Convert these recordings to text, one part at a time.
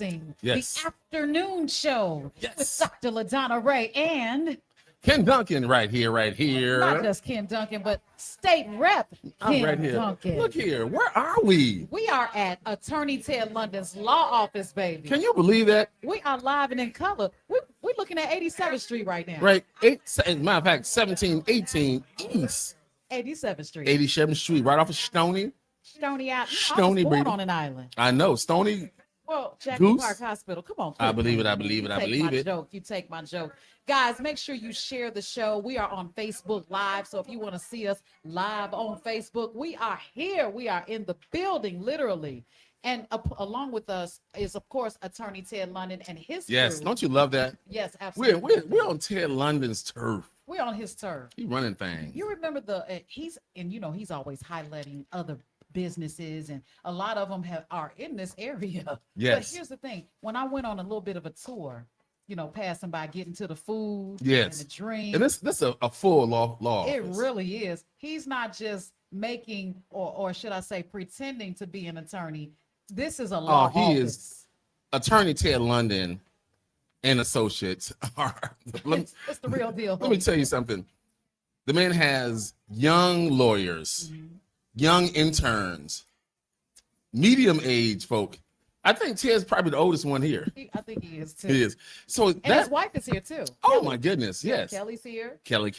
introducing Yes. the afternoon show with Yes. Dr. LaDonna Ray and Ken Duncan right here, right here. not just Ken Duncan, but State Rep I'm Ken right here. Duncan. Look here. Where are we? We are at Attorney Ted London's law office, baby. Can you believe that? We are live and in color. We're looking at 87th Street right now. Right. Matter of fact, 1718 East 87th Street. 87th Street, right off of Stony. Stony Island. I Stony, was born baby. on an island. I know. Stony. Well, Jackie Goose. Park Hospital. Come on. I quick, believe it. man. I believe it. You I take believe my it. joke. You take my joke. Guys, make sure you share the show. We are on Facebook Live. So if you want to see us live on Facebook, we are here. We are in the building, literally. And along with us is, of course, Attorney Ted London and his Yes. crew. Don't you love that? Yes, absolutely. We're on Ted London's turf. We're on his turf. He running things. You remember he's always highlighting other businesses, and a lot of them are in this area. Yes. But here's the thing: when I went on a little bit of a tour, passing by, getting to the food, Yes. and the drink, And this a full law. it office. really is. He's not just making, or should I say, pretending to be an attorney. This is a law he office. is. Attorney Ted London and Associates are. It's the real deal. Let me tell you something. The man has young lawyers, Mm-hmm. young interns, medium age folk. I think Ted's probably the oldest one here. I think he is too. He is. So And his that. wife is here too. Oh Kelly. my goodness! Yes, Kelly's here. Kelly.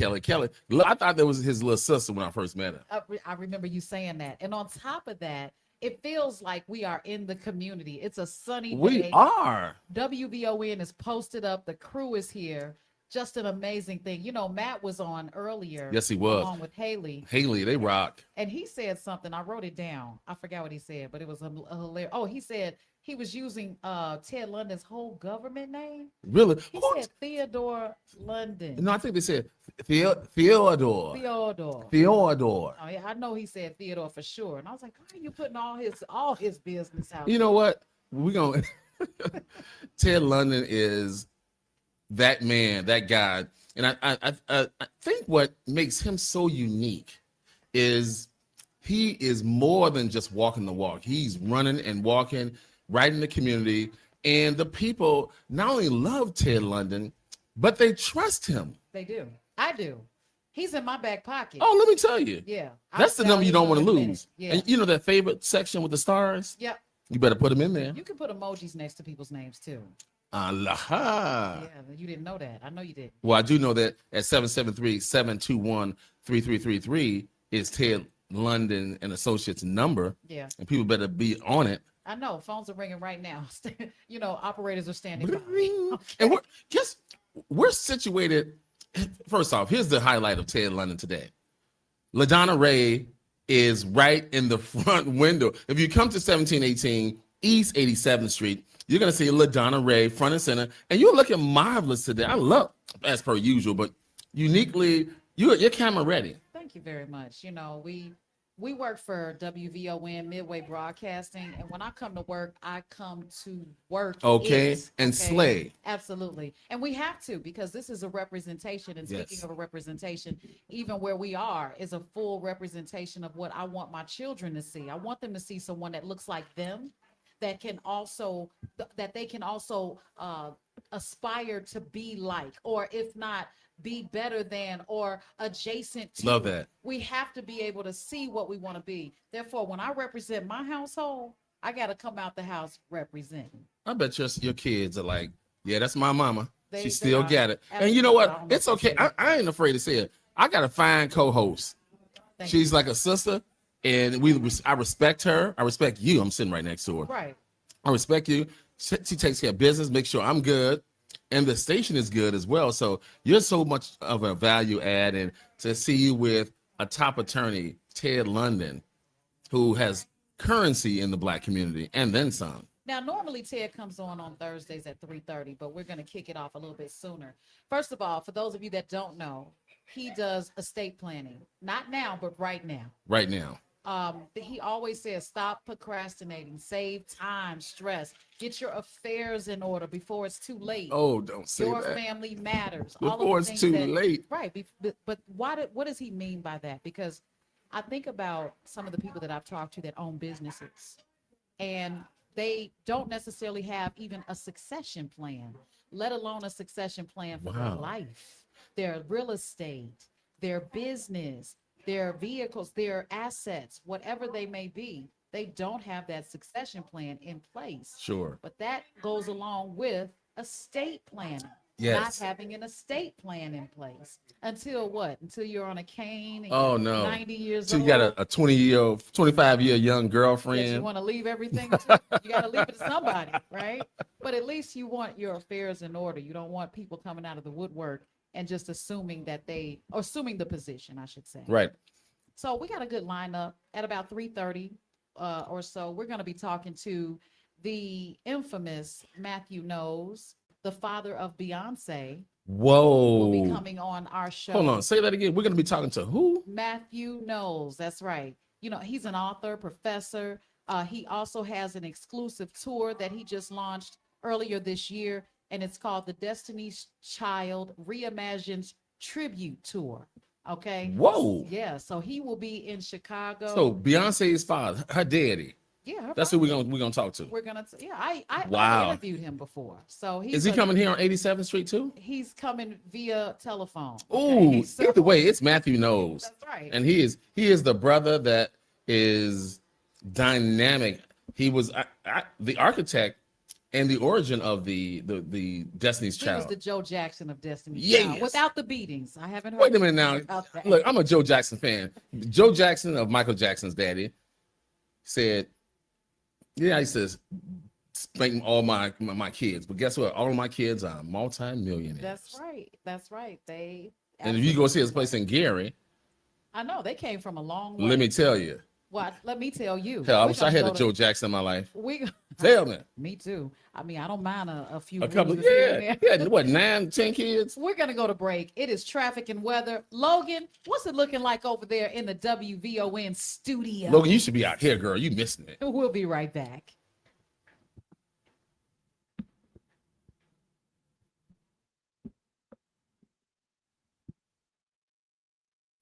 Look, I thought that was his little sister when I first met her. I remember you saying that. And on top of that, it feels like we are in the community. It's a sunny We day. are. WVON is posted up. The crew is here. Just an amazing thing. Matt was on earlier. Yes, he was. Along with Haley. Haley, they rock. And he said something. I wrote it down. I forgot what he said, but it was a hilarious. Oh, he said he was using Ted London's whole government name. Really? He What? said Theodore London. No, I think they said Theodore. Theodore. Theodore. Oh, yeah, I know he said Theodore for sure. And I was like, why are you putting all his business out? You know what? We're going to Ted London is that man, that guy. And I think what makes him so unique is he is more than just walking the walk. He's running and walking right in the community. And the people not only love Ted London, but they trust him. They do. I do. He's in my back pocket. Oh, let me tell you. Yeah. That's the number you don't want to lose. Yeah. And you know that favorite section with the stars? Yep. You better put them in there. You can put emojis next to people's names too. Allah. Yeah, you didn't know that. I know you did. Well, I do know that at 773-721-3333 is Ted London and Associates number, Yeah. and people better be on it. I know. Phones are ringing right now. Operators are standing by. And we're situated. First off, here's the highlight of Ted London today. LaDonna Ray is right in the front window. If you come to 1718 East 87th Street, you're going to see LaDonna Ray front and center, and you're looking marvelous today. I love, as per usual, but uniquely, your camera ready. Thank you very much. We work for WVON Midway Broadcasting, and when I come to work, I come to work. Okay, and slay. Absolutely. And we have to, because this is a representation. And Yes. speaking of a representation, even where we are is a full representation of what I want my children to see. I want them to see someone that looks like them, that can also aspire to be like, or if not, be better than or adjacent to. Love that. We have to be able to see what we want to be. Therefore, when I represent my household, I got to come out the house representing. I bet your kids are like, yeah, that's my mama. They She still are. got it. And you know what? Absolutely. It's okay. I ain't afraid to say it. I got a fine co-host. Thank She's like a sister, and I respect her. I respect you. I'm sitting right next to her. Right. I respect you. She takes care of business, make sure I'm good, and the station is good as well. So you're so much of a value add, and to see you with a top attorney, Ted London, who has currency in the Black community, and then some. Now, normally Ted comes on Thursdays at 3:30, but we're going to kick it off a little bit sooner. First of all, for those of you that don't know, he does estate planning. Not now, but right now. Right now. He always says, stop procrastinating, save time, stress, get your affairs in order before it's too late. Oh, don't say Your that. family matters. Before it's too late. Right. But what does he mean by that? Because I think about some of the people that I've talked to that own businesses, and they don't necessarily have even a succession plan, let alone a succession plan for their Wow. life, their real estate, their business, their vehicles, their assets, whatever they may be. They don't have that succession plan in place. Sure. But that goes along with estate planning. Not Yes. having an estate plan in place until what? Until you're on a cane and Oh you're no. 90 years So you old. got a 20-year, 25-year young Yes, you girlfriend. want to leave everything to, you got to leave it to somebody, right? But at least you want your affairs in order. You don't want people coming out of the woodwork and just assuming that or assuming the position, I should say. Right. So we got a good lineup at about 3:30 or so. We're going to be talking to the infamous Matthew Knowles, the father of Beyonce, will be Whoa. coming on our show. Hold on. Say that again. We're going to be talking to who? Matthew Knowles, that's right. You know, he's an author, professor. He also has an exclusive tour that he just launched earlier this year, and it's called the Destiny's Child Reimagined Tribute Tour. Okay. Whoa. Yeah. So he will be in Chicago. So Beyonce's father, her daddy. Yeah. That's who we're gonna talk to. We're gonna. Yeah. I Wow. interviewed him before. So Is he coming here on 87th Street too? He's coming via telephone. Oh, okay? So- either way, it's Matthew Knowles. That's right. And he is the brother that is dynamic. He was the architect and the origin of the Destiny's He was Child. the Joe Jackson of Destiny's Yes. Child, without the beatings. I haven't heard. Wait a minute now. about that. Look, I'm a Joe Jackson fan. Joe Jackson of Michael Jackson's daddy said, "Yeah, he says spank all my kids, but guess what? All of my kids are multi-millionaires." That's right. That's right. They. And if you go see his place in Gary, I know they came from a long way. let me tell you, What? Let me tell you. hell, I We're wish I gonna had go a to- Joe Jackson in my life. We. Tell me. Me too. I mean, I don't mind a few. A couple, bruises here and yeah, there. yeah, what, 9, 10 kids? We're gonna go to break. It is traffic and weather. Logan, what's it looking like over there in the WVON studio? Logan, you should be out here, girl. You missing it. We'll be right back.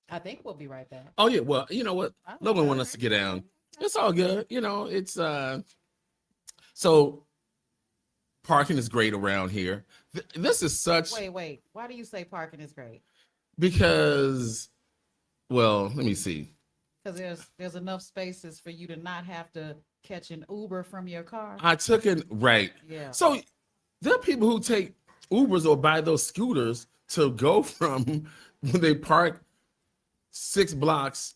I think we'll be right back. Oh yeah, well, you know what? Oh, Logan want us to get down. It's all good. You know, it's so parking is great around here. This is such Wait. Why do you say parking is great? because, well, let me see. Because there's enough spaces for you to not have to catch an Uber from your car. I took it right. Yeah. So there are people who take Ubers or buy those scooters to go from when they park 6 blocks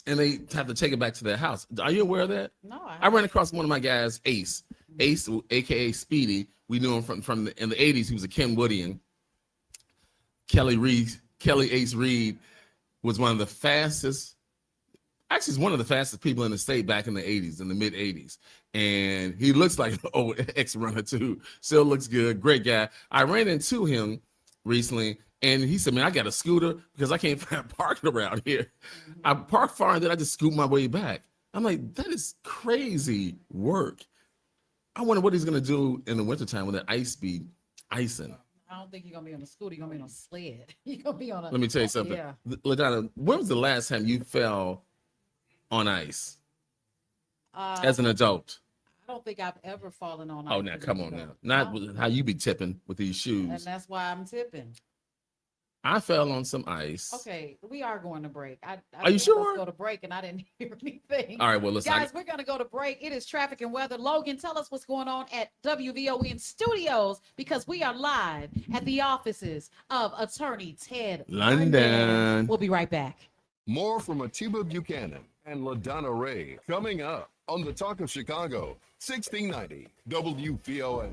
and they have to take it back to their house. Are you aware of that? No, I ran across one of my guys, Ace, aka Speedy. We knew him from in the 80s. He was a Ken Woodian. Kelly Ace Reed was one of the fastest, actually, he's one of the fastest people in the state back in the 80s, in the mid 80s. And he looks like an old ex-runner too. Still looks good. Great guy. I ran into him recently and he said, "Man, I got a scooter because I can't find parking around here." I parked far and then I just scoot my way back. I'm like, that is crazy work. I wonder what he's gonna do in the wintertime when the ice be icing. I don't think you're gonna be on a scooter. You're gonna be on a sled. You're gonna be on a. Let me tell you something. Yeah. LaDonna, when was the last time you fell on ice as an adult? I don't think I've ever fallen on. Oh, ice now as an come on adult. now. Not No. with how you be tipping with these And shoes. that's why I'm tipping. I fell on some ice. Okay, we are going to break. I Are you think sure? Let's go to break, and I didn't hear anything. All right, well, listen. Guys, we're going to go to break. It is traffic and weather. Logan, tell us what's going on at WVON Studios because we are live at the offices of Attorney Ted London. We'll be right back. More from Atiba Buchanan and LaDonna Ray coming up on the Talk of Chicago, 1690 WVON.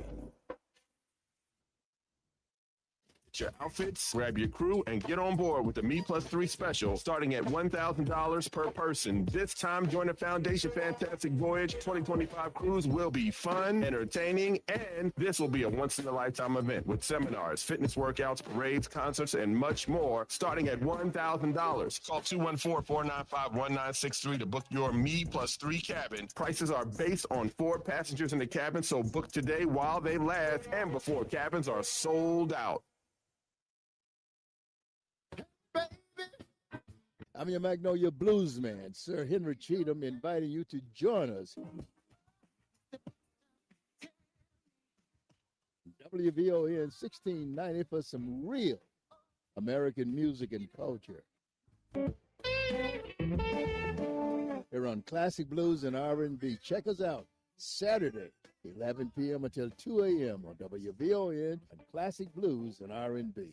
Your outfits, grab your crew, and get on board with the Me Plus 3 special starting at $1,000 per person. This time, join the Foundation Fantastic Voyage 2025 cruise will be fun, entertaining, and this will be a once-in-a-lifetime event with seminars, fitness workouts, parades, concerts, and much more starting at $1,000. Call 214-495-1963 to book your Me Plus 3 cabin. Prices are based on 4 passengers in the cabin, so book today while they last and before cabins are sold out. I'm your Magnolia Blues man, Sir Henry Cheatham, inviting you to join us WVON 1690 for some real American music and culture. Here on Classic Blues and R&B. Check us out Saturday, 11 p.m. until 2 a.m. on WVON and Classic Blues and R&B.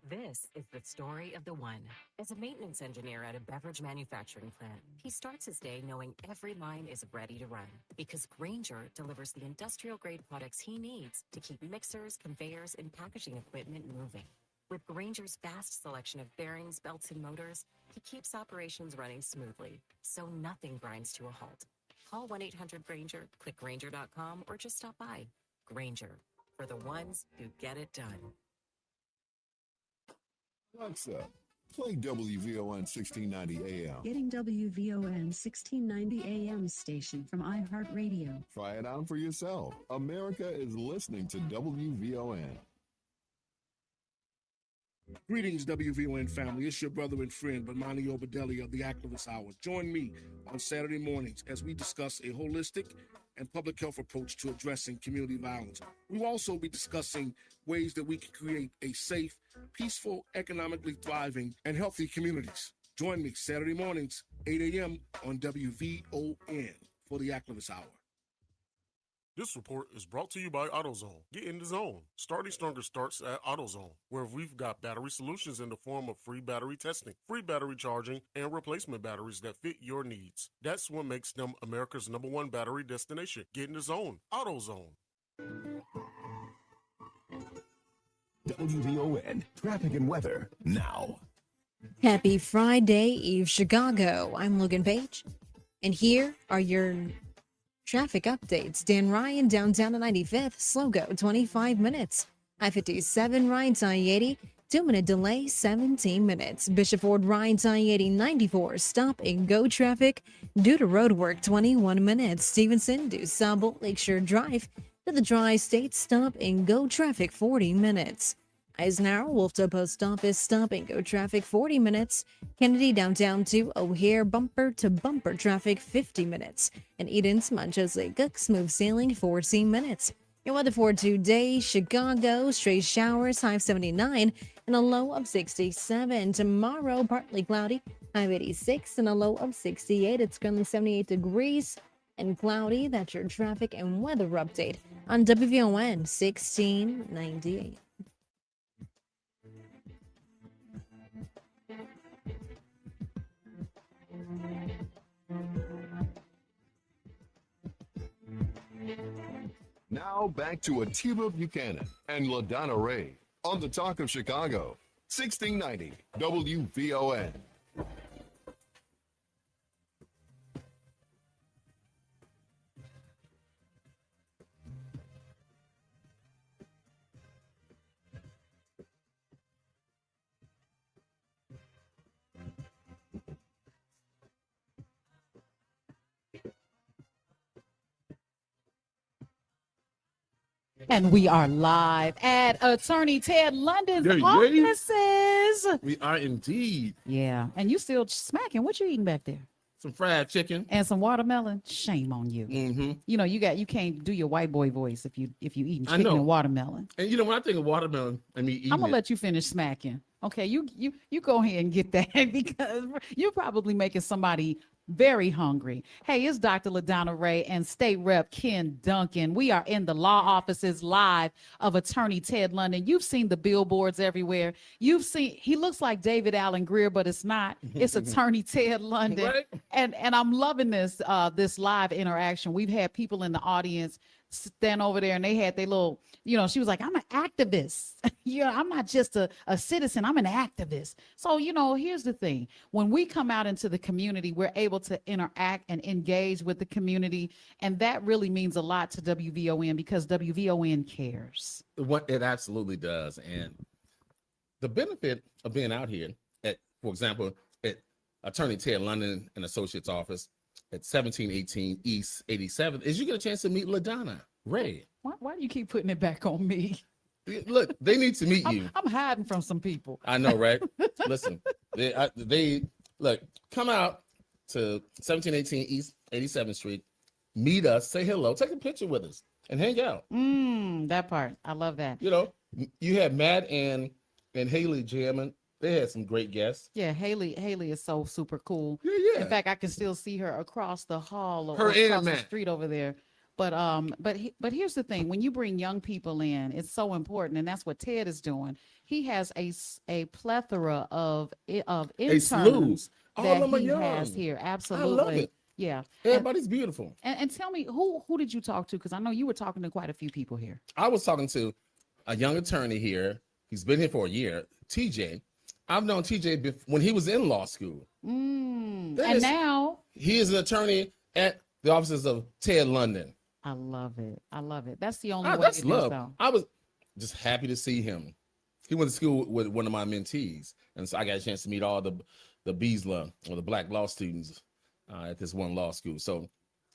This is the story of the one. As a maintenance engineer at a beverage manufacturing plant, he starts his day knowing every line is ready to run because Grainger delivers the industrial-grade products he needs to keep mixers, conveyors, and packaging equipment moving. With Grainger's vast selection of bearings, belts, and motors, he keeps operations running smoothly, so nothing grinds to a halt. Call 1-800-GRAINGER, click Grainger.com, or just stop by. Grainger, for the ones who get it done. Alexa, play WVON 1690 AM. Getting WVON 1690 AM station from iHeartRadio. Try it out for yourself. America is listening to WVON. Greetings, WVON family. It's your brother and friend, Bomani Obadeli of the Activist Hour. Join me on Saturday mornings as we discuss a holistic and public health approach to addressing community violence. We will also be discussing ways that we can create a safe, peaceful, economically thriving, and healthy communities. Join me Saturday mornings, 8 a.m. on WVON for the Activist Hour. This report is brought to you by AutoZone. Get in the zone. Starting Stronger starts at AutoZone, where we've got battery solutions in the form of free battery testing, free battery charging, and replacement batteries that fit your needs. That's what makes them America's #1 battery destination. Get in the zone. AutoZone. WVON traffic and weather now. Happy Friday Eve, Chicago. I'm Logan Page, and here are your traffic updates. Dan Ryan, downtown at 95th, slow go 25 minutes. I-57 Ryan's I-80, 2-minute delay, 17 minutes. Bishop Ford Ryan's I-80 94, stop and go traffic due to road work, 21 minutes. Stevenson to Sable Lakeshore Drive to the Tri-State, stop and go traffic, 40 minutes. Eisenhower, Wolftown Post Office, stop and go traffic, 40 minutes. Kennedy, downtown to O'Hare, bumper to bumper traffic, 50 minutes. And Eden's, Montrose Lake Cook, smooth sailing, 14 minutes. Your weather for today, Chicago, stray showers, high of 79 and a low of 67. Tomorrow, partly cloudy, high of 86 and a low of 68. It's currently 78 degrees and cloudy. That's your traffic and weather update on WVON 1698. Now back to Atiba Buchanan and LaDonna Ray on the Talk of Chicago, 1690 WVON. And we are live at Attorney Ted London's offices. We are indeed. Yeah. And you still smacking. What you eating back there? Some fried chicken. And some watermelon. Shame on you. Mm-hmm. You know, you can't do your white boy voice if you eating I chicken know. and watermelon. And you know, when I think of watermelon, I mean, I'm gonna let you finish smacking. Okay, you go ahead and get that because you're probably making somebody very hungry. Hey, it's Dr. LaDonna Ray and State Rep Ken Duncan. We are in the law offices live of Attorney Ted London. You've seen the billboards everywhere. You've seen, he looks like David Allen Greer, but it's not. It's Attorney Ted London. Right? And I'm loving this this live interaction. We've had people in the audience stand over there and they had their little, you know, she was like, I'm an activist. I'm not just a citizen, I'm an activist. So, you know, here's the thing. When we come out into the community, we're able to interact and engage with the community. And that really means a lot to WVON because WVON cares. What it absolutely does. And the benefit of being out here at, for example, at Attorney Ted London and Associates office at 1718 East 87th is you get a chance to meet LaDonna Ray. Why do you keep putting it back on me? Look, they need to meet you. I'm hiding from some people. I know, right? Listen, they look, come out to 1718 East 87th Street, meet us, say hello, take a picture with us. and hang out. That part. I love that. You know, you had Matt and Haley jamming. They had some great guests. Yeah, Haley is so super cool. Yeah. In fact, I can still see her across the hall or Her and across the Matt. street over there. But here's the thing: when you bring young people in, it's so important, and that's what Ted is doing. He has a plethora of interns All that of them are he young. has here. Absolutely, I love it. yeah. Everybody's beautiful. And tell me, who did you talk to? Because I know you were talking to quite a few people here. I was talking to a young attorney here. He's been here for a year, TJ. I've known TJ when he was in law school. And is- now He is an attorney at the offices of Ted London. I love it. I love it. That's the only way That's it is, love. though. I was just happy to see him. He went to school with one of my mentees, and so I got a chance to meet all the BSLA or the Black law students at this one law school. So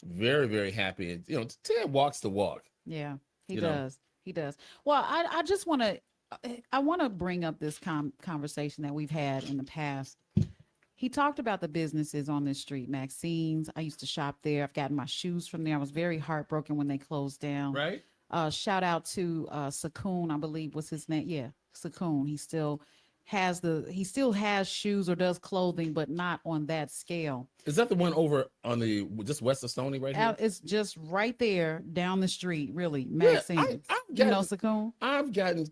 very, very happy. You know, Ted walks the walk. Yeah, he You know. does. He does. Well, I just want to bring up this conversation that we've had in the past. He talked about the businesses on this street, Maxine's. I used to shop there. I've gotten my shoes from there. I was very heartbroken when they closed down. Right. Shout out to Sakoon, I believe was his name. Yeah, Sakoon. He still has shoes or does clothing, but not on that scale. Is that the one over on the just west of Stony right here? It's just right there down the street, really. Yeah, Maxine's. I've You know gotten- Sakoon? I've gotten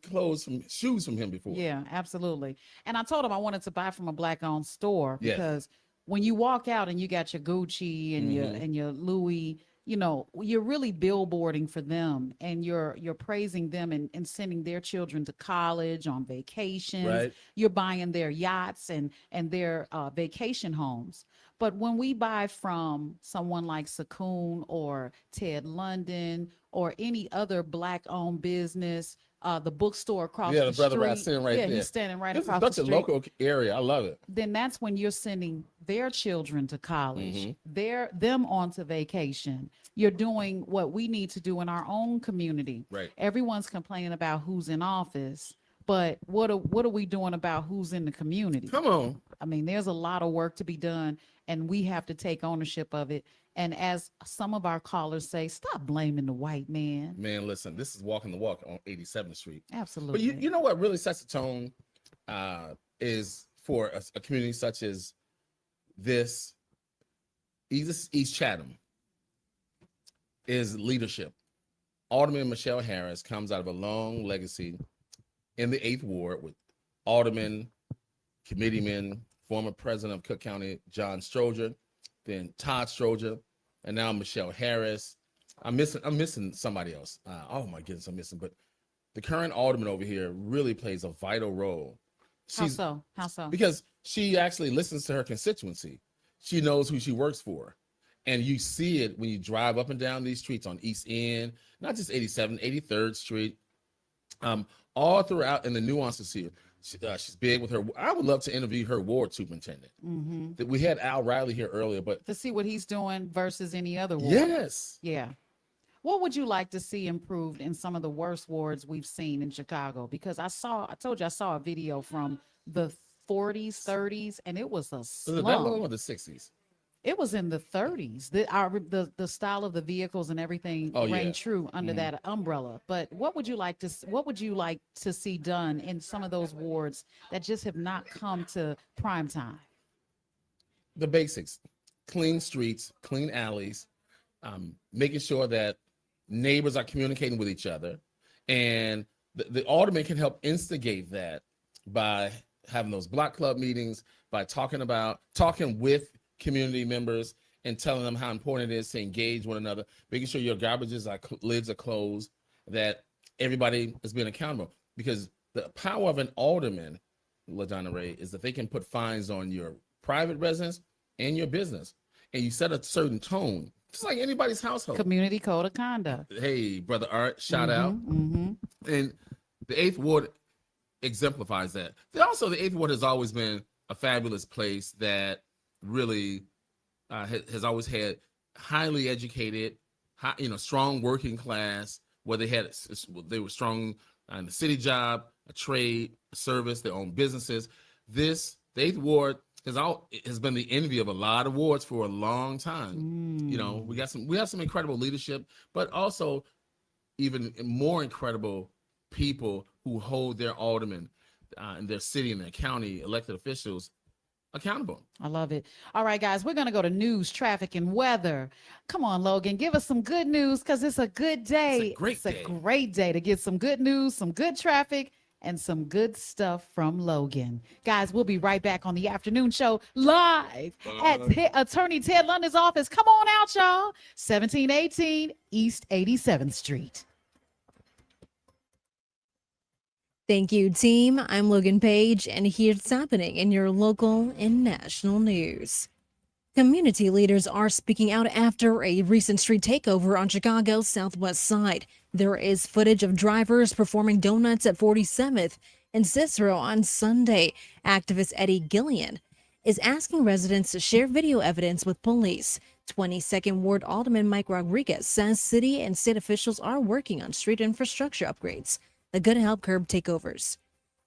shoes from him before. Yeah, absolutely. And I told him I wanted to buy from a black-owned store Yes. because when you walk out and you got your Gucci and your Louis, you know, you're really billboarding for them, and you're praising them and sending their children to college on vacations. Right. You're buying their yachts and their vacation homes. But when we buy from someone like Sakoon or Ted London or any other black-owned business, the bookstore across Yeah, the the brother street, Racine right yeah, there. he's standing right This is across such the a street. local area. I love it. Then that's when you're sending their children to college, Mhm. them onto vacation. You're doing what we need to do in our own community. Right. Everyone's complaining about who's in office, but what are we doing about who's in the community? Come on. I mean, there's a lot of work to be done, and we have to take ownership of it. And as some of our callers say, stop blaming the white man. Man, listen, this is walking the walk on 87th Street. Absolutely. But you know what really sets the tone is for a community such as this, East Chatham, is leadership. Alderman Michelle Harris comes out of a long legacy in the 8th Ward with alderman, committeeman, former president of Cook County, John Stroger, then Todd Stroger, and now Michelle Harris. I'm missing somebody else. Oh my goodness, I'm missing. But the current alderman over here really plays a vital role. How so? How so? Because she actually listens to her constituency. She knows who she works for. And you see it when you drive up and down these streets on East End, not just 87, 83rd Street, all throughout in the nuances here. She's big with her. I would love to interview her ward superintendent. That we had Al Riley here earlier, but To see what he's doing versus any other ward. yes, Yeah. What would you like to see improved in some of the worst wards we've seen in Chicago? Because I told you I saw a video from the 40s, 30s, and it was a was it that long or slum. the 60s? It was in the 30s. The style of the vehicles and everything Oh, rang yeah. true under Mhm. that umbrella. But what would you like to see done in some of those wards that just have not come to prime time? The basics: clean streets, clean alleys, making sure that neighbors are communicating with each other, and the alderman can help instigate that by having those block club meetings, by talking with community members and telling them how important it is to engage one another, making sure your lids are closed, that everybody is being accountable. Because the power of an alderman, LaDonna Ray, is that they can put fines on your private residence and your business, and you set a certain tone, just like anybody's household. Community code of conduct. Hey, brother Art, shout out. And the 8th Ward exemplifies that. Also, the 8th Ward has always been a fabulous place that really has always had highly educated, strong working class, where they were strong in the city job, a trade, a service, their own businesses. The 8th Ward has been the envy of a lot of wards for a long time. You know, we have some incredible leadership, but also even more incredible people who hold their aldermen in their city and their county elected officials accountable. I love it. All right, guys, we're going to go to news, traffic, and weather. Come on, Logan, give us some good news because it's a good day. It's a great day to get some good news, some good traffic, and some good stuff from Logan. Guys, we'll be right back on the afternoon show live at Attorney Ted London's office. Come on out, y'all. 1718 East 87th Street. Thank you, team. I'm Logan Page, and here's what's happening in your local and national news. Community leaders are speaking out after a recent street takeover on Chicago's southwest side. There is footage of drivers performing donuts at 47th and Cicero on Sunday. Activist Eddie Gillian is asking residents to share video evidence with police. 22nd Ward Alderman Mike Rodriguez says city and state officials are working on street infrastructure upgrades that could help curb takeovers.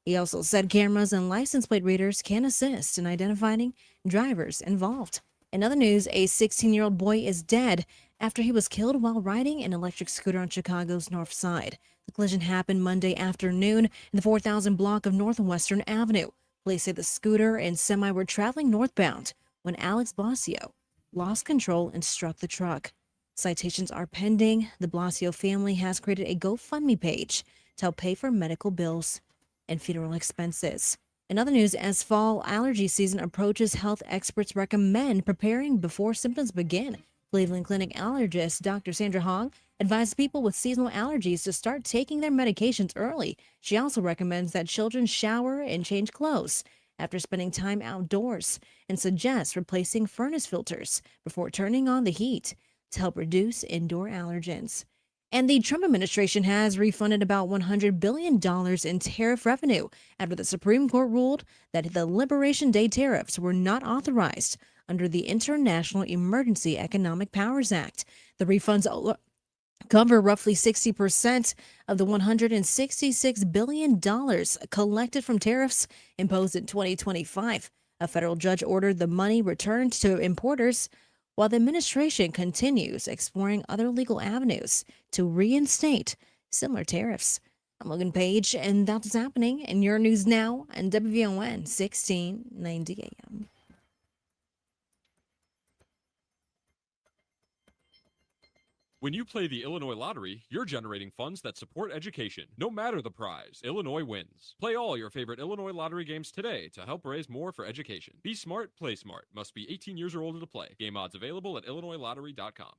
He also said cameras and license plate readers can assist in identifying drivers involved. In other news, a 16-year-old boy is dead after he was killed while riding an electric scooter on Chicago's north side. The collision happened Monday afternoon in the 4000 block of Northwestern Avenue. Police say the scooter and semi were traveling northbound when Alex Blasio lost control and struck the truck. Citations are pending. The Blasio family has created a GoFundMe page to help pay for medical bills and funeral expenses. In other news, as fall allergy season approaches, health experts recommend preparing before symptoms begin. Cleveland Clinic allergist Dr. Sandra Hong advises people with seasonal allergies to start taking their medications early. She also recommends that children shower and change clothes after spending time outdoors and suggests replacing furnace filters before turning on the heat to help reduce indoor allergens. And the Trump administration has refunded about $100 billion in tariff revenue after the Supreme Court ruled that the Liberation Day tariffs were not authorized under the International Emergency Economic Powers Act. The refunds cover roughly 60% of the $166 billion collected from tariffs imposed in 2025. A federal judge ordered the money returned to importers, while the administration continues exploring other legal avenues to reinstate similar tariffs. I'm Logan Page, and that's what's happening in your news now on WVON 1690 AM. When you play the Illinois Lottery, you're generating funds that support education. No matter the prize, Illinois wins. Play all your favorite Illinois Lottery games today to help raise more for education. Be smart, play smart. Must be 18 years or older to play. Game odds available at IllinoisLottery.com.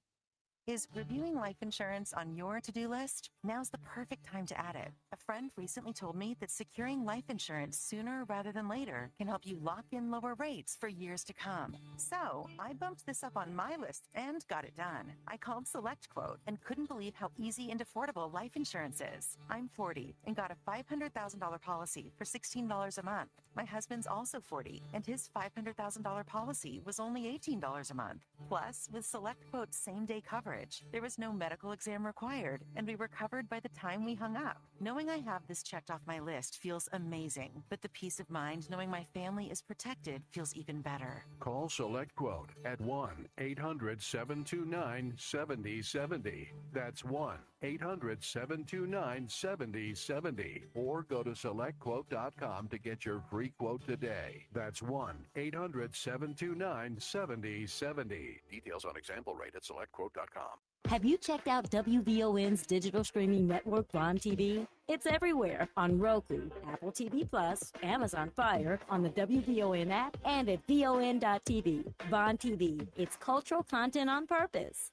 Is reviewing life insurance on your to-do list? Now's the perfect time to add it. A friend recently told me that securing life insurance sooner rather than later can help you lock in lower rates for years to come. So I bumped this up on my list and got it done. I called SelectQuote and couldn't believe how easy and affordable life insurance is. I'm 40 and got a $500,000 policy for $16 a month. My husband's also 40 and his $500,000 policy was only $18 a month. Plus, with SelectQuote's same-day coverage, there was no medical exam required, and we were covered by the time we hung up. Knowing I have this checked off my list feels amazing, but the peace of mind knowing my family is protected feels even better. Call SelectQuote at 1-800-729-7070. That's 1-800-729-7070. Or go to SelectQuote.com to get your free quote today. That's 1-800-729-7070. Details on example rate at SelectQuote.com. Have you checked out WVON's digital streaming network, Bond TV? It's everywhere on Roku, Apple TV Plus, Amazon Fire, on the WVON app, and at VON.TV. Bond TV, it's cultural content on purpose.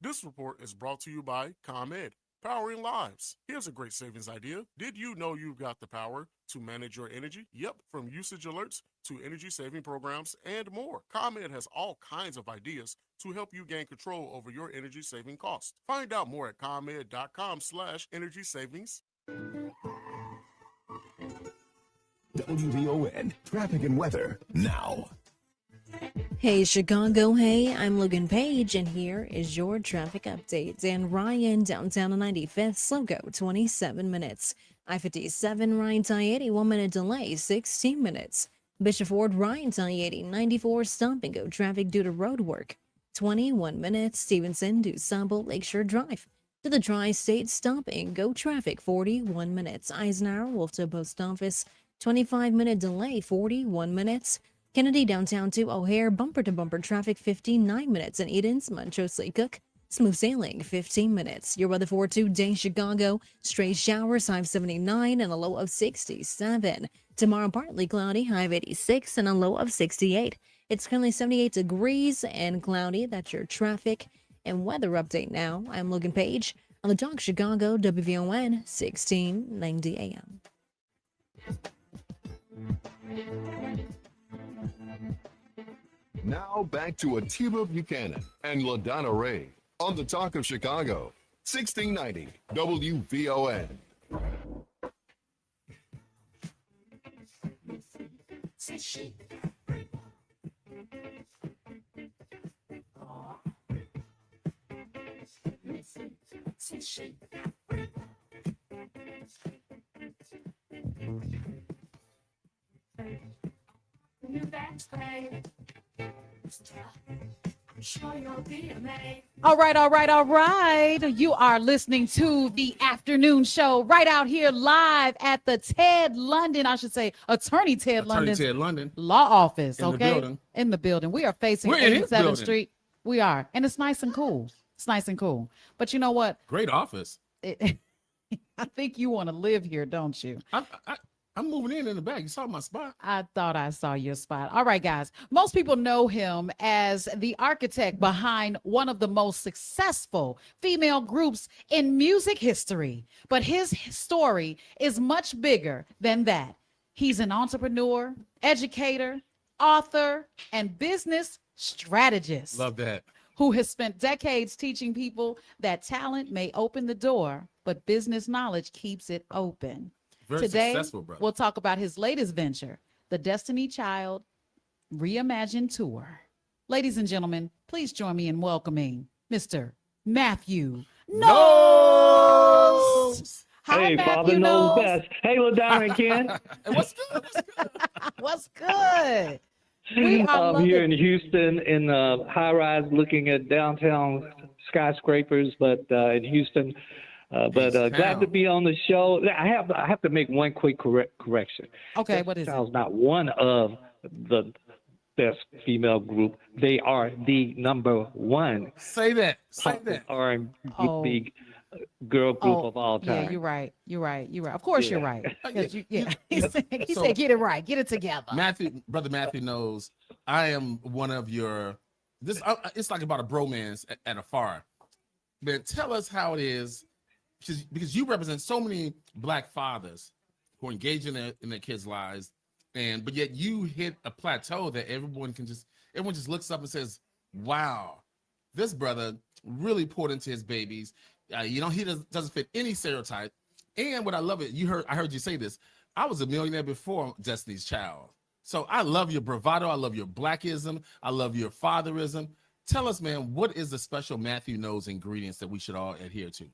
This report is brought to you by ComEd, powering lives. Here's a great savings idea. Did you know you've got the power to manage your energy? Yep, from usage alerts to energy saving programs and more. ComEd has all kinds of ideas to help you gain control over your energy saving costs. Find out more at ComEd.com/energy savings. WVON traffic and weather now. Hey Chicago, hey, I'm Logan Page, and here is your traffic update. Dan Ryan, downtown on 95th, slow go, 27 minutes. I-57, Ryan to I-80, 1 minute delay, 16 minutes. Bishop Ford, Ryan to I-80, 94, stop and go traffic due to road work, 21 minutes. Stevenson to Sabo Lakeshore Drive, To the tri-state, stop and go traffic 41 minutes. Eisenhower, Wolf to Post Office, 25-minute delay 41 minutes. Kennedy downtown to O'Hare, bumper to bumper traffic 59 minutes. And Edens, Montrose Lake Cook, smooth sailing 15 minutes. Your weather for today, Chicago, stray showers, high of 79 and a low of 67. Tomorrow, partly cloudy, high of 86 and a low of 68. It's currently 78 degrees and cloudy. That's your traffic and weather update now. I'm Logan Page on the Talk Chicago WVON 1690 AM. Now back to Atiba Buchanan and LaDonna Ray on the Talk of Chicago, 1690 WVON. All right. You are listening to the afternoon show right out here live at the Ted London, I should say, Attorney Ted London law office. In the Okay, building. in the building. We are facing We're in his 87th building. Street. We are, and it's nice and cool. It's nice and cool. But you know what? Great office. I think you want to live here, don't you? I'm moving in the back. You saw my spot. I thought I saw your spot. All right, guys. Most people know him as the architect behind one of the most successful female groups in music history. But his story is much bigger than that. He's an entrepreneur, educator, author, and business strategist Love that. who has spent decades teaching people that talent may open the door, but business knowledge keeps it open. Very Today, successful, brother. we'll talk about his latest venture, the Destiny Child Reimagined Tour. Ladies and gentlemen, please join me in welcoming Mr. Matthew Knowles. Hi, Hey, Matthew Father knows Knowles. best. Hey, LaDonna and Ken. What's good? What's good? We are I'm loving- here in Houston in high rise looking at downtown skyscrapers, but in Houston. Glad to be on the show. I have to make one quick correction. Okay, what is it? Child's not one of the best female group. They are the number one. Say that. Say that. R&B girl group of all time. Yeah, you're right. Of course you're Yeah. right. 'Cause he So- said, get it right. Get it together. Brother Matthew knows I am one of your. It's like about a bromance at a far. Man, tell us how it is, because you represent so many Black fathers who are engaged in their kids' lives, but yet you hit a plateau that everyone just looks up and says, "Wow, this brother really poured into his babies." He doesn't fit any stereotype. And what I love I heard you say this. I was a millionaire before Destiny's Child. So I love your bravado. I love your Blackism. I love your fatherism. Tell us, man, what is the special Matthew Knowles ingredients that we should all adhere to?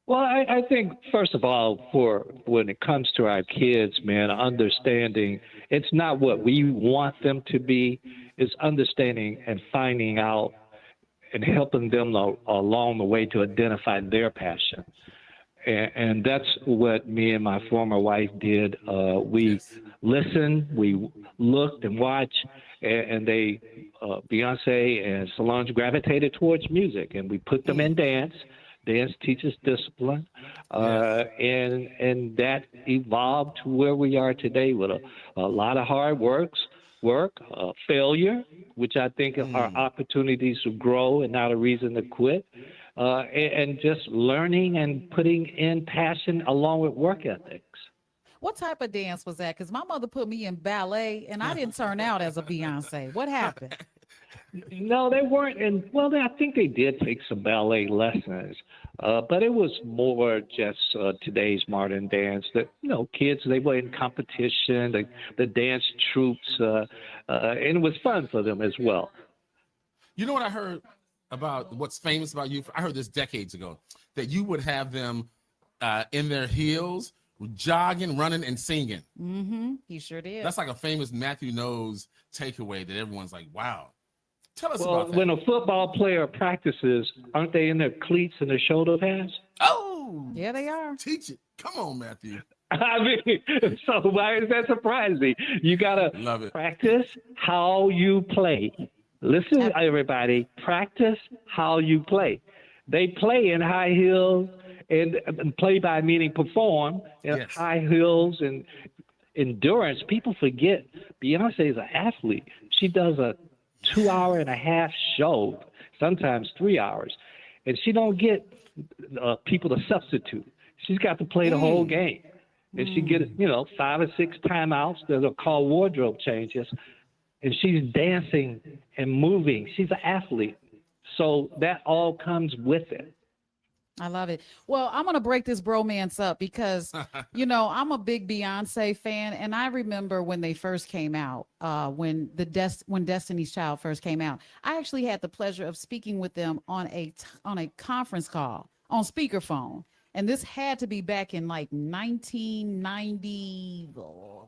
Well, I think, first of all, for when it comes to our kids, man, understanding it's not what we want them to be, it's understanding and finding out and helping them along the way to identify their passion. And that's what me and my former wife did. We listened, we looked and watched, and they, Beyonce and Solange gravitated towards music, and we put them in dance. Dance teaches discipline, and that evolved to where we are today with a lot of hard work, failure, which I think are opportunities to grow and not a reason to quit, and just learning and putting in passion along with work ethics. What type of dance was that? Because my mother put me in ballet, and I didn't turn out as a Beyonce. What happened? No, they weren't. And well, I think they did take some ballet lessons, but it was more just today's modern dance. That kids, they were in competition, the dance troops, and it was fun for them as well. You know what I heard about what's famous about you? I heard this decades ago, that you would have them in their heels, jogging, running, and singing. Mm-hmm. He sure did. That's like a famous Matthew Knowles takeaway that everyone's like, wow. Tell us Well, about that. when a football player practices, aren't they in their cleats and their shoulder pads? Oh, Yeah, they are. teach it. Come on, Matthew. I mean, so why is that surprising? You gotta Love it. practice how you play. Listen, everybody, practice how you play. They play in high heels and play by meaning perform in Yes. high heels and endurance. People forget Beyonce is an athlete. She does a 2.5-hour show, sometimes 3 hours, and she don't get people to substitute. She's got to play the whole game. And she get 5 or 6 timeouts that are called wardrobe changes, and she's dancing and moving. She's an athlete, so that all comes with it. I love it. Well, I'm going to break this bromance up because, I'm a big Beyonce fan. And I remember when they first came out, when Destiny's Child first came out, I actually had the pleasure of speaking with them on a conference call on speakerphone. And this had to be back in like 1990,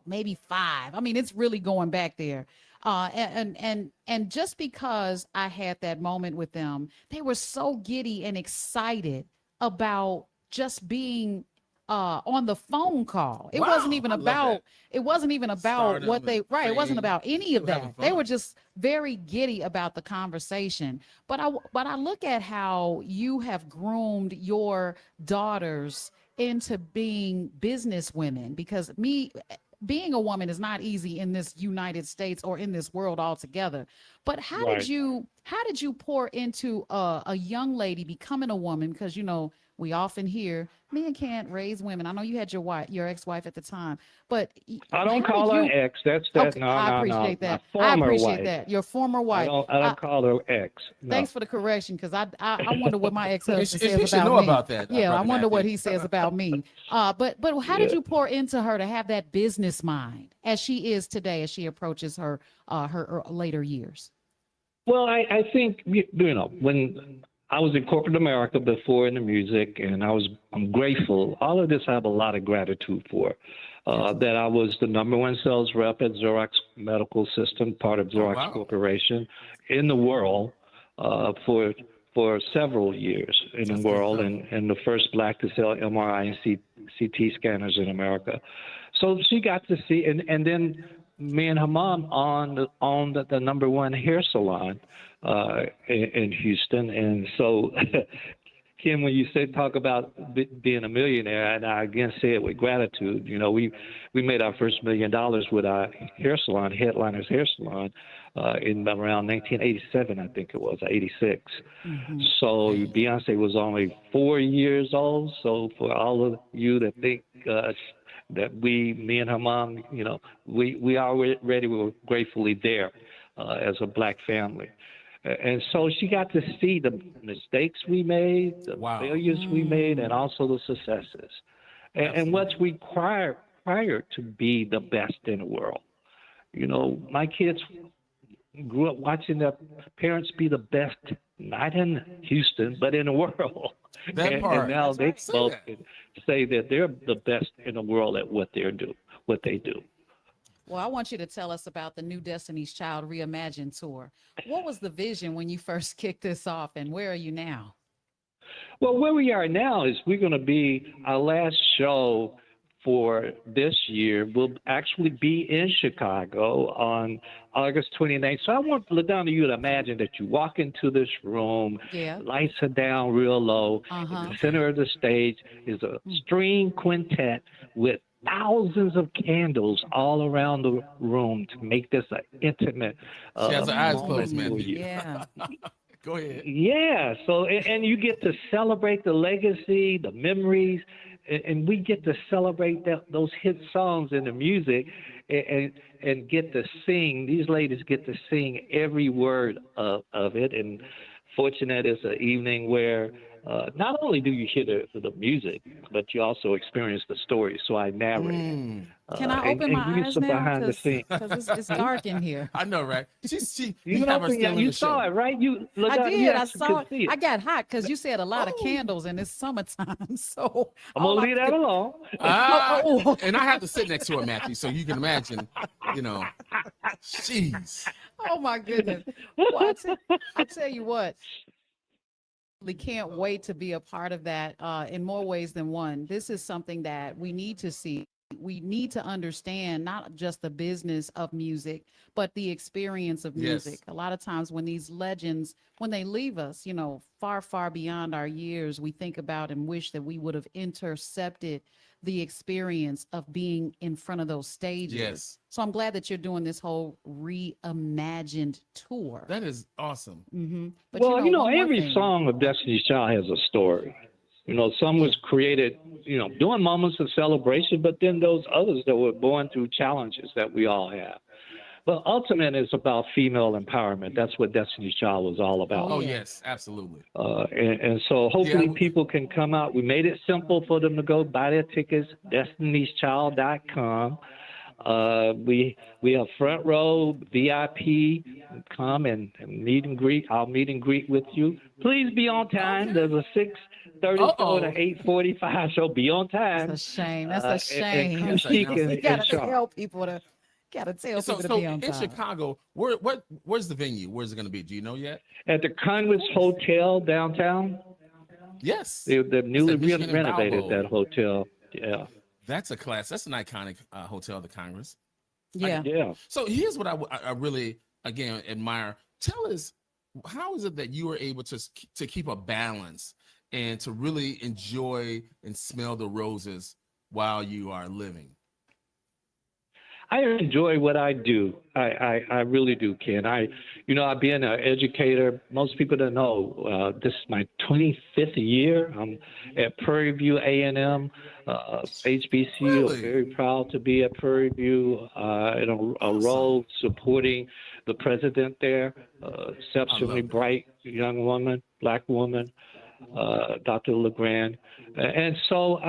maybe 5. I mean, it's really going back there. And just because I had that moment with them, they were so giddy and excited about just being on the phone call. It wasn't even about what they it wasn't about any of that. They were just very giddy about the conversation. But I look at how you have groomed your daughters into being business women, because being a woman is not easy in this United States or in this world altogether. But how did you pour into a young lady becoming a woman? Because we often hear men can't raise women. I know you had your ex-wife at the time, but I don't call her ex. That's that. Okay, No, I appreciate that. My former I appreciate wife. that. Your former wife. I don't call her ex. No. Thanks for the correction, because I wonder what my ex-husband You says should about know me. about that, Yeah, I Brother wonder what Matthew. he says about me. But how did you pour into her to have that business mind as she is today, as she approaches her later years? Well, I think when I was in corporate America before in the music, and I'm grateful. All of this I have a lot of gratitude for. That I was the #1 sales rep at Xerox Medical System, part of Xerox Corporation, in the world for several years in the world, and the first black to sell MRI and CT scanners in America. So she got to see, and then me and her mom owned the #1 hair salon in Houston. And so, Kim, when you talk about being a millionaire, and I again say it with gratitude, we made our first $1 million with our hair salon, Headliners Hair Salon, in around 1987, I think it was, 86. Mm-hmm. So Beyonce was only 4 years old. So for all of you that think that me and her mom, we already were gratefully there as a black family. And so she got to see the mistakes we made, the failures we made, and also the successes. And what's required to be the best in the world. My kids grew up watching their parents be the best, not in Houston, but in the world. That part. And now they Say both that. say that they're the best in the world at what they do. Well, I want you to tell us about the new Destiny's Child Reimagined tour. What was the vision when you first kicked this off, and where are you now? Well, where we are now is we're going to be, our last show for this year will actually be in Chicago on August 29th. So I want LaDonna, you to imagine that you walk into this room, lights are down real low. In the center of the stage is a string quintet with thousands of candles all around the room to make this an intimate She has her eyes moment closed, for Matthew. you. Yeah. Go ahead. Yeah. So, and you get to celebrate the legacy, the memories, and we get to celebrate those hit songs and the music, and get to sing. These ladies get to sing every word of it. And fortunate is an evening where not only do you hear the music, but you also experience the story. So I narrate. Can I open my give you eyes some now? behind the scenes. Because it's dark in here. I know, right? You saw it, right? I did. I saw it. See it. I got hot because you said a lot of candles, and it's summertime. So I'm gonna leave that alone. And I have to sit next to her, Matthew, so you can imagine, jeez. Oh my goodness. Well, I tell you what, we can't wait to be a part of that in more ways than one. This is something that we need to see. We need to understand not just the business of music, but the experience of Yes. music. A lot of times when these legends, when they leave us, far, far beyond our years, we think about and wish that we would have intercepted the experience of being in front of those stages. Yes. So I'm glad that you're doing this whole reimagined tour. That is awesome. But Well, one more every thing. song of Destiny's Child has a story. Some was created, during moments of celebration, but then those others that were born through challenges that we all have. But ultimately, it's about female empowerment. That's what Destiny's Child was all about. Oh, yes, absolutely. And so hopefully Yeah. people can come out. We made it simple for them to go buy their tickets, destinychild.com. We have front row VIP. Come and meet and greet. I'll meet and greet with you. Please be on time. There's a 6:30 show and an 8:45 show. Be on time. That's a shame. That's a And shame. come chic You and gotta sharp. tell people to So be on in time. Chicago, where's the venue? Where's it going to be? Do you know yet? At the Congress Hotel downtown. Yes. They've newly Michigan and renovated Balboa. that hotel. Yeah. That's a class. That's an iconic hotel, the Congress. Yeah. Yeah. So here's what I really, again, admire. Tell us, how is it that you were able to keep a balance and to really enjoy and smell the roses while you are living? I enjoy what I do. I really do, Ken. I've been an educator. Most people don't know. This is my 25th year. I'm at Prairie View A&M, HBCU. Really? I'm very proud to be at Prairie View in a role supporting the president there. Exceptionally bright young woman, black woman, Dr. LeGrand. And so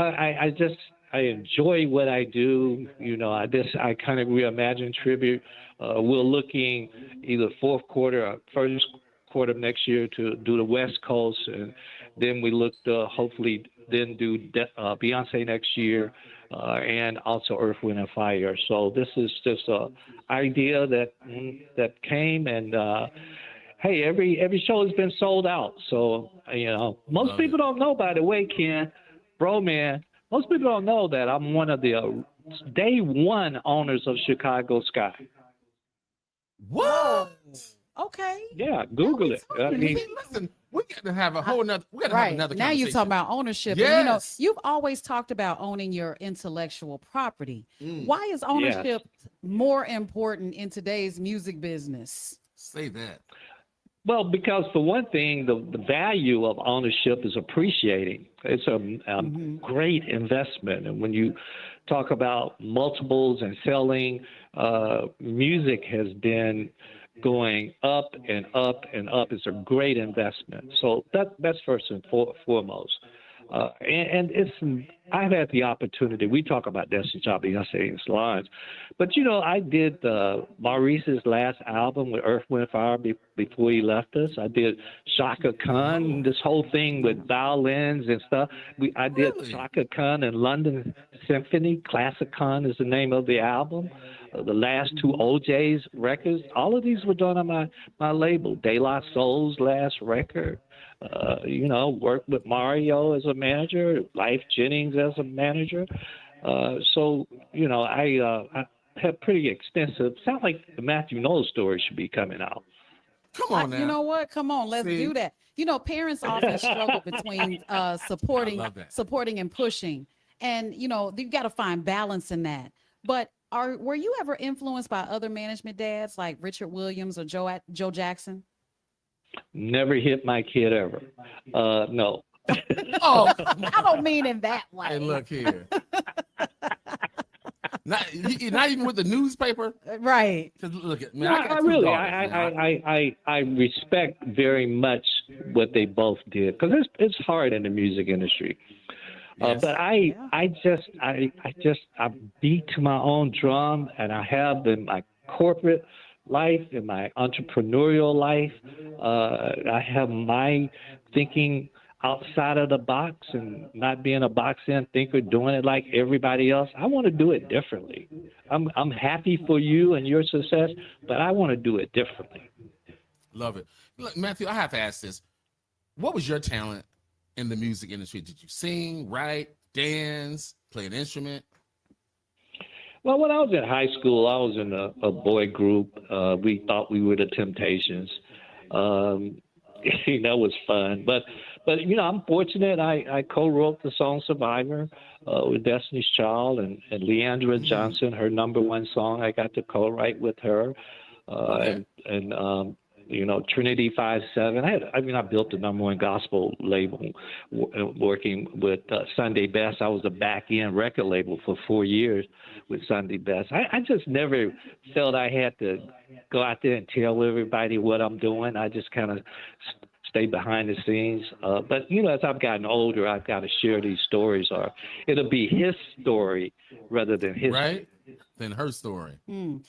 I enjoy what I do. I kind of reimagine tribute. We're looking either fourth quarter or first quarter of next year to do the West Coast, and then we look to hopefully then do Beyonce next year, and also Earth, Wind, and Fire. So this is just a idea that came, and hey, every show has been sold out. So most people don't know, by the way, Ken, bro, man. Most people don't know that I'm one of the day one owners of Chicago Sky. What? Okay. Yeah, Google it. I mean, Listen, we got to have a whole nother. We got to have Right. another. Now you're conversation. talking about ownership. Yes. And, you've always talked about owning your intellectual property. Why is ownership more important in today's music business? Say that. well, because for one thing, the value of ownership is appreciating. It's a great investment, and when you talk about multiples and selling, music has been going up and up and up. It's a great investment. So that's first and foremost. And I've had the opportunity. We talk about Destiny Child, Beyonce, and Solange, but I did Maurice's last album with Earth, Wind, Fire before he left us. I did Shaka Khan, this whole thing with violins and stuff. I did Shaka Khan and London Symphony. Classic Khan is the name of the album. The last two OJ's records, all of these were done on my label. De La Soul's last record. Worked with Mario as a manager, Life Jennings as a manager. So I have pretty extensive. Sounds like the Matthew Knowles story should be coming out. Come on now. You know what? Come on, let's do that. Parents often struggle between supporting and pushing, and you've got to find balance in that. But were you ever influenced by other management dads like Richard Williams or Joe Jackson? Never hit my kid ever. No. Oh, I don't mean in that way. Hey, look here. not even with the newspaper, right? Look at No, I respect very much what they both did, because it's hard in the music industry. But I beat to my own drum, and I have in my corporate life, in my entrepreneurial life, I have my thinking outside of the box and not being a box in thinker, doing it like everybody else. I want to do it differently. I'm happy for you and your success, but I want to do it differently. Love it. Look, Matthew, I have to ask this. What was your talent in the music industry? Did you sing, write, dance, play an instrument? Well, when I was in high school, I was in a boy group. We thought we were the Temptations. That was fun. But I'm fortunate. I co-wrote the song Survivor with Destiny's Child and Leandra Johnson, her #1 song. I got to co-write with her. Trinity 5-7. I built the #1 gospel label working with Sunday Best. I was a back-end record label for 4 years with Sunday Best. I just never felt I had to go out there and tell everybody what I'm doing. I just kind of stay behind the scenes. But as I've gotten older, I've got to share these stories, or it'll be his story rather than his. Right? Than her story. And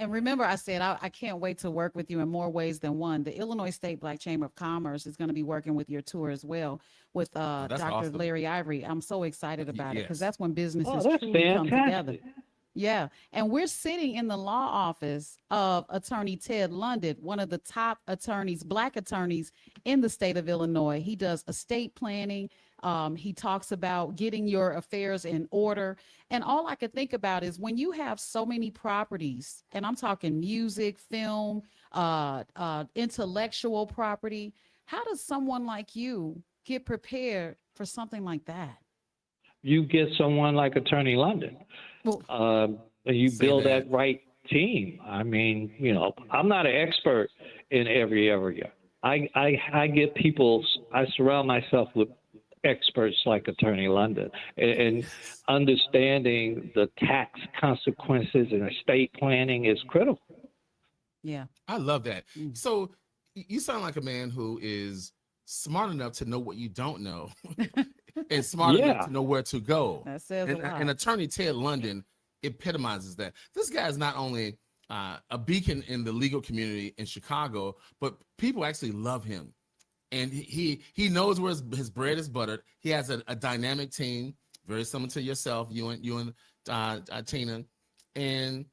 remember I said I can't wait to work with you in more ways than one. The Illinois State Black Chamber of Commerce is going to be working with your tour as well with Dr. Awesome. Larry Ivory. I'm so excited about it because that's when businesses that's truly come fantastic. together. Yeah. And we're sitting in the law office of attorney Ted London, one of the top attorneys, Black attorneys in the state of Illinois. He does estate planning. He talks about getting your affairs in order. And all I could think about is when you have so many properties, and I'm talking music, film, intellectual property, how does someone like you get prepared for something like that? You get someone like Attorney London. You build that right team. I mean, I'm not an expert in every area. I get people, I surround myself with experts like Attorney London, and understanding the tax consequences and estate planning is critical. Yeah. I love that. So you sound like a man who is smart enough to know what you don't know and smart enough to know where to go. That says a lot. And Attorney Ted London epitomizes that. This guy is not only a beacon in the legal community in Chicago, but people actually love him. And he knows where his bread is buttered. He has a dynamic team, very similar to yourself, you and Tina. And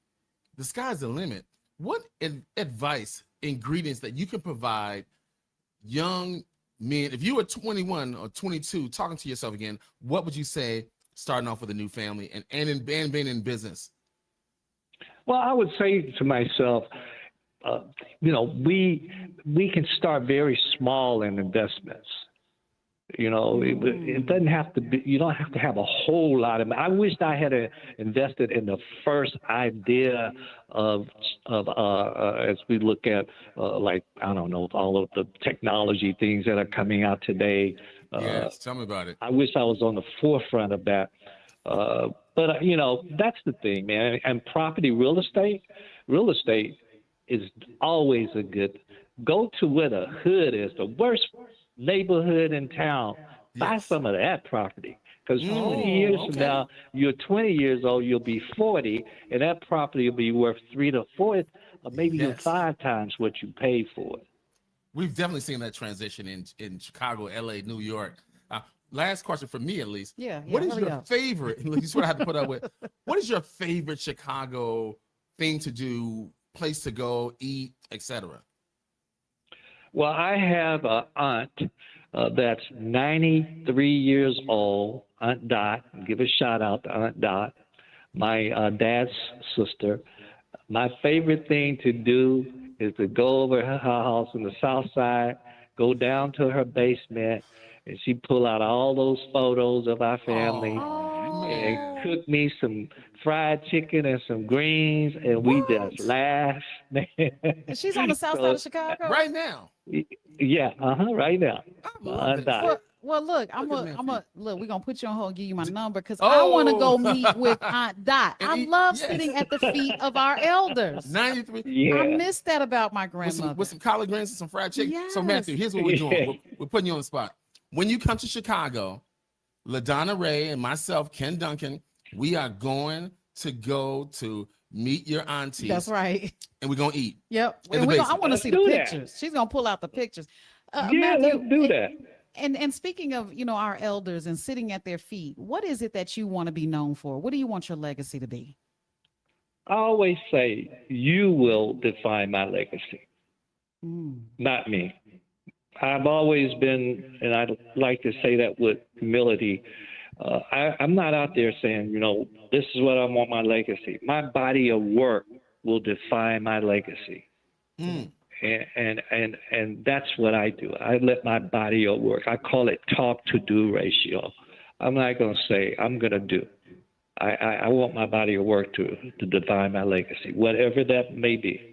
the sky's the limit. What advice, ingredients that you can provide young men, if you were 21 or 22 talking to yourself again, what would you say starting off with a new family and being in business? Well, I would say to myself, we can start very small in investments. It doesn't have to be, you don't have to have a whole lot of, I wished I had invested in the first idea of as we look at, all of the technology things that are coming out today. Yes, tell me about it. I wish I was on the forefront of that. But that's the thing, man. And real estate is always a good, go to where the hood is, the worst neighborhood in town. Buy some of that property. Because 20 years from now, you're 20 years old, you'll be 40, and that property will be worth 3 to 4, or maybe even 5 times what you paid for it. We've definitely seen that transition in Chicago, LA, New York. Last question for me, at least. Yeah. What is your favorite? You sort of have to put up with. What is your favorite Chicago thing to do, place to go, eat, etc.? Well, I have an aunt that's 93 years old, Aunt Dot. Give a shout out to Aunt Dot, my dad's sister. My favorite thing to do is to go over her house on the south side, go down to her basement, and she pull out all those photos of our family and cook me some fried chicken and some greens, and we just laugh. She's on the south side of Chicago right now. Yeah, right now. Well, look, we're gonna put you on hold and give you my number because I want to go meet with Aunt Dot. I love sitting at the feet of our elders. 93. Yeah. I miss that about my grandmother. With some collard greens and some fried chicken. Yes. So Matthew, here's what we're doing. We're putting you on the spot. When you come to Chicago, LaDonna Ray and myself, Ken Duncan, we are going to go to meet your auntie. That's right. And we're gonna eat. Yep. I want to see the pictures. She's gonna pull out the pictures. Matthew, let's do that. And speaking of, our elders and sitting at their feet, what is it that you want to be known for? What do you want your legacy to be? I always say, you will define my legacy, not me. I've always been, and I like to say that with humility, I'm not out there saying, this is what I want my legacy. My body of work will define my legacy. And that's what I do. I let my body of work, I call it talk to do ratio. I'm not going to say, I'm going to do. I want my body of work to define my legacy, whatever that may be.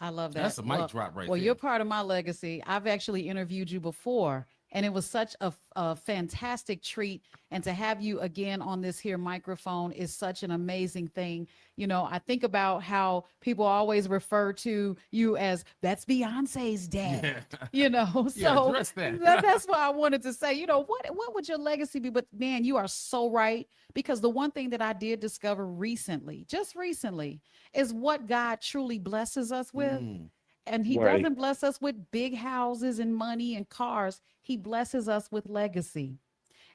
I love that. That's a mic drop right Well, there. you're part of my legacy. I've actually interviewed you before, and it was such a fantastic treat. And to have you again on this here microphone is such an amazing thing. I think about how people always refer to you as, that's Beyonce's dad. So address that. that's why I wanted to say, what would your legacy be? But man, you are so right. Because the one thing that I did discover recently, just recently, is what God truly blesses us with. And he Right. doesn't bless us with big houses and money and cars. He blesses us with legacy.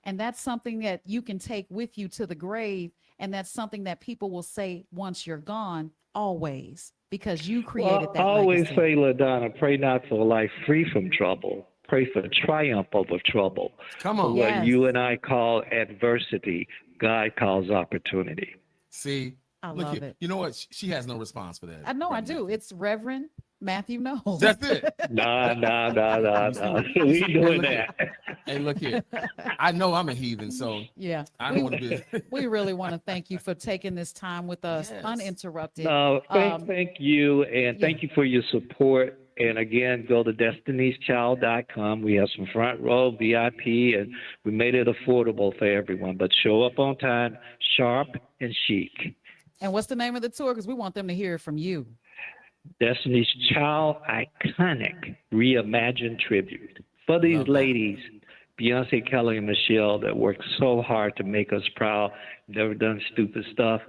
And that's something that you can take with you to the grave. And that's something that people will say once you're gone, always, because you created that I always legacy. say, LaDonna, pray not for a life free from trouble. Pray for the triumph over trouble. Come For on. what Yes. you and I call adversity, God calls opportunity. See, I look love here. it. You know what? She has no response for that. I know I do. It's Reverend Matthew Knowles. That's it. Nah. We doing that. Hey, look here. I know I'm a heathen, so Yeah. I don't want to be. We really want to thank you for taking this time with us Yes. uninterrupted. No, thank you, and thank you for your support. And again, go to destiny'schild.com. We have some front row VIP, and we made it affordable for everyone. But show up on time, sharp and chic. And what's the name of the tour? Because we want them to hear it from you. Destiny's Child Iconic Reimagined Tribute. For these Love that. ladies, Beyonce, Kelly, and Michelle, that worked so hard to make us proud, never done stupid stuff,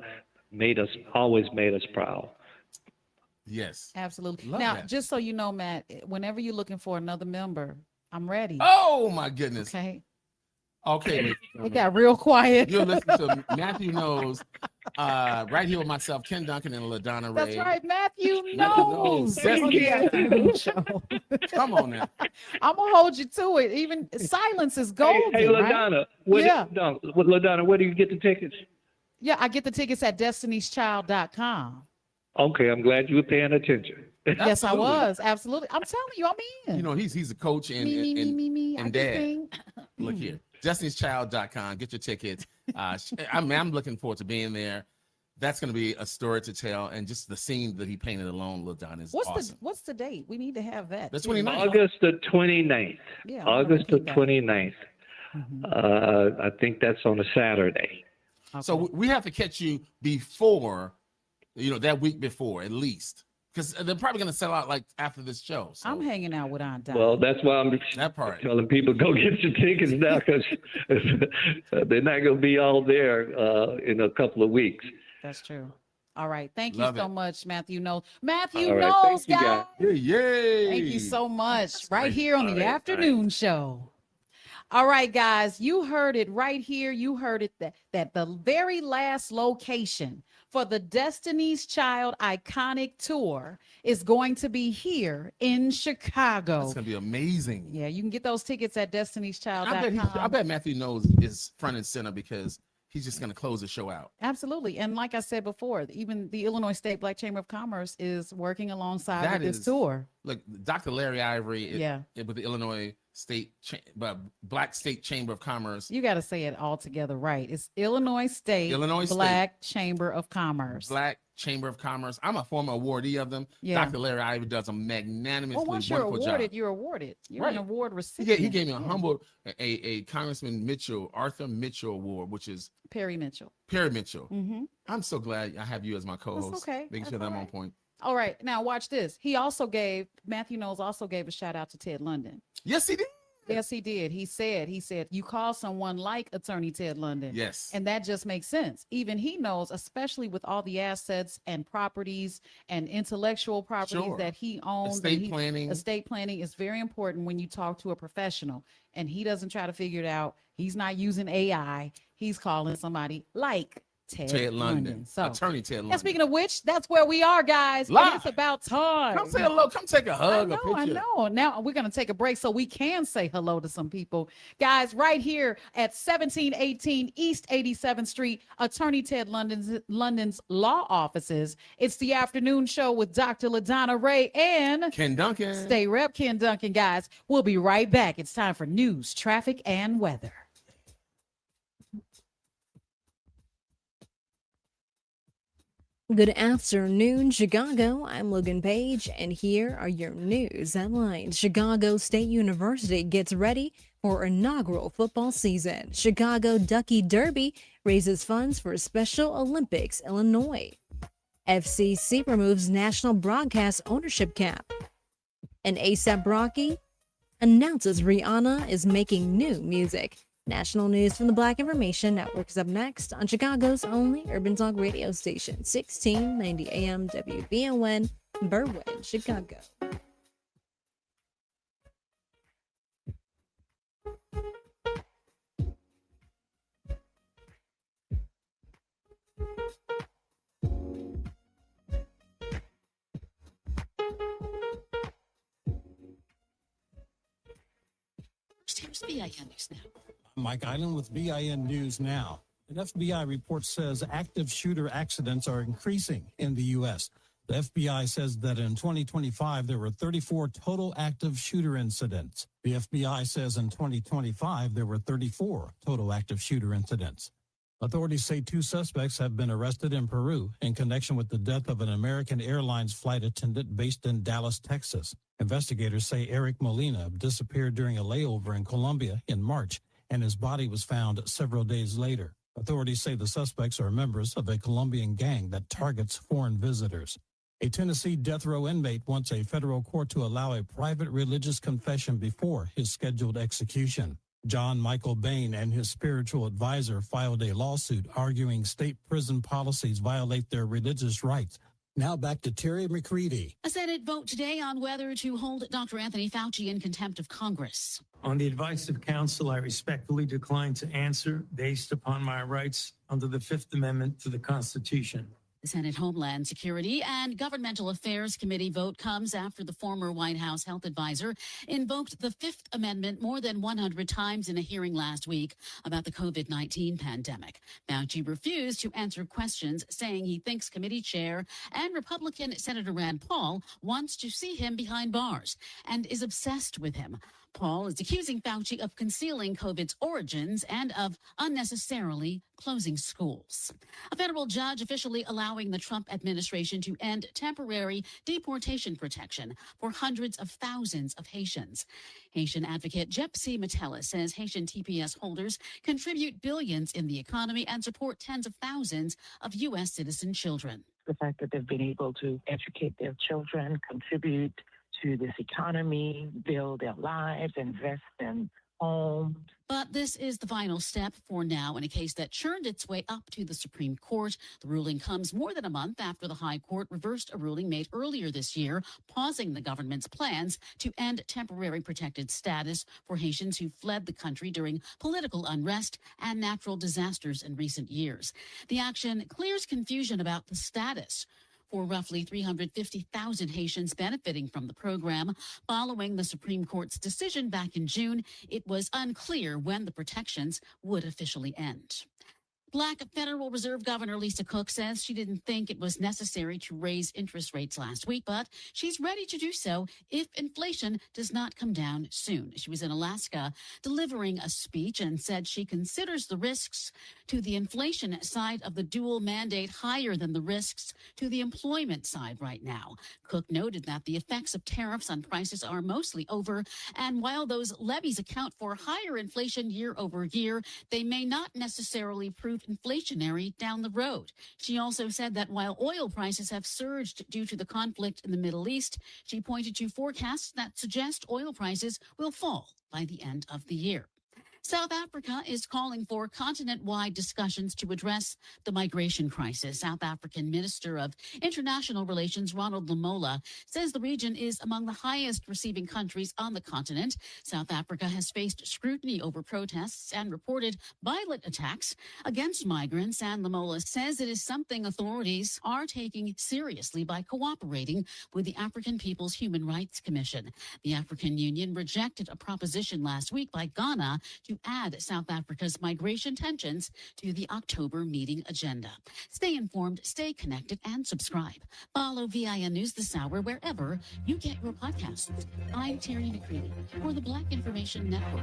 always made us proud. Yes. Absolutely. Love Now, that. just so you know, Matt, whenever you're looking for another member, I'm ready. Oh my goodness. Okay. Okay. ladies and It gentlemen. got real quiet. You're listening to Matthew Knows, right here with myself, Ken Duncan, and LaDonna Ray. That's right. Matthew Matthew knows. knows. That's On the afternoon show. Come on now. I'm gonna hold you to it. Even silence is golden. Hey, right? LaDonna, Yeah. where do you get the tickets? Yeah, I get the tickets at destiny'schild.com. Okay, I'm glad you were paying attention. Yes, I Absolutely. was. Absolutely. I'm telling you, I'm in. You know, he's a coach and me. I and can dad. sing. Look here. Destiny'sChild.com. Get your tickets. I'm looking forward to being there. That's going to be a story to tell, and just the scene that he painted alone, LaDonna, is awesome. What's the date? We need to have that. The too. 29th. August the 29th. Yeah, I'm gonna August the keep that. 29th. I think that's on a Saturday. So we have to catch you before, that week before at least, because they're probably going to sell out like after this show. So I'm hanging out with Aunt Dot. Well, that's why I'm that part. telling people go get your tickets now, because they're not going to be all there in a couple of weeks. That's true. All right. Thank you Love so it. much, Matthew Knows. Matthew All right, Knows, thank you, guys. guys. Yay! Thank you so much. Right great. here on All the right, afternoon show. All right, guys, you heard it right here. You heard it that the very last location for the Destiny's Child Iconic Tour is going to be here in Chicago. It's going to be amazing. Yeah, you can get those tickets at I destiny'schild.com. bet Matthew Knows is front and center because he's just going to close the show out. Absolutely. And like I said before, even the Illinois State Black Chamber of Commerce is working alongside That with this is- tour. Look, Dr. Larry Ivory Yeah. with the Illinois Black State Chamber of Commerce. You got to say it all together right. It's Illinois State Illinois Black Chamber of Commerce. Black Chamber of Commerce. I'm a former awardee of them. Yeah. Dr. Larry Ivory does a magnanimously Well, once you're wonderful awarded, job. you're awarded. You're Right. an award He recipient. gave me a Congressman Mitchell, Arthur Mitchell Award, which is Perry Mitchell. Perry Mitchell. Mm-hmm. I'm so glad I have you as my co-host. okay. Making That's sure that all I'm on right. point. All right. Now watch this. Matthew Knowles also gave a shout out to Ted London. Yes, he did. Yes, he did. He said, you call someone like Attorney Ted London. Yes. And that just makes sense. Even he knows, especially with all the assets and properties and intellectual properties Sure. that he owns. Estate planning. Estate planning is very important when you talk to a professional. And he doesn't try to figure it out. He's not using AI. He's calling somebody like Ted London. So, Attorney Ted London. and speaking of which, that's where we are, guys. And Live. it's about time. Come say hello. Come take a hug. I know. Now we're going to take a break so we can say hello to some people. Guys, right here at 1718 East 87th Street, Attorney Ted London's law offices. It's the afternoon show with Dr. LaDonna Ray and Ken Duncan. Stay Rep Ken Duncan, guys. We'll be right back. It's time for news, traffic, and weather. Good afternoon, Chicago. I'm Logan Page, and here are your news headlines. Chicago State University gets ready for inaugural football season. Chicago Ducky Derby raises funds for Special Olympics Illinois. FCC removes national broadcast ownership cap. And A$AP Rocky announces Rihanna is making new music. National news from the Black Information Network is up next on Chicago's only urban talk radio station, 1690 AM WVON, Berwyn, Chicago. Here's BIN News Now. Mike Island with BIN News Now. An FBI report says active shooter accidents are increasing in the U.S. The FBI says that in 2025, there were 34 total active shooter incidents. The FBI says in 2025, there were 34 total active shooter incidents. Authorities say 2 suspects have been arrested in Peru in connection with the death of an American Airlines flight attendant based in Dallas, Texas. Investigators say Eric Molina disappeared during a layover in Colombia in March, and his body was found several days later. Authorities say the suspects are members of a Colombian gang that targets foreign visitors. A Tennessee death row inmate wants a federal court to allow a private religious confession before his scheduled execution. John Michael Bain and his spiritual advisor filed a lawsuit arguing state prison policies violate their religious rights. Now back to Terry McCready. A Senate vote today on whether to hold Dr. Anthony Fauci in contempt of Congress. On the advice of counsel, I respectfully decline to answer based upon my rights under the Fifth Amendment to the Constitution. The Senate Homeland Security and Governmental Affairs Committee vote comes after the former White House health advisor invoked the Fifth Amendment more than 100 times in a hearing last week about the COVID-19 pandemic. Fauci refused to answer questions, saying he thinks committee chair and Republican Senator Rand Paul wants to see him behind bars and is obsessed with him. Paul is accusing Fauci of concealing COVID's origins and of unnecessarily closing schools. A federal judge officially allowing the Trump administration to end temporary deportation protection for hundreds of thousands of Haitians. Haitian advocate Jepsy Metella says Haitian TPS holders contribute billions in the economy and support tens of thousands of U.S. citizen children. The fact that they've been able to educate their children, contribute to this economy, build their lives, invest in homes. But this is the final step for now in a case that churned its way up to the Supreme Court. The ruling comes more than a month after the High Court reversed a ruling made earlier this year, pausing the government's plans to end temporary protected status for Haitians who fled the country during political unrest and natural disasters in recent years. The action clears confusion about the status for roughly 350,000 Haitians benefiting from the program. Following the Supreme Court's decision back in June, it was unclear when the protections would officially end. Black Federal Reserve Governor Lisa Cook says she didn't think it was necessary to raise interest rates last week, but she's ready to do so if inflation does not come down soon. She was in Alaska delivering a speech and said she considers the risks to the inflation side of the dual mandate higher than the risks to the employment side right now. Cook noted that the effects of tariffs on prices are mostly over, and while those levies account for higher inflation year over year, they may not necessarily prove prove inflationary down the road. She also said that while oil prices have surged due to the conflict in the Middle East, she pointed to forecasts that suggest oil prices will fall by the end of the year. South Africa is calling for continent-wide discussions to address the migration crisis. South African Minister of International Relations Ronald Lamola says the region is among the highest receiving countries on the continent. South Africa has faced scrutiny over protests and reported violent attacks against migrants, and Lamola says it is something authorities are taking seriously by cooperating with the African People's Human Rights Commission. The African Union rejected a proposition last week by Ghana to add South Africa's migration tensions to the October meeting agenda. Stay informed, stay connected, and subscribe. Follow VIN News this hour wherever you get your podcasts. I'm Terry McCready for the Black Information Network.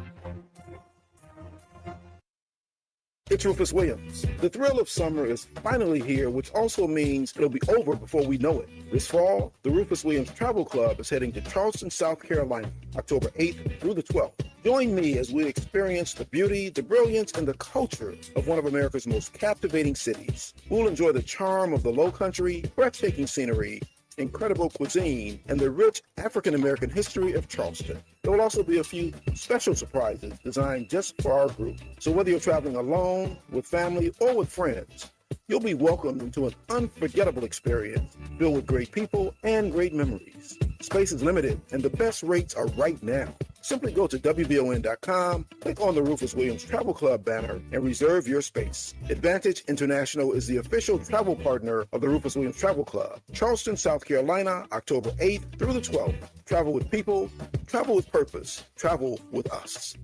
It's Rufus Williams. The thrill of summer is finally here, which also means it'll be over before we know it. This fall, the Rufus Williams Travel Club is heading to Charleston, South Carolina, October 8th through the 12th. Join me as we experience the beauty, the brilliance, and the culture of one of America's most captivating cities. We'll enjoy the charm of the Lowcountry, breathtaking scenery, incredible cuisine, and the rich African-American history of Charleston. There will also be a few special surprises designed just for our group. So whether you're traveling alone, with family, or with friends, you'll be welcomed into an unforgettable experience filled with great people and great memories. Space is limited, and the best rates are right now. Simply go to WVON.com, click on the Rufus Williams Travel Club banner, and reserve your space. Advantage International is the official travel partner of the Rufus Williams Travel Club. Charleston, South Carolina, October 8th through the 12th. Travel with people, travel with purpose, travel with us.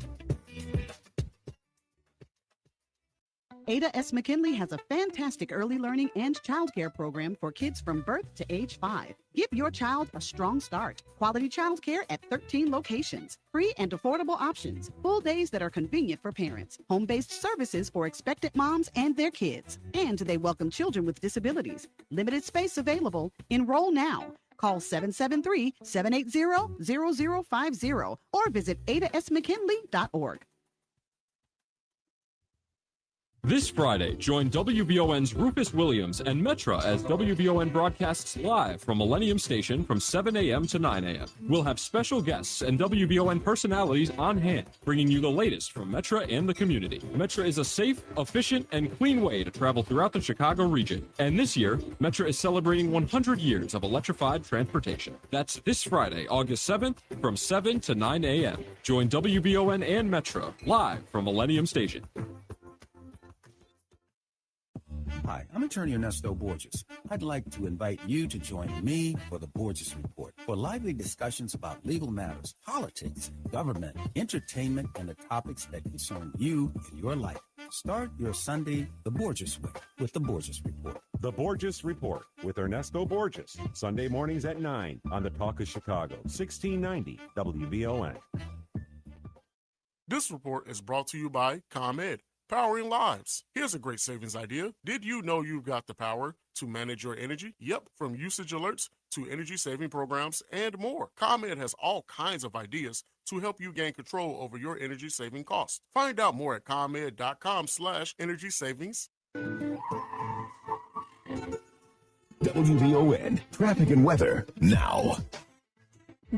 Ada S. McKinley has a fantastic early learning and childcare program for kids from birth to age 5. Give your child a strong start. Quality childcare at 13 locations. Free and affordable options. Full days that are convenient for parents. Home-based services for expectant moms and their kids. And they welcome children with disabilities. Limited space available. Enroll now. Call 773-780-0050 or visit adasmckinley.org. This Friday, join WVON's Rufus Williams and Metra as WVON broadcasts live from Millennium Station from 7 a.m. to 9 a.m. We'll have special guests and WVON personalities on hand, bringing you the latest from Metra and the community. Metra is a safe, efficient, and clean way to travel throughout the Chicago region. And this year, Metra is celebrating 100 years of electrified transportation. That's this Friday, August 7th, from 7 to 9 a.m. Join WVON and Metra live from Millennium Station. Hi, I'm attorney Ernesto Borges. I'd like to invite you to join me for the Borges Report for lively discussions about legal matters, politics, government, entertainment, and the topics that concern you in your life. Start your Sunday the Borges way with the Borges Report. The Borges Report with Ernesto Borges, Sunday mornings at 9 on the Talk of Chicago, 1690 WVON. This report is brought to you by ComEd, powering lives. Here's a great savings idea. Did you know you've got the power to manage your energy? Yep, from usage alerts to energy saving programs and more. ComEd has all kinds of ideas to help you gain control over your energy saving costs. Find out more at ComEd.com/energy savings. WVON traffic and weather now.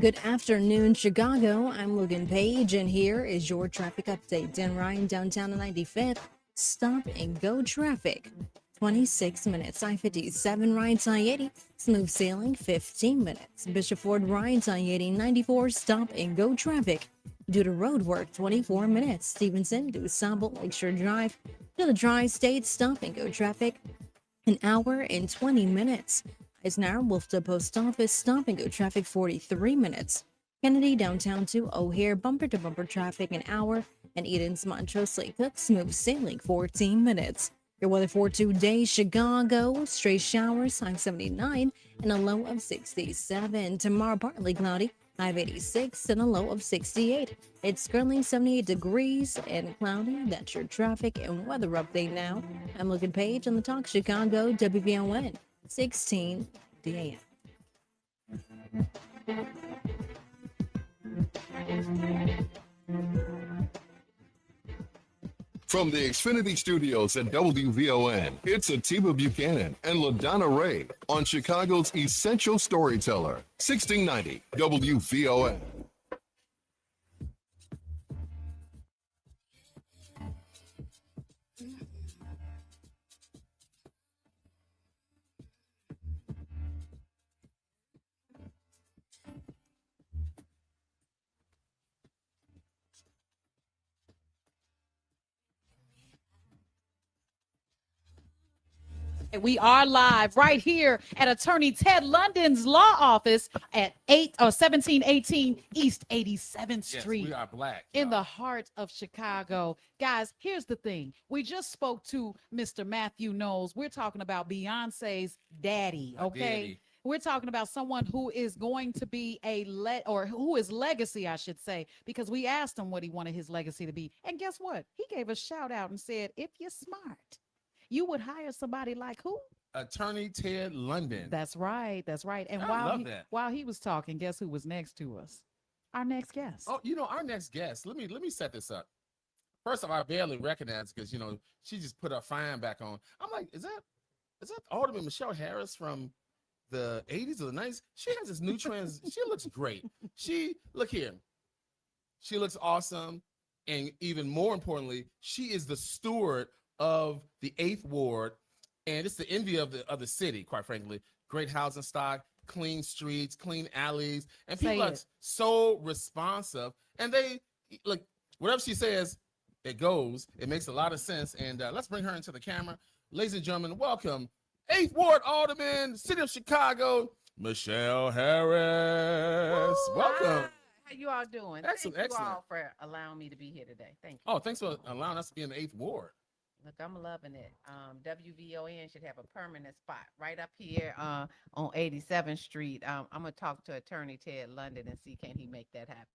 Good afternoon, Chicago. I'm Logan Page, and here is your traffic update. Dan Ryan, downtown on 95th. Stop and go traffic. 26 minutes. I-57 Ryan's I-80. Smooth sailing, 15 minutes. Bishop Ford Ryan's I-80, 94. Stop and go traffic. Due to road work, 24 minutes. Stevenson to Sable Lakeshore Drive. To the Tri-State, stop and go traffic. An hour and 20 minutes. Eisner, Wolfton Post Office, stop and go traffic 43 minutes. Kennedy downtown to O'Hare, bumper to bumper traffic an hour. And Eden's Montrose Lake Cook, smooth sailing 14 minutes. Your weather for today, Chicago, stray showers, high 79 and a low of 67. Tomorrow, partly cloudy, high of 86 and a low of 68. It's currently 78 degrees and cloudy. That's your traffic and weather update now. I'm Logan Page on the Talk Chicago WVON. 16 a.m. From the Xfinity Studios at WVON, it's Atiba Buchanan and LaDonna Ray on Chicago's Essential Storyteller, 1690 WVON. We are live right here at Attorney Ted London's law office at 1718 East 87th Street. Yes, we are black. In the heart of Chicago. Guys, here's the thing. We just spoke to Mr. Matthew Knowles. We're talking about Beyonce's daddy, okay? Daddy. We're talking about someone who is going to be who is legacy, I should say, because we asked him what he wanted his legacy to be. And guess what? He gave a shout out and said, if you're smart, you would hire somebody like who? Attorney Ted London. That's right. That's right. And I love that. while he was talking, guess who was next to us? Our next guest. Oh, our next guest. Let me set this up. First of all, I barely recognize because she just put her fine back on. I'm like, is that Alderman Michelle Harris from the 80s or the 90s? She has this new trans. She looks great. Look here. She looks awesome, and even more importantly, she is the steward of the 8th Ward, and it's the envy of the city, quite frankly. Great housing stock, clean streets, clean alleys, and people are so responsive. And they look, whatever she says, it goes. It makes a lot of sense. And let's bring her into the camera. Ladies and gentlemen, welcome 8th Ward Alderman, City of Chicago, Michelle Harris. Woo! Welcome. Hi. How you all doing? Excellent, Thank you excellent. all for allowing me to be here today. Thank you. Oh, thanks for allowing us to be in the 8th Ward. Look, I'm loving it. WVON should have a permanent spot right up here on 87th Street. I'm gonna talk to Attorney Ted London and see can he make that happen.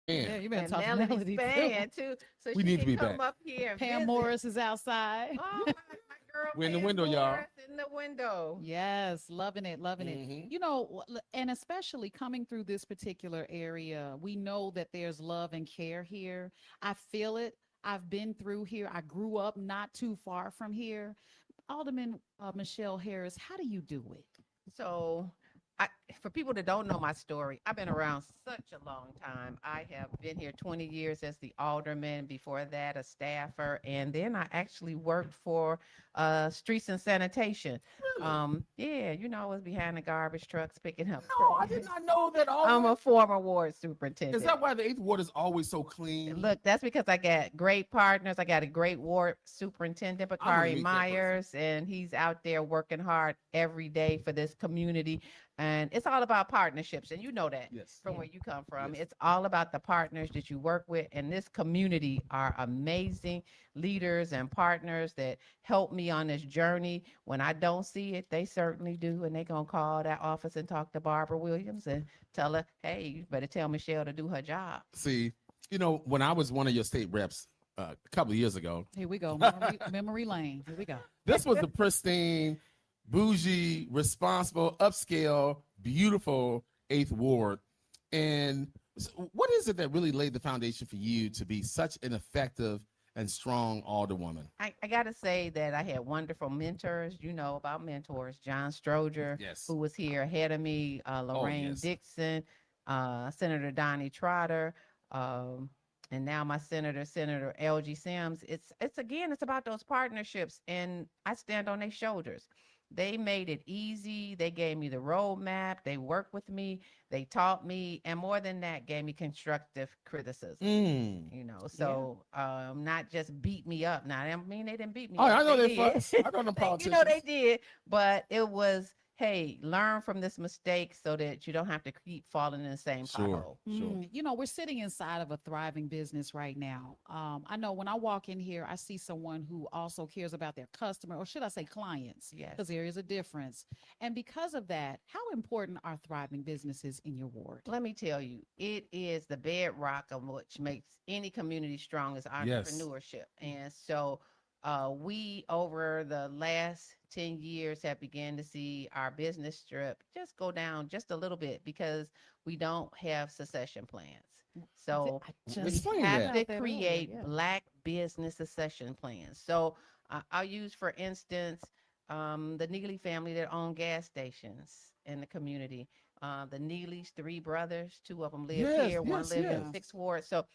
Yeah, you better And talk to Melody Melody Span too, so We she need can to be come back. up here. And Pam visit. Morris is outside. Oh, my girl. We're in the Pam window, y'all. Morris in the window. Yes, loving it, loving Mhm. it. And especially coming through this particular area, we know that there's love and care here. I feel it. I've been through here. I grew up not too far from here. Alderman Michelle Harris, how do you do it? So, for people that don't know my story, I've been around such a long time. I have been here 20 years as the alderman. Before that, a staffer, and then I actually worked for Streets and Sanitation. Yeah, I was behind the garbage trucks picking up. No, I did not know that. I'm a former ward superintendent. Is that why the 8th Ward is always so clean? Look, that's because I got great partners. I got a great ward superintendent, I'm gonna meet Bakari that Myers, and he's out there working hard every day for this community. And it's all about partnerships. And you know that from where you come from. It's all about the partners that you work with. And this community are amazing leaders and partners that help me on this journey. When I don't see it, they certainly do. And they're going to call that office and talk to Barbara Williams and tell her, hey, you better tell Michelle to do her job. See, when I was one of your state reps a couple of years ago, Here we go. Memory lane. Here we go. this was the pristine, bougie, responsible, upscale, beautiful 8th Ward. And what is it that really laid the foundation for you to be such an effective and strong alderwoman? I got to say that I had wonderful mentors. You know about mentors. John Stroger, who was here ahead of me, Lorraine Dixon, Senator Donnie Trotter, and now my Senator L.G. Sims. It's about those partnerships, and I stand on their shoulders. They made it easy. They gave me the roadmap. They worked with me. They taught me, and more than that, gave me constructive criticism. So not just beat me up. Now, I mean, they didn't beat me Oh, up. I know they did. fuss. I know them politicians. They did, but it was, hey, learn from this mistake so that you don't have to keep falling in the same pothole. We're sitting inside of a thriving business right now. I know when I walk in here, I see someone who also cares about their customer, or should I say clients? Yes. Because there is a difference. And because of that, how important are thriving businesses in your ward? Let me tell you, it is the bedrock of which makes any community strong is entrepreneurship. And so we, over the last 10 years, have begun to see our business strip just go down just a little bit because we don't have succession plans. So we Explain have that. to create Black business succession plans. So I'll use, for instance, the Neely family that own gas stations in the community. The Neelys, 3 brothers, 2 of them live here, one live in 6th Ward. So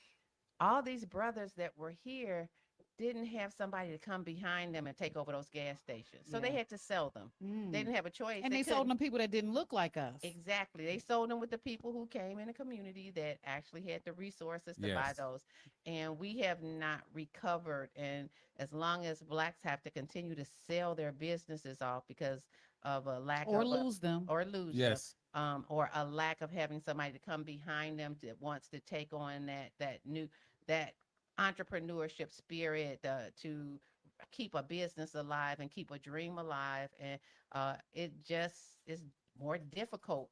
all these brothers that were here didn't have somebody to come behind them and take over those gas stations. So they had to sell them. They didn't have a choice. And they sold them to people that didn't look like us. Exactly. They sold them with the people who came in the community that actually had the resources to buy those. And we have not recovered. And as long as Blacks have to continue to sell their businesses off because of a lack or of lose them, or a lack of having somebody to come behind them that wants to take on that entrepreneurship spirit to keep a business alive and keep a dream alive. And it just is more difficult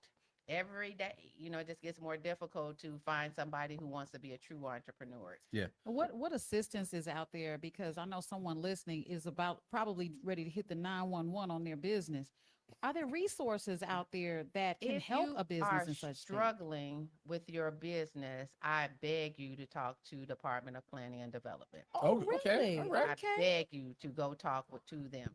every day. It just gets more difficult to find somebody who wants to be a true entrepreneur. What assistance is out there? Because I know someone listening is probably ready to hit the 911 on their business. Are there resources out there that can help a business in such struggling with your business? I beg you to talk to Department of Planning and Development. Really? I beg you to go talk to them.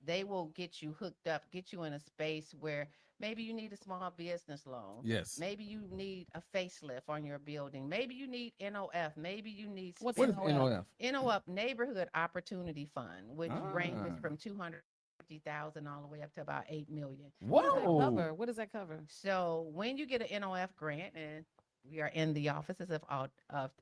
They will get you hooked up, get you in a space where maybe you need a small business loan. Maybe you need a facelift on your building. Maybe you need NOF. Maybe you need what is NOF? NOF, Neighborhood Opportunity Fund, which ranges from 250,000 all the way up to about 8 million. What does that cover? So when you get an NOF grant, and we are in the offices of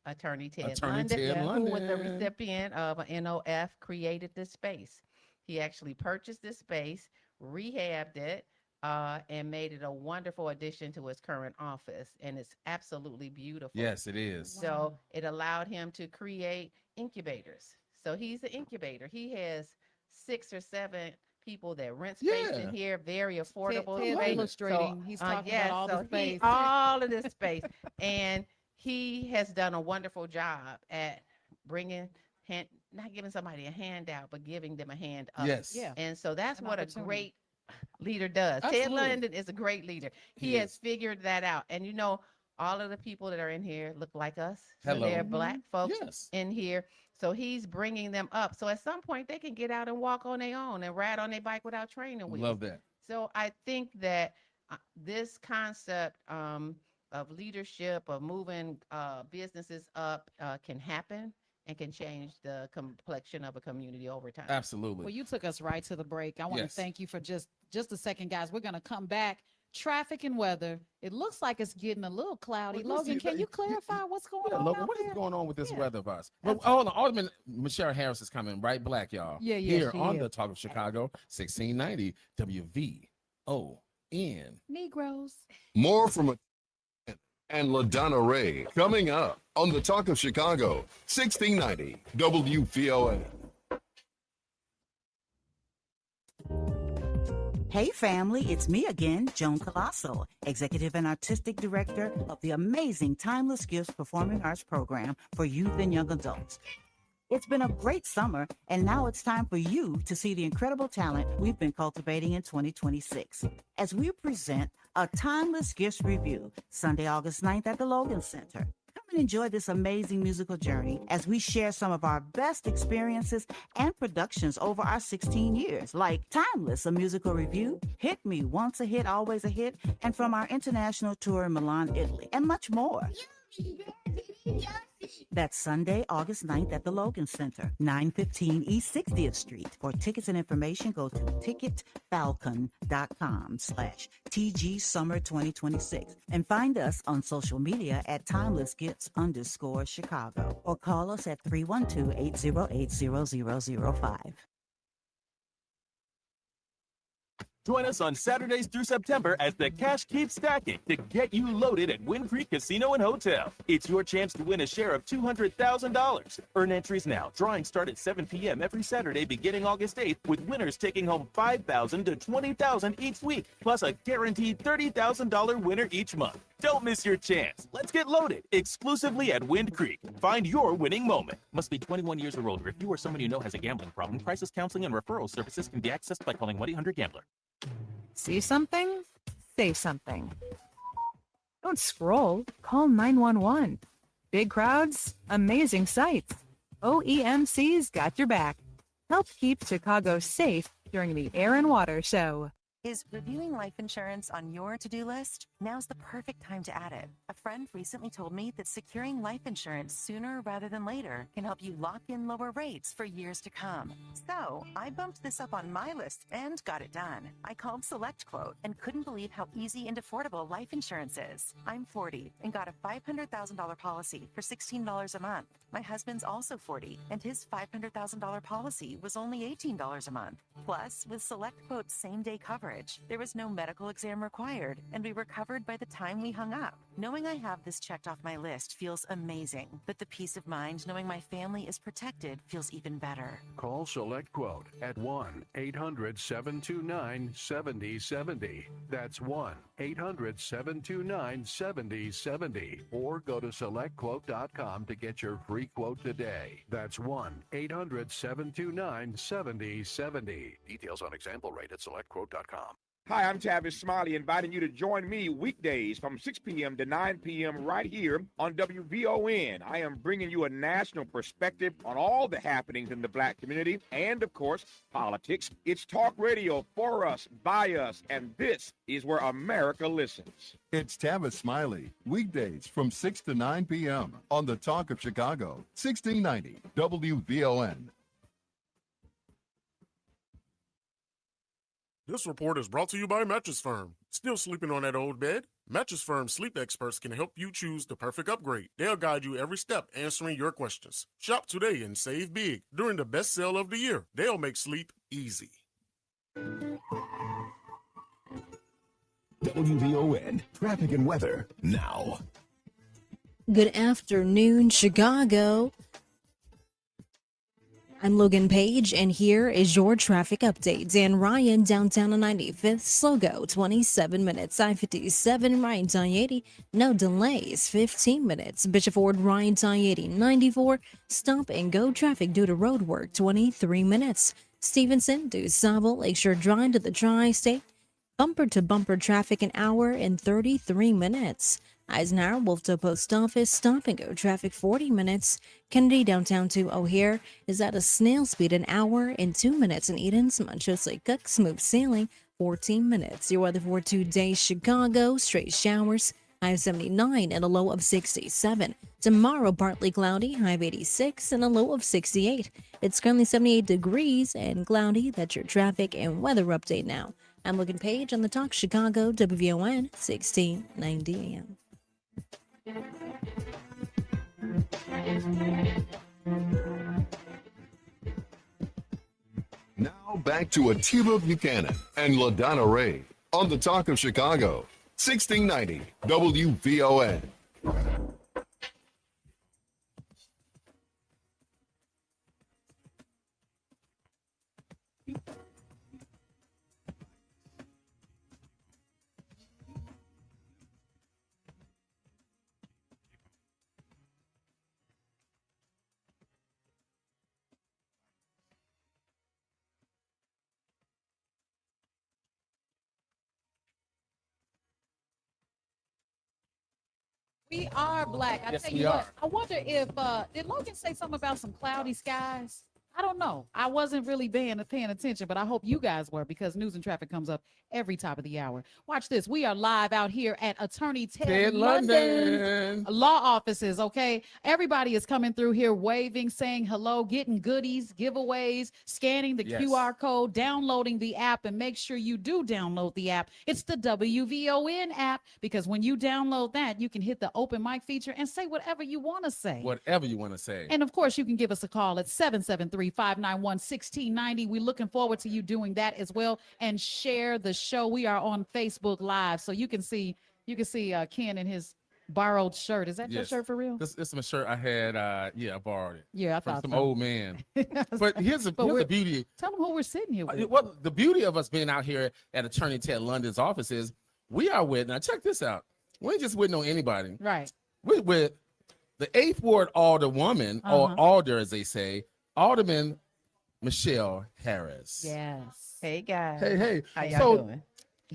Attorney Ted London, who was the recipient of an NOF, created this space. He actually purchased this space, rehabbed it, and made it a wonderful addition to his current office. And it's absolutely beautiful. Yes, it is. So it allowed him to create incubators. So he's an incubator. He has 6 or 7 people that rent space in here, very affordable. Illustrating, he's talking about all the space. All of this space. And he has done a wonderful job at not giving somebody a handout, but giving them a hand up. And so that's what a great leader does. Ted London is a great leader. He has figured that out. And all of the people that are in here look like us. So they're Black folks in here. So he's bringing them up. So at some point they can get out and walk on their own and ride on their bike without training wheels. Love that. So I think that this concept of leadership, of moving businesses up can happen and can change the complexion of a community over time. Absolutely. Well, you took us right to the break. I want to thank you for just a second, guys. We're going to come back. Traffic and weather. It looks like it's getting a little cloudy. Logan, can you clarify what's going on? Logan, what is going on with this weather of ours? Well, hold on. Alderman Michelle Harris is coming, right? Black, y'all. Here on the Talk of Chicago, 1690 WVON. Negroes. More from and LaDonna Ray coming up on the Talk of Chicago, 1690 WVON. Hey family, it's me again, Joan Colosso, Executive and Artistic Director of the amazing Timeless Gifts Performing Arts Program for youth and young adults. It's been a great summer, and now it's time for you to see the incredible talent we've been cultivating in 2026 as we present a Timeless Gifts Review, Sunday, August 9th at the Logan Center. Come and enjoy this amazing musical journey as we share some of our best experiences and productions over our 16 years, like Timeless, a musical review, Hit Me, Once a Hit, Always a Hit, and from our international tour in Milan, Italy, and much more. That's Sunday, August 9th at the Logan Center, 915 East 60th Street. For tickets and information, go to ticketfalcon.com/TG Summer 2026 and find us on social media at TimelessGifts_Chicago or call us at 312-808-0005. Join us on Saturdays through September as the cash keeps stacking to get you loaded at Wind Creek Casino and Hotel. It's your chance to win a share of $200,000. Earn entries now. Drawings start at 7 p.m. every Saturday beginning August 8th, with winners taking home $5,000 to $20,000 each week, plus a guaranteed $30,000 winner each month. Don't miss your chance. Let's get loaded exclusively at Wind Creek. Find your winning moment. Must be 21 years or older. If you or someone you know has a gambling problem, crisis counseling and referral services can be accessed by calling 1-800-GAMBLER. See something? Say something. Don't scroll. Call 911. Big crowds, amazing sights. OEMC's got your back. Help keep Chicago safe during the Air and Water Show. Is reviewing life insurance on your to-do list? Now's the perfect time to add it. A friend recently told me that securing life insurance sooner rather than later can help you lock in lower rates for years to come. So I bumped this up on my list and got it done. I called SelectQuote and couldn't believe how easy and affordable life insurance is. I'm 40 and got a $500,000 policy for $16 a month. My husband's also 40 and his $500,000 policy was only $18 a month. Plus, with SelectQuote's same-day coverage, there was no medical exam required, and we were covered by the time we hung up. Knowing I have this checked off my list feels amazing, but the peace of mind knowing my family is protected feels even better. Call SelectQuote at 1-800-729-7070. That's 1-800-729-7070. Or go to SelectQuote.com to get your free quote today. That's 1-800-729-7070. Details on example rate at SelectQuote.com. Hi, I'm Tavis Smiley, inviting you to join me weekdays from 6 p.m. to 9 p.m. right here on WVON. I am bringing you a national perspective on all the happenings in the Black community and, of course, politics. It's talk radio for us, by us, and this is where America listens. It's Tavis Smiley, weekdays from 6 to 9 p.m. on the Talk of Chicago, 1690 WVON. This report is brought to you by Mattress Firm. Still sleeping on that old bed? Mattress Firm sleep experts can help you choose the perfect upgrade. They'll guide you every step, answering your questions. Shop today and save big during the best sale of the year. They'll make sleep easy. WVON traffic and weather now. Good afternoon, Chicago. I'm Logan Page, and here is your traffic update. Dan Ryan, downtown on 95th, slow go, 27 minutes. I-57, Ryan to I-80, no delays, 15 minutes. Bishop Ford, Ryan to I-80, 94, stop and go traffic due to road work, 23 minutes. Stevenson, DuSable, Lakeshore Drive to the Tri-State, bumper to bumper traffic, an hour and 33 minutes. Eisenhower, Wolfville Post Office, stop and go traffic 40 minutes. Kennedy downtown to O'Hare is at a snail speed, an hour and 2 minutes. And Eden's, Montrose Lake Cook, smooth sailing 14 minutes. Your weather for today, Chicago, straight showers, high of 79 and a low of 67. Tomorrow, partly cloudy, high of 86 and a low of 68. It's currently 78 degrees and cloudy. That's your traffic and weather update now. I'm Logan Page on the Talk Chicago, WVON 1690 AM. Now back to Atiba Buchanan and LaDonna Ray on the Talk of Chicago, 1690 WVON. We are black. I Yes, tell we you what, are. I wonder if did Logan say something about some cloudy skies? I don't know. I wasn't really paying attention, but I hope you guys were, because news and traffic comes up every top of the hour. Watch this. We are live out here at Attorney Ted London's law offices, okay? Everybody is coming through here waving, saying hello, getting goodies, giveaways, scanning the Yes. QR code, downloading the app, and make sure you do download the app. It's the WVON app, because when you download that, you can hit the open mic feature and say whatever you want to say. Whatever you want to say. And of course, you can give us a call at 773-591-1690. We're looking forward to you doing that as well, and share the show. We are on Facebook Live, so you can see Ken in his borrowed shirt. Is that your Yes. shirt for real? This is my shirt I had. I borrowed it. Yeah, I from thought some so. old man. But here's the beauty. Tell them who we're sitting here with. Well, the beauty of us being out here at Attorney Ted London's office is we are with. Now check this out. We ain't just with no anybody. Right. We're with the 8th Ward Alderwoman, or Alder as they say, Alderman Michelle Harris. Yes. Hey guys. Hey. How y'all So, doing?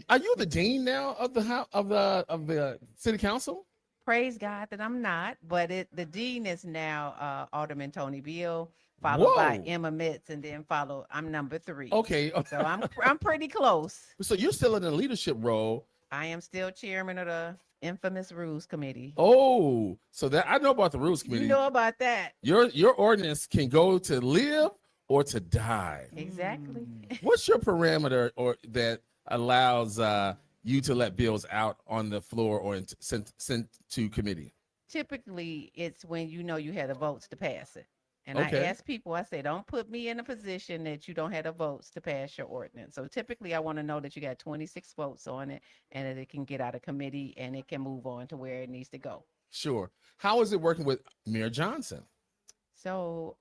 are you the dean now of the city council? Praise God that I'm not, but the dean is now Alderman Tony Beal, followed by Whoa. Emma Mitz, and then I'm number 3. Okay. So I'm pretty close. So you're still in a leadership role. I am still chairman of the infamous Rules Committee. Oh, so that I know about the Rules Committee. You know about that. Your ordinance can go to live or to die. Exactly. What's your parameter or that allows you to let bills out on the floor or sent to committee? Typically, it's when you know you had the votes to pass it. And Okay. I ask people, I say, don't put me in a position that you don't have the votes to pass your ordinance. So typically, I want to know that you got 26 votes on it and that it can get out of committee and it can move on to where it needs to go. Sure. How is it working with Mayor Johnson? So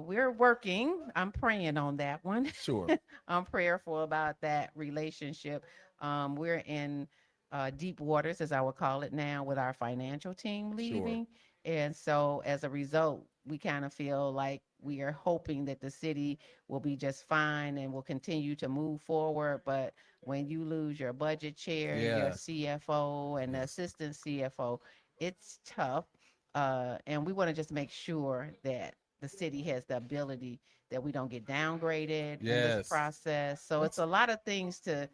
we're working. I'm praying on that one. Sure. I'm prayerful about that relationship. We're in deep waters, as I would call it now, with our financial team leaving. And so as a result, we kind of feel like we are hoping that the city will be just fine and will continue to move forward. But when you lose your budget chair, your CFO and the assistant CFO, it's tough. And we want to just make sure that the city has the ability that we don't get downgraded in this process. So it's a lot of things to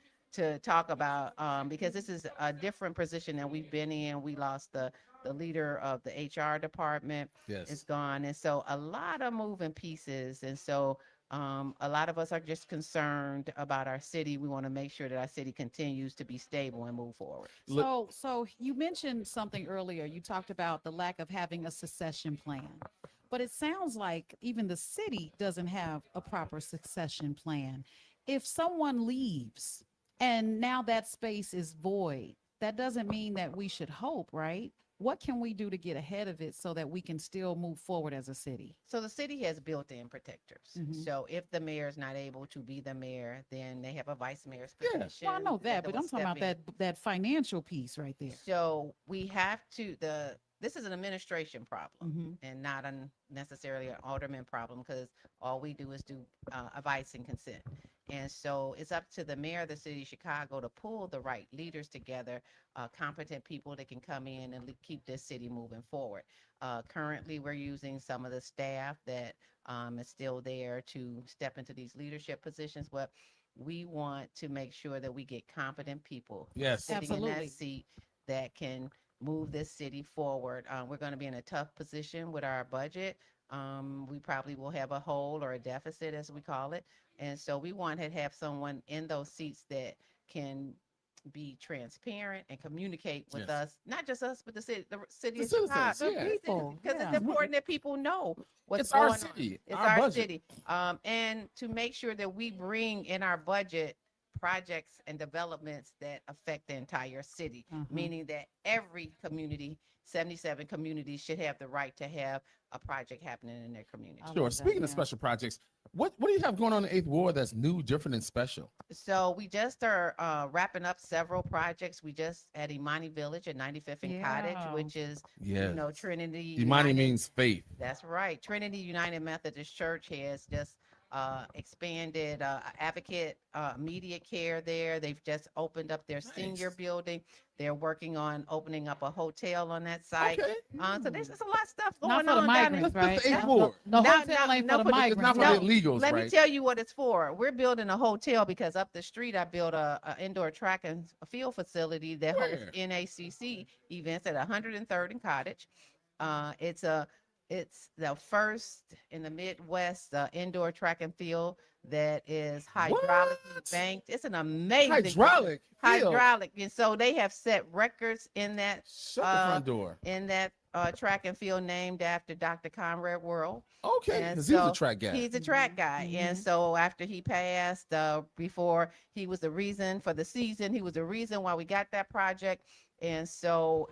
talk about because this is a different position than we've been in. We lost the leader of the HR department is gone. And so a lot of moving pieces. And so a lot of us are just concerned about our city. We want to make sure that our city continues to be stable and move forward. So you mentioned something earlier. You talked about the lack of having a succession plan. But it sounds like even the city doesn't have a proper succession plan. If someone leaves and now that space is void, that doesn't mean that we should hope, right? What can we do to get ahead of it so that we can still move forward as a city? So the city has built-in protectors. So if the mayor is not able to be the mayor, then they have a vice mayor's position. Well, I know that, but I'm talking about that financial piece right there. So we have to, this is an administration problem and not necessarily an alderman problem because all we do is do advice and consent. And so it's up to the mayor of the city of Chicago to pull the right leaders together, competent people that can come in and keep this city moving forward. Currently, we're using some of the staff that is still there to step into these leadership positions, but we want to make sure that we get competent people sitting in that seat that can move this city forward. We're going to be in a tough position with our budget. We probably will have a hole or a deficit, as we call it. And so we want to have someone in those seats that can be transparent and communicate with us, not just us, but the city of Chicago. Because it's important that people know what's going on. It's our city. And to make sure that we bring in our budget projects and developments that affect the entire city, meaning that every community, 77 communities, should have the right to have a project happening in their community. Sure. Speaking of special projects, what do you have going on in the 8th Ward that's new, different, and special? So we just are wrapping up several projects. We just at Imani Village at 95th and Cottage, which is, you know, Trinity. Imani means faith. That's right. Trinity United Methodist Church has just expanded advocate immediate care there. They've just opened up their senior building. They're working on opening up a hotel on that site. So there's just a lot of stuff going on. Migrants, right? The 8th Ward. The hotel ain't for the migrants. It's not for the illegals, Let me tell you what it's for. We're building a hotel because up the street I built a indoor track and field facility that hosts NACC events at 103rd and Cottage. It's the first in the Midwest indoor track and field that is hydraulically banked. It's an amazing hydraulic. And so they have set records in that front door. In that track and field named after Dr. Conrad Worrell. Okay, because he's a track guy. He's a track guy. And so after he passed, before he was the reason for the season, he was the reason why we got that project. And so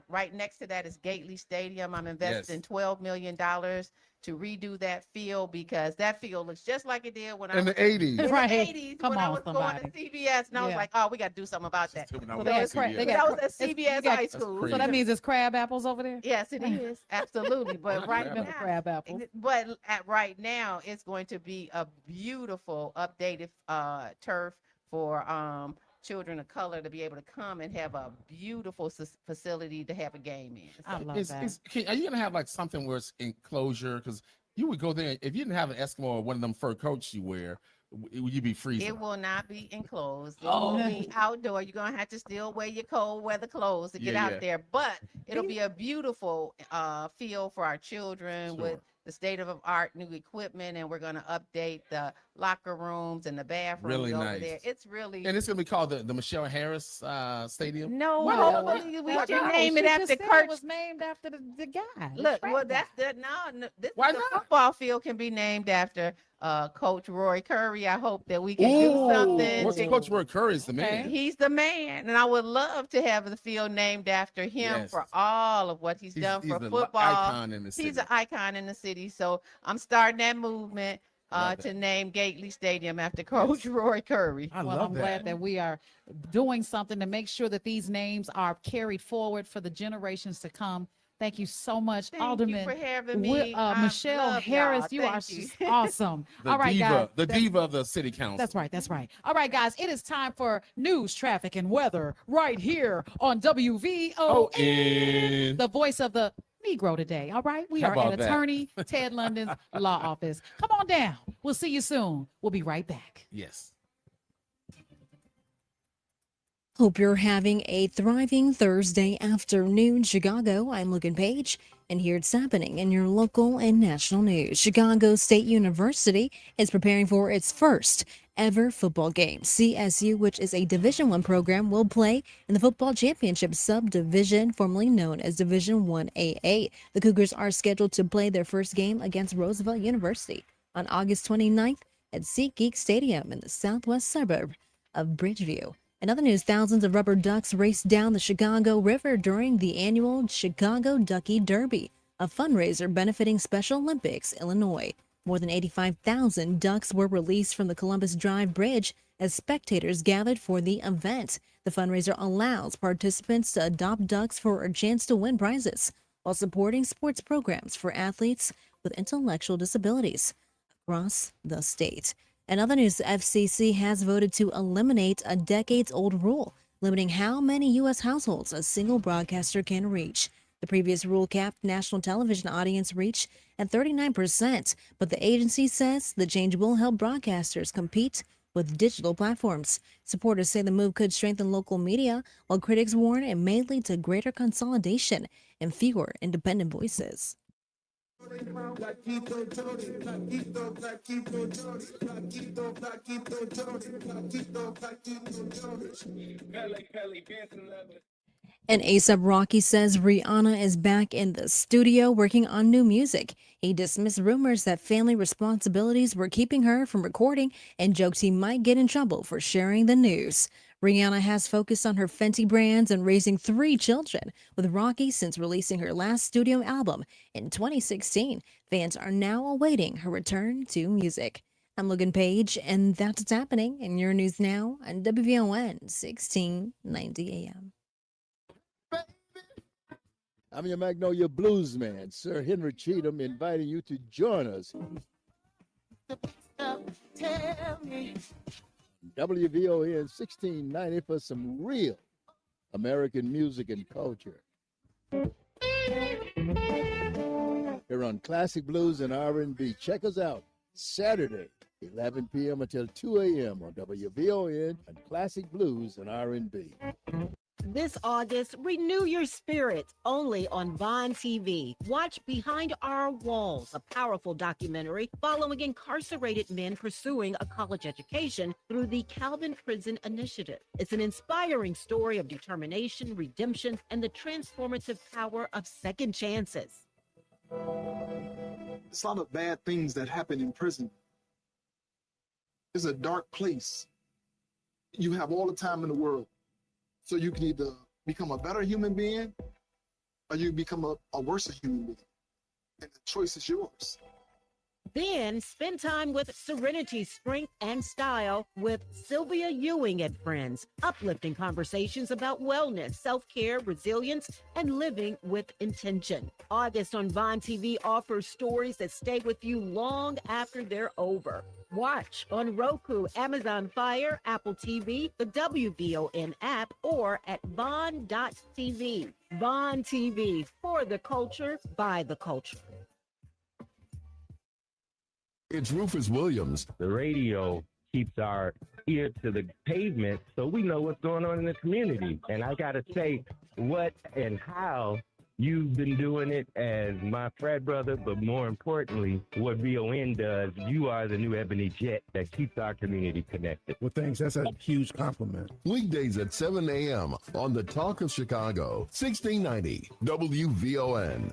right next to that is Gately Stadium. I'm investing $12 million to redo that field because that field looks just like it did when I was in the 80s. In the 80s, Come when on, I was going to CBS, and I was like, oh, we got to do something about that. So that was at CBS High School. So that means it's crab apples over there? Yes, it is. Absolutely. But right now, crab apples. But right now, it's going to be a beautiful updated turf for children of color to be able to come and have a beautiful facility to have a game in. I love that. Are you gonna have like something where it's enclosure? Because you would go there if you didn't have an Eskimo or one of them fur coats you wear, would you be freezing? It will not be enclosed. It Oh. will be outdoor. You're gonna have to still wear your cold weather clothes to get out there, but it'll be a beautiful feel for our children with the state of art new equipment, and we're gonna update the locker rooms and the bathrooms Really over nice. there. It's really And it's gonna be called the Michelle Harris Stadium. no. What? We should name it after Kurt. It was named after the guy. the Look, track well, guy. that's no. This Why the not? football field can be named after Coach Roy Curry. I hope that we can do something. What's to- Coach Roy Curry's the man. He's the man, and I would love to have the field named after him Yes. for all of what he's done for the football. icon in the city. He's an icon in the city. So I'm starting that movement Love to name Gately Stadium after Coach Roy Curry. Well, I'm glad that we are doing something to make sure that these names are carried forward for the generations to come. Thank you so much, Thank you Alderman. for having me. I Michelle love Harris, y'all. you are Thank you. just awesome. The All right, diva, guys. the diva of the city council. That's right. That's right. All right, guys. It is time for news, traffic, and weather right here on WVON, the voice of the Negro today. All right. We How are about at that? Attorney Ted London's law office. Come on down. We'll see you soon. We'll be right back. Yes. Hope you're having a thriving Thursday afternoon, Chicago. I'm Logan Page, and here it's happening in your local and national news. Chicago State University is preparing for its first ever football game. CSU, which is a Division I program, will play in the football championship subdivision, formerly known as Division 1AA. The Cougars are scheduled to play their first game against Roosevelt University on August 29th at SeatGeek Stadium in the southwest suburb of Bridgeview. In other news, thousands of rubber ducks raced down the Chicago River during the annual Chicago Ducky Derby, a fundraiser benefiting Special Olympics Illinois. More than 85,000 ducks were released from the Columbus Drive Bridge as spectators gathered for the event. The fundraiser allows participants to adopt ducks for a chance to win prizes while supporting sports programs for athletes with intellectual disabilities across the state. In other news, the FCC has voted to eliminate a decades-old rule limiting how many U.S. households a single broadcaster can reach. The previous rule capped national television audience reach at 39%, but the agency says the change will help broadcasters compete with digital platforms. Supporters say the move could strengthen local media, while critics warn it may lead to greater consolidation and fewer independent voices. And A$AP Rocky says Rihanna is back in the studio working on new music. He dismissed rumors that family responsibilities were keeping her from recording and joked he might get in trouble for sharing the news. Rihanna has focused on her Fenty brands and raising 3 children with Rocky since releasing her last studio album in 2016. Fans are now awaiting her return to music. I'm Logan Page, and that's what's happening in your news now on WVON 1690 AM. I'm your Magnolia Blues man, Sir Henry Cheatham, inviting you to join us. Tell me. WVON 1690 for some real American music and culture. Here on Classic Blues and R&B. Check us out Saturday, 11 p.m. until 2 a.m. on WVON and Classic Blues and R&B. This August, renew your spirit only on Vine TV. Watch Behind Our Walls, a powerful documentary following incarcerated men pursuing a college education through the Calvin Prison Initiative. It's an inspiring story of determination, redemption, and the transformative power of second chances. There's a lot of bad things that happen in prison. It's a dark place. You have all the time in the world. So you can either become a better human being or you become a worse human being. And the choice is yours. Then spend time with Serenity, Strength, and Style with Sylvia Ewing and friends. Uplifting conversations about wellness, self-care, resilience, and living with intention. August on Vine TV offers stories that stay with you long after they're over. Watch on Roku, Amazon Fire, Apple TV, the WVON app, or at Vaughn.tv. Vaughn TV, for the culture, by the culture. It's Rufus Williams. The radio keeps our ear to the pavement so we know what's going on in the community. And I got to say, what and how you've been doing it as my frat brother, but more importantly, what VON does, you are the new Ebony Jet that keeps our community connected. Well, thanks. That's a huge compliment. Weekdays at 7 a.m. on the Talk of Chicago, 1690 WVON.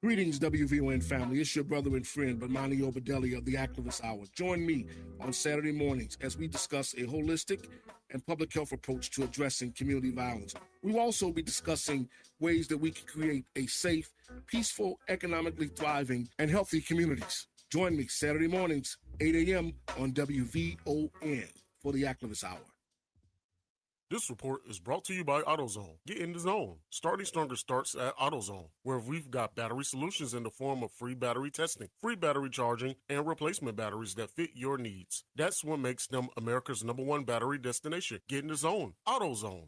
Greetings, WVON family. It's your brother and friend, Bomani Obadeli of the Activist Hour. Join me on Saturday mornings as we discuss a holistic and public health approach to addressing community violence. We will also be discussing ways that we can create a safe, peaceful, economically thriving, and healthy communities. Join me Saturday mornings, 8 a.m. on WVON for the Activist Hour. This report is brought to you by AutoZone. Get in the zone. Starting Stronger starts at AutoZone, where we've got battery solutions in the form of free battery testing, free battery charging, and replacement batteries that fit your needs. That's what makes them America's #1 battery destination. Get in the zone. AutoZone.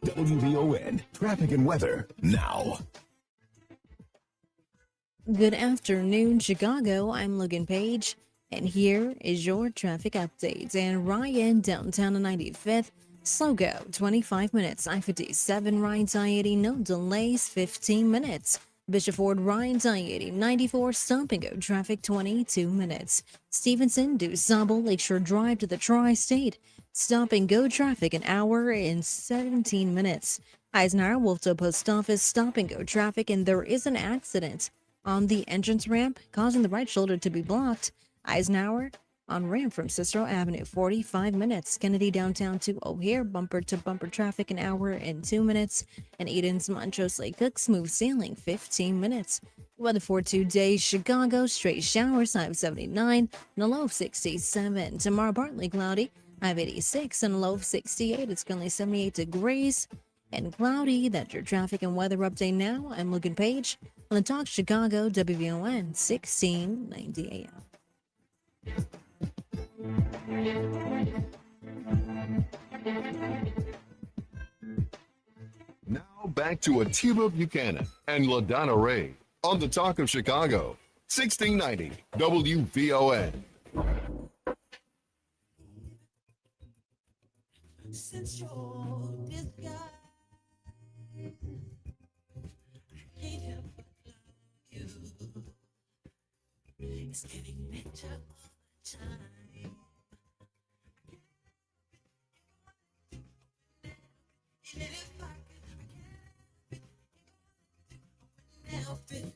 WVON, traffic and weather now. Good afternoon, Chicago. I'm Logan Page, and here is your traffic update. And Ryan, downtown on 95th, slow go, 25 minutes. I-57, Ryan's I-80, no delays, 15 minutes. Bishop Ford, Ryan's I-80, 94, stop and go, traffic 22 minutes. Stevenson, DuSable, Lakeshore Drive to the Tri-State, stop and go, traffic an hour and 17 minutes. Eisenhower, Wolftown Post Office, stop and go, traffic, and there is an accident on the entrance ramp, causing the right shoulder to be blocked. Eisenhower on ramp from Cicero Avenue, 45 minutes. Kennedy downtown to O'Hare, bumper to bumper traffic, an hour and 2 minutes. And Eden's Montrose Lake Cook, smooth sailing, 15 minutes. Weather for today, Chicago, straight showers, high of 79 and a low of 67. Tomorrow, partly cloudy, high of 86 and a low of 68. It's currently 78 degrees and cloudy. That's your traffic and weather update now. I'm Logan Page on the Talk Chicago, WVON, 1690 AM. Now back to Atiba Buchanan and LaDonna Ray on the Talk of Chicago, 1690 WVON. Since you're this guy, I can't help but love you. It's getting better all the time. Even if I could, I can't help it.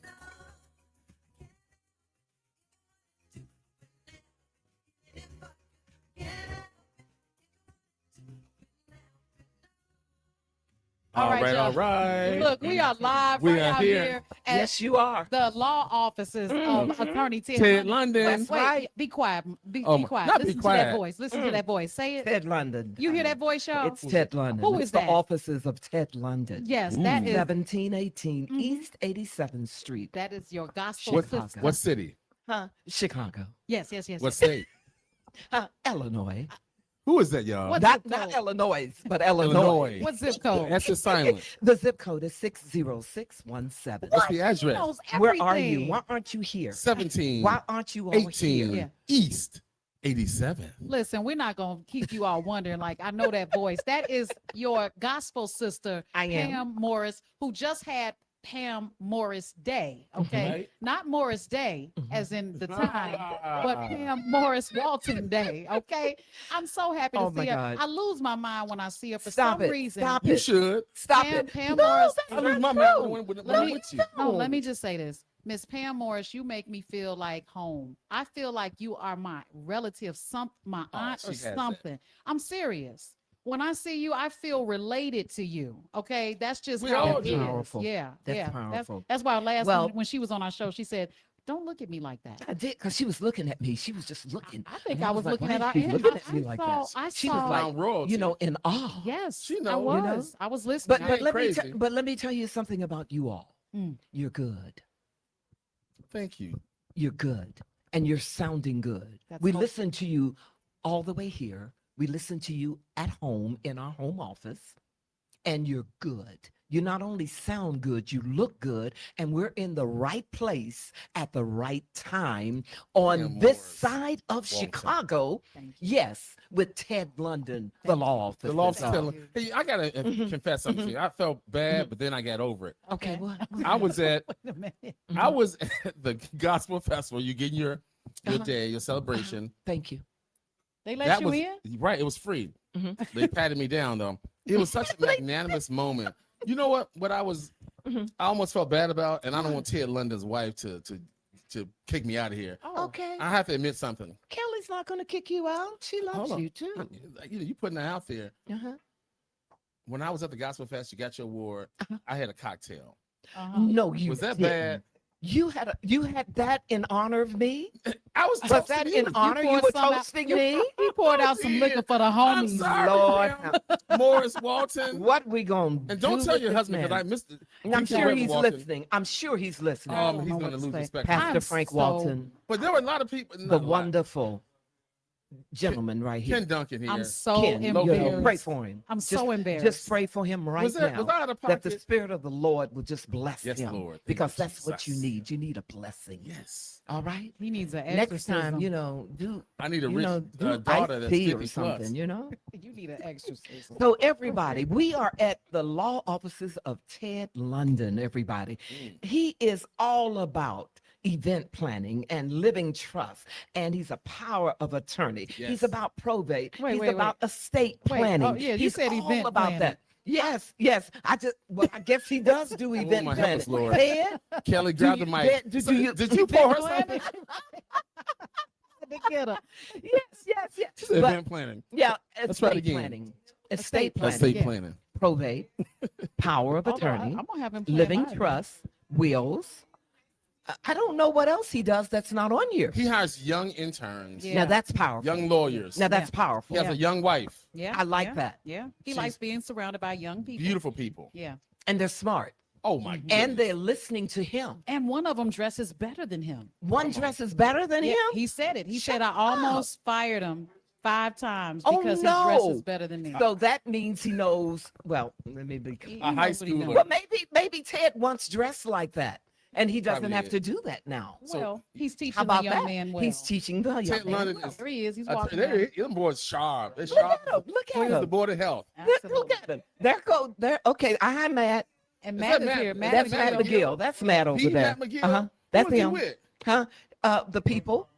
All right, all y'all. right. Look, we are live We right are out here. here. At Yes, you are. the law offices of Attorney Ted London. That's Wait, right. be quiet. Be Oh, quiet. not be Listen to quiet. that voice. Listen to that voice. Say it. Ted London. You hear that voice, y'all? It's Ted London. Who It's is the that? offices of Ted London. Yes, that is 1718 East 87th Street. that is your gospel What, sister. what city? Huh? Chicago. Yes, yes, yes. What yes. state? Illinois. Who is that, y'all? What Not, zip not code? Illinois, but Illinois. What zip code? That's just silent. The zip code is 60617. What's the address? knows Where are everything. you? Why aren't you here? 17. Why aren't you all 18. here? Yeah. East 87. Listen, we're not gonna keep you all wondering. Like, I know that voice. That is your gospel sister, I am. Pam Morris, who just had Pam Morris Day. Okay, Right. not Morris Day, Mm-hmm. as in the time, but Pam Morris Walton Day. Okay, I'm so happy to Oh, see my her. God. I lose my mind when I see her for Stop some it. reason. Stop You it. should. Stop Pam, it. Pam No, Morris. that's I lose not my true. mind when Let I'm me- with you. No, let me just say this. Miss Pam Morris, you make me feel like home. I feel like you are my relative, my aunt or she has that. something. I'm serious. when I see you, I feel related to you. Okay, that's just We how all it do. is. Powerful. Yeah, That's yeah. powerful. That's why last Well- when she was on our show, she said, "Don't look at me like that." I did because she was looking at me. She was just looking. I think And I was like, looking why at is our she end. looking at me I like saw- that. I She saw- was like, Found royalty. you know, in awe. Yes, She I know. was. You know? I was listening. But let me crazy. but let me tell you something about you all. Mm. You're good. Thank you. You're good, and you're sounding good. That's We helpful. listen to you all the way here. We listen to you at home in our home office, and you're good. You not only sound good, you look good, and we're in the right place at the right time on Pam this Morris, side of Walton. Chicago. Thank you. Yes, with Ted London, the law office. The law is up. telling. Hey, I gotta confess something to you. I felt bad, but then I got over it. Okay, what? I was at Wait a minute. I was at the gospel festival. You getting your Uh-huh. day, your celebration. Thank you. They let That you was in? right. It was free. They patted me down though. It was such a magnanimous moment. You know what? What I was, I almost felt bad about, and I don't want Ted London's wife to kick me out of here. Okay. I have to admit something. Kelly's not going to kick you out. She loves Hold on. you too. You putting that out there. Uh-huh. When I was at the gospel fest, you got your award. I had a cocktail. Uh-huh. No, you Was that didn't. bad? You had that in honor of me. I was Was toasting that you. in honor? You poured were some out- toasting you- me. He poured out some liquor for the I'm homies. sorry, Lord, Pam. Morris Walton. What we gonna And don't do tell with your this husband because man? I missed it. I'm You can sure Reverend he's Walton. listening. I'm sure he's listening. I don't He's know going to what to lose say. respect. Pastor I'm Frank so- Walton, But there were a lot of people. the not a lot. wonderful gentleman right here. Ken Duncan here. I'm so Ken, you know, embarrassed. pray for him. I'm Just- so embarrassed. Just pray for him right Was that- now. was I out of that the pocket? Spirit of the Lord will just bless Yes, him. Lord. Thank Because you, that's what you Jesus. need. You need a blessing. Yes. All right. He needs an Next exorcism. time, you know, do I need a you rich know, do daughter that's iced tea 50 or plus. something. You know. You need an exorcism. So everybody, we are at the law offices of Ted London. Everybody, he is all about event planning and living trust, and he's a power of attorney. Yes. He's about probate. Wait, he's wait, about wait. estate Wait, planning. oh, yeah, you he's said all event about planning. that. Yes, yes. I guess he does do event my planning. help us, Lord. Ted, Kelly, do grab the you- mic. Ted, do you Did you pour her event something? To get her. yes. She said But- event planning. Yeah, Let's try it estate again. planning. Estate planning. Estate yeah. planning. Probate, power of Hold on, attorney, I'm gonna have him plan living mine. trust, wills. I don't know what else he does that's not on here. He hires young interns, Yeah. Now that's powerful. young lawyers. Now that's He powerful. has a young wife. Yeah, I like yeah, that. Yeah, he She's- likes being surrounded by young people. Beautiful people. Yeah, And they're smart. Oh my goodness. And they're listening to him. and one of them dresses better than him. One dresses better than Yeah, him. he said it. He Shut said I up. almost fired him 5 times Oh, because no. he dresses better than me. So that means he knows. Well, let me be. He a high knows what he schooler. knows. Well, maybe Ted once dressed like that, and he doesn't Probably have did. to do that now. Well, he's teaching How about the young that? man well. He's teaching the young Ted man. London well. is. There he is. He's I walking. tell you, down. them boys sharp. They're Look sharp. at him. Look Clear at as the him. board of health. Look Absolutely. at him. There go there. Okay, I'm Matt. And Is Matt that is Matt? here. Is Matt That's is Matt here. McGill. That's Matt over He there. Matt McGill? Uh-huh. Who That's is he him. with? Huh? The people.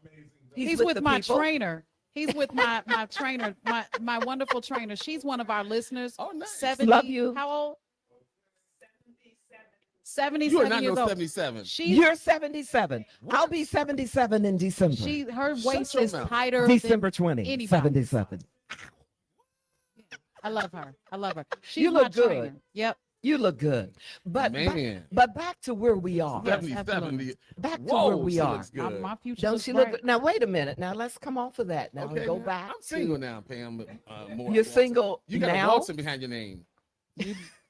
He's with the my people. trainer. He's with my trainer, my wonderful trainer. She's one of our listeners. Oh, nice. 70. Love you. How old? You 77 are not years no old. 77. She's You're 77. I'll be 77 in December. her waist your is mouth. tighter December than 20, anybody. 77. I love her. I love her. She's You my look good. trainer. Yep. You look good. But Man. but back to where we are. Yes, 77. absolutely. Back to Whoa, where we she are. looks good. My future Don't looks she look bright. good? Now wait a minute. Now let's come off of that now Okay, and go man. back. I'm single now, Pam. Morris You're Walton. single You got a now. Walton behind your name.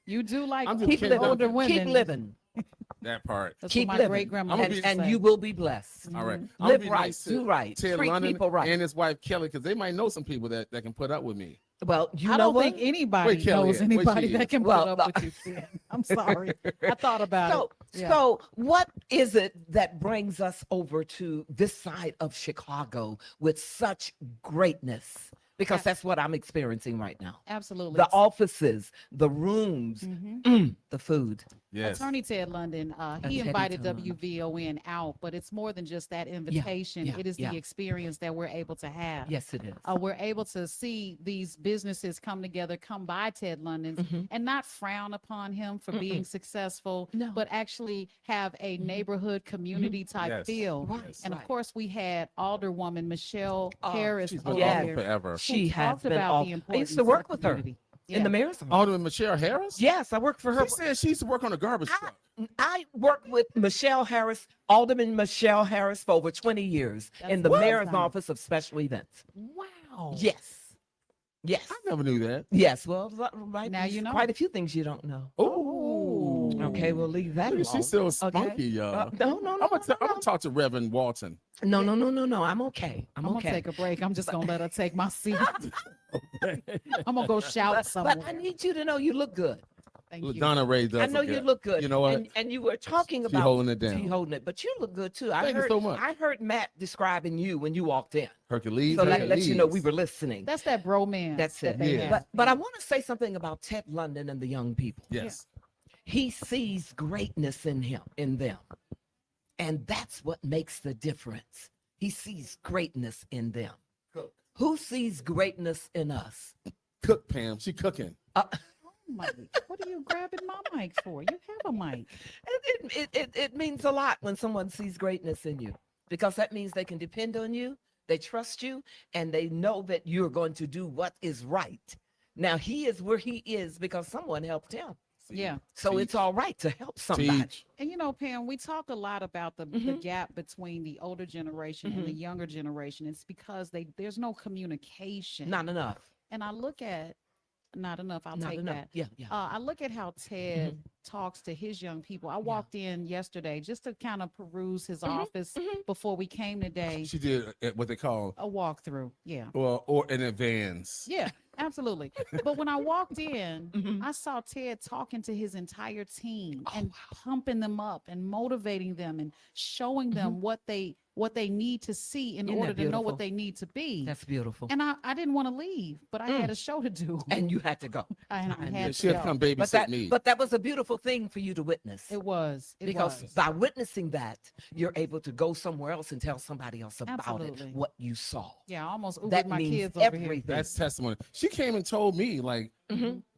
You do like I'm just Keep kidding. older living. women. Keep living. That part. That's Keep what my living. great grandma I'm used gonna to And say. you will be blessed. All right. I'm Live gonna be right, nice to do right, Ted treat London people right. and his wife Kelly because they might know some people that can put up with me. Well, you I know don't what? think anybody Wait, Kelly knows is. Wait, anybody she that is. can Well, put up with you. Sid. I'm sorry. I thought about So, it. Yeah. so what is it that brings us over to this side of Chicago with such greatness? Because that's what I'm experiencing right now. Absolutely. The offices, the rooms, Mhm. the food. Yes. Attorney Ted London, he Teddy invited Ted London. WVON out, but it's more than just that invitation. yeah, It is yeah. the experience that we're able to have. Yes, it is. We're able to see these businesses come together, come by Ted London's, and not frown upon him for being successful, but actually have a neighborhood community type Yes. feel. Right, And of right. course, we had Alderwoman Michelle Oh, Harris she's been over awesome here, forever. who She has talked been about all. the I importance used to of work the with her community. in the Yeah. mayor's office. Alderman Michelle Harris? Yes, I worked for her. She said she used to work on a garbage truck. I worked with Michelle Harris, Alderman Michelle Harris, for over 20 years in the That's mayor's awesome. office of special events. Wow. Yes. Yes. I never knew that. Yes. Well, right Now you know. quite a few things you don't know. Oh. Okay, we'll leave that alone. She's still Okay? spunky, y'all. No. I'm gonna talk to Reverend Walton. No. I'm okay. I'm I'm okay. gonna take a break. I'm just gonna let her take my seat. I'm gonna go shout somewhere. But I need you to know you look good. Thank you. Donna Ray does. I know you look good. You know what? And you were talking She about holding it down. She holding it, but you look good too. Thank you so much. I heard Matt describing you when you walked in. Hercules. So let you know Hercules. we were listening. That's that bromance. That's that it. they Yeah. have. But I want to say something about Ted London and the young people. Yes. He sees greatness in them. And that's what makes the difference. He sees greatness in them. Who sees greatness in us? Cook, Pam. She cooking. Mike, what are you grabbing my mic for? You have a mic. It means a lot when someone sees greatness in you, because that means they can depend on you, they trust you, and they know that you're going to do what is right. Now, he is where he is because someone helped him. Yeah. So it's all right to help somebody. Teach. And you know, Pam, we talk a lot about the gap between the older generation and the younger generation. It's because there's no communication. Not enough. And I look at not enough. I'll Not take enough. that. Yeah, yeah. I look at how Ted talks to his young people. I walked in yesterday just to kind of peruse his office before we came today. She did what they call A walkthrough. Yeah. or in advance. Yeah, absolutely. But when I walked in, I saw Ted talking to his entire team and pumping them up and motivating them and showing them what they need to see in Isn't order that to know beautiful? what they need to be. That's beautiful. And I didn't want to leave, but I had a show to do. And you had to go. I And had She to had to go. come babysit me. But that was a beautiful thing for you to witness. It was. It Because was. by witnessing that, you're able to go somewhere else and tell somebody else about Absolutely. it, what you saw. Yeah, I almost Ubered That my means kids over everything. here. That's testimony. She came and told me, like,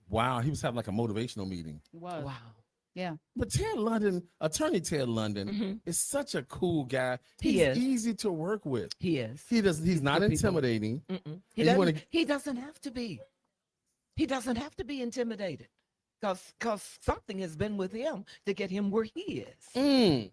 wow, he was having like a motivational meeting. It was. Wow. Yeah. But Ted London, Attorney Ted London, is such a cool guy. He He's is. easy to work with. He is. He's not good people. intimidating. He And you doesn't, wanna- he doesn't have to be. He doesn't have to be intimidated. Because something has been with him to get him where he is.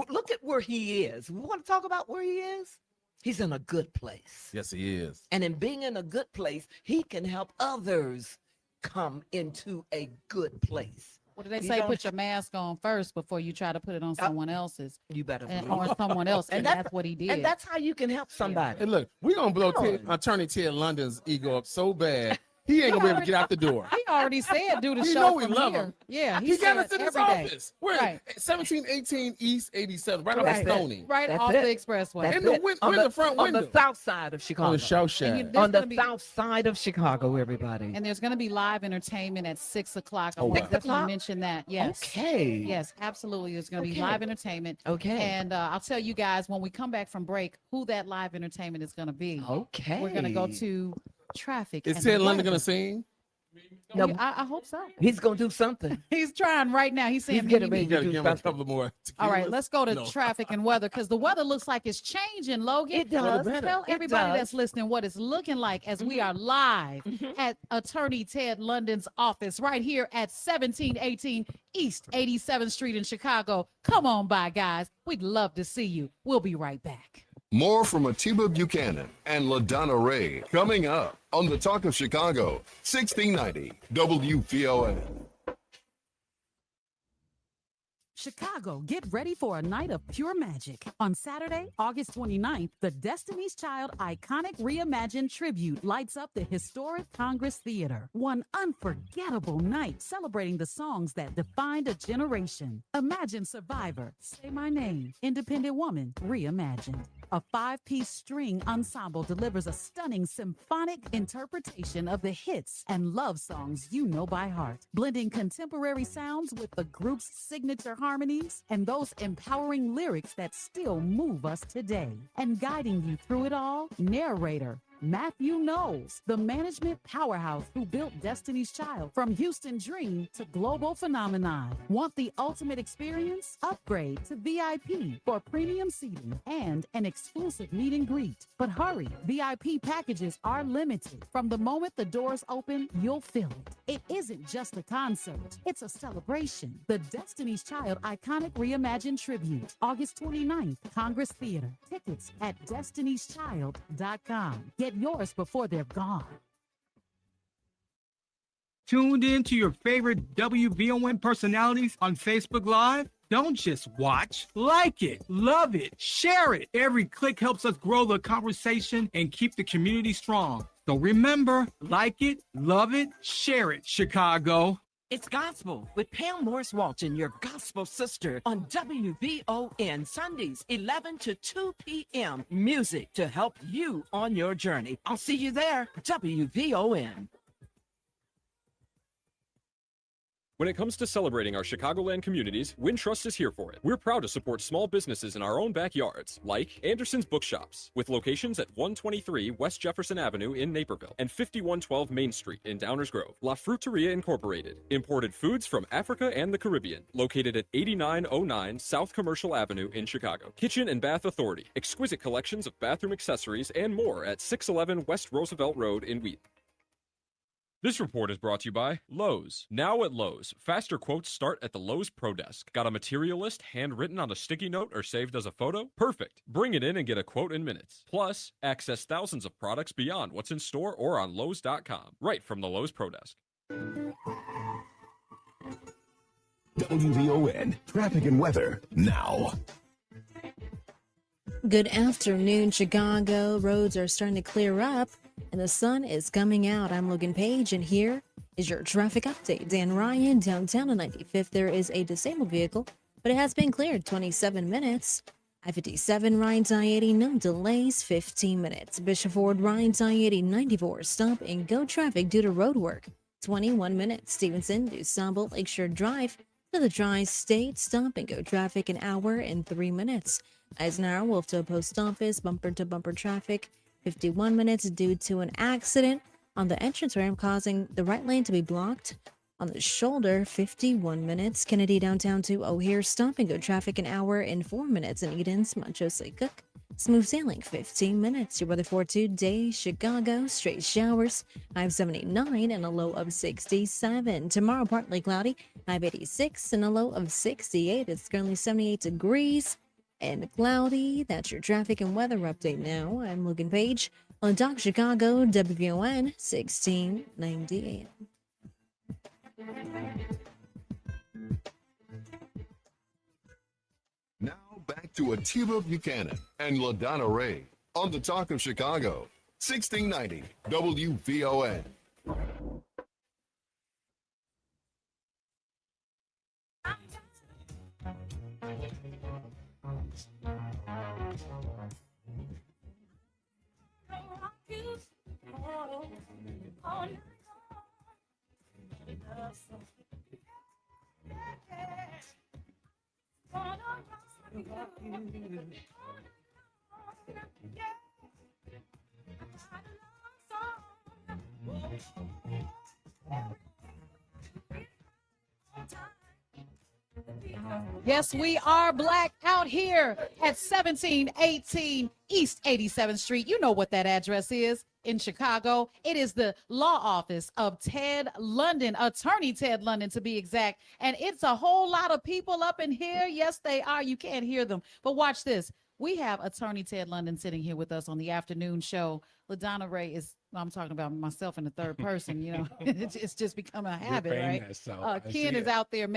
Look at where he is. We want to talk about where he is? He's in a good place. Yes, he is. And in being in a good place, he can help others come into a good place. What do they You say? don't Put your mask on first before you try to put it on someone else's. You better Or someone else. And that's what he did. And that's how you can help somebody. Hey, look, we're going to blow Attorney Ted London's ego up so bad, he ain't going to be able to get out the door. He already said do the You show know we from love here. him. Yeah, He got said us in his every day. office. We're Right. at 1718 East 87, right off Right. of Stony. Right That's off it. the expressway. That's In the it. win- on in the front on window. the south side of Chicago. On the show shack. And there's On the gonna be- south side of Chicago, everybody. And there's going to be live entertainment at 6 o'clock. I Oh, want wow. to 6 o'clock? mention that. Yes. Okay. Yes, absolutely. There's going to be Okay. live entertainment. Okay. And I'll tell you guys when we come back from break who that live entertainment is going to be. Okay. We're going to go to traffic. Is and Ted London weather. going to sing? No, I hope so. he's gonna do something. He's trying right now. He's saying He's getting maybe. ready You got to do give him a something. couple more. All right, let's go to No. traffic and weather because the weather looks like it's changing, Logan. It does. Tell It everybody does. that's listening what it's looking like as we are live at Attorney Ted London's office right here at 1718 East 87th Street in Chicago. Come on by, guys. We'd love to see you. We'll be right back. More from Atiba Buchanan and LaDonna Ray coming up on the Talk of Chicago, 1690 WVON. Chicago, get ready for a night of pure magic. On Saturday, August 29th, the Destiny's Child Iconic Reimagined Tribute lights up the historic Congress Theater. One unforgettable night celebrating the songs that defined a generation. Imagine Survivor, Say My Name, Independent Woman, Reimagined. a 5-piece string ensemble delivers a stunning symphonic interpretation of the hits and love songs you know by heart, blending contemporary sounds with the group's signature harmonies and those empowering lyrics that still move us today. And guiding you through it all, narrator Matthew Knowles, the management powerhouse who built Destiny's Child from Houston Dream to global phenomenon. Want the ultimate experience? Upgrade to VIP for premium seating and an exclusive meet and greet. But hurry, VIP packages are limited. From the moment the doors open, you'll feel it. It isn't just a concert, it's a celebration. The Destiny's Child Iconic Reimagined Tribute, August 29th, Congress Theater. Tickets at destinyschild.com. Get yours before they're gone. Tuned in to your favorite WVON personalities on Facebook Live? Don't just watch, like it, love it, share it. Every click helps us grow the conversation and keep the community strong. So remember, like it, love it, share it, Chicago. It's Gospel with Pam Morris Walton, your gospel sister, on WVON Sundays, 11 to 2 p.m. Music to help you on your journey. I'll see you there, WVON. When it comes to celebrating our Chicagoland communities, Wintrust is here for it. We're proud to support small businesses in our own backyards, like Anderson's Bookshops, with locations at 123 West Jefferson Avenue in Naperville and 5112 Main Street in Downers Grove. La Fruteria Incorporated, imported foods from Africa and the Caribbean, located at 8909 South Commercial Avenue in Chicago. Kitchen and Bath Authority, exquisite collections of bathroom accessories and more at 611 West Roosevelt Road in Wheat. This report is brought to you by Lowe's. Now at Lowe's, faster quotes start at the Lowe's Pro Desk. Got a material list handwritten on a sticky note or saved as a photo? Perfect. Bring it in and get a quote in minutes. Plus, access thousands of products beyond what's in store or on Lowe's.com, right from the Lowe's Pro Desk. WVON traffic and weather now. Good afternoon, Chicago. Roads are starting to clear up and the sun is coming out. I'm Logan Page, and here is your traffic update. Dan Ryan, downtown on 95th. There is a disabled vehicle, but it has been cleared. 27 minutes. I-57 Ryan's I-80, no delays. 15 minutes. Bishop Ford Ryan's I-80, 94. Stop and go traffic due to road work. 21 minutes. Stevenson, DuSable, Lakeshore Drive to the Tri-State. Stop and go traffic, an hour and 3 minutes. Eisenhower, Wolfville Post Office, bumper to bumper traffic. 51 minutes due to an accident on the entrance ramp causing the right lane to be blocked. On the shoulder, 51 minutes. Kennedy downtown to O'Hare, stop and go traffic, an hour and 4 minutes. In Eden's, Montjose Cook, smooth sailing, 15 minutes. Your weather for today, Chicago, straight showers, 579 and a low of 67. Tomorrow, partly cloudy, 586 and a low of 68. It's currently 78 degrees. And cloudy. That's your traffic and weather update now. I'm Logan Page on Talk Chicago, WVON 1690 AM. Now back to Atiba Buchanan and LaDonna Ray on the Talk of Chicago, 1690 WVON. Yes, we are black out here at 1718 East 87th Street. You know what that address is in Chicago. It is the law office of Ted London, attorney Ted London to be exact. And it's a whole lot of people up in here. Yes, they are. You can't hear them. But watch this. We have attorney Ted London sitting here with us on the afternoon show. LaDonna Ray is, I'm talking about myself in the third person, you know, it's just become a habit, right? Ken is out there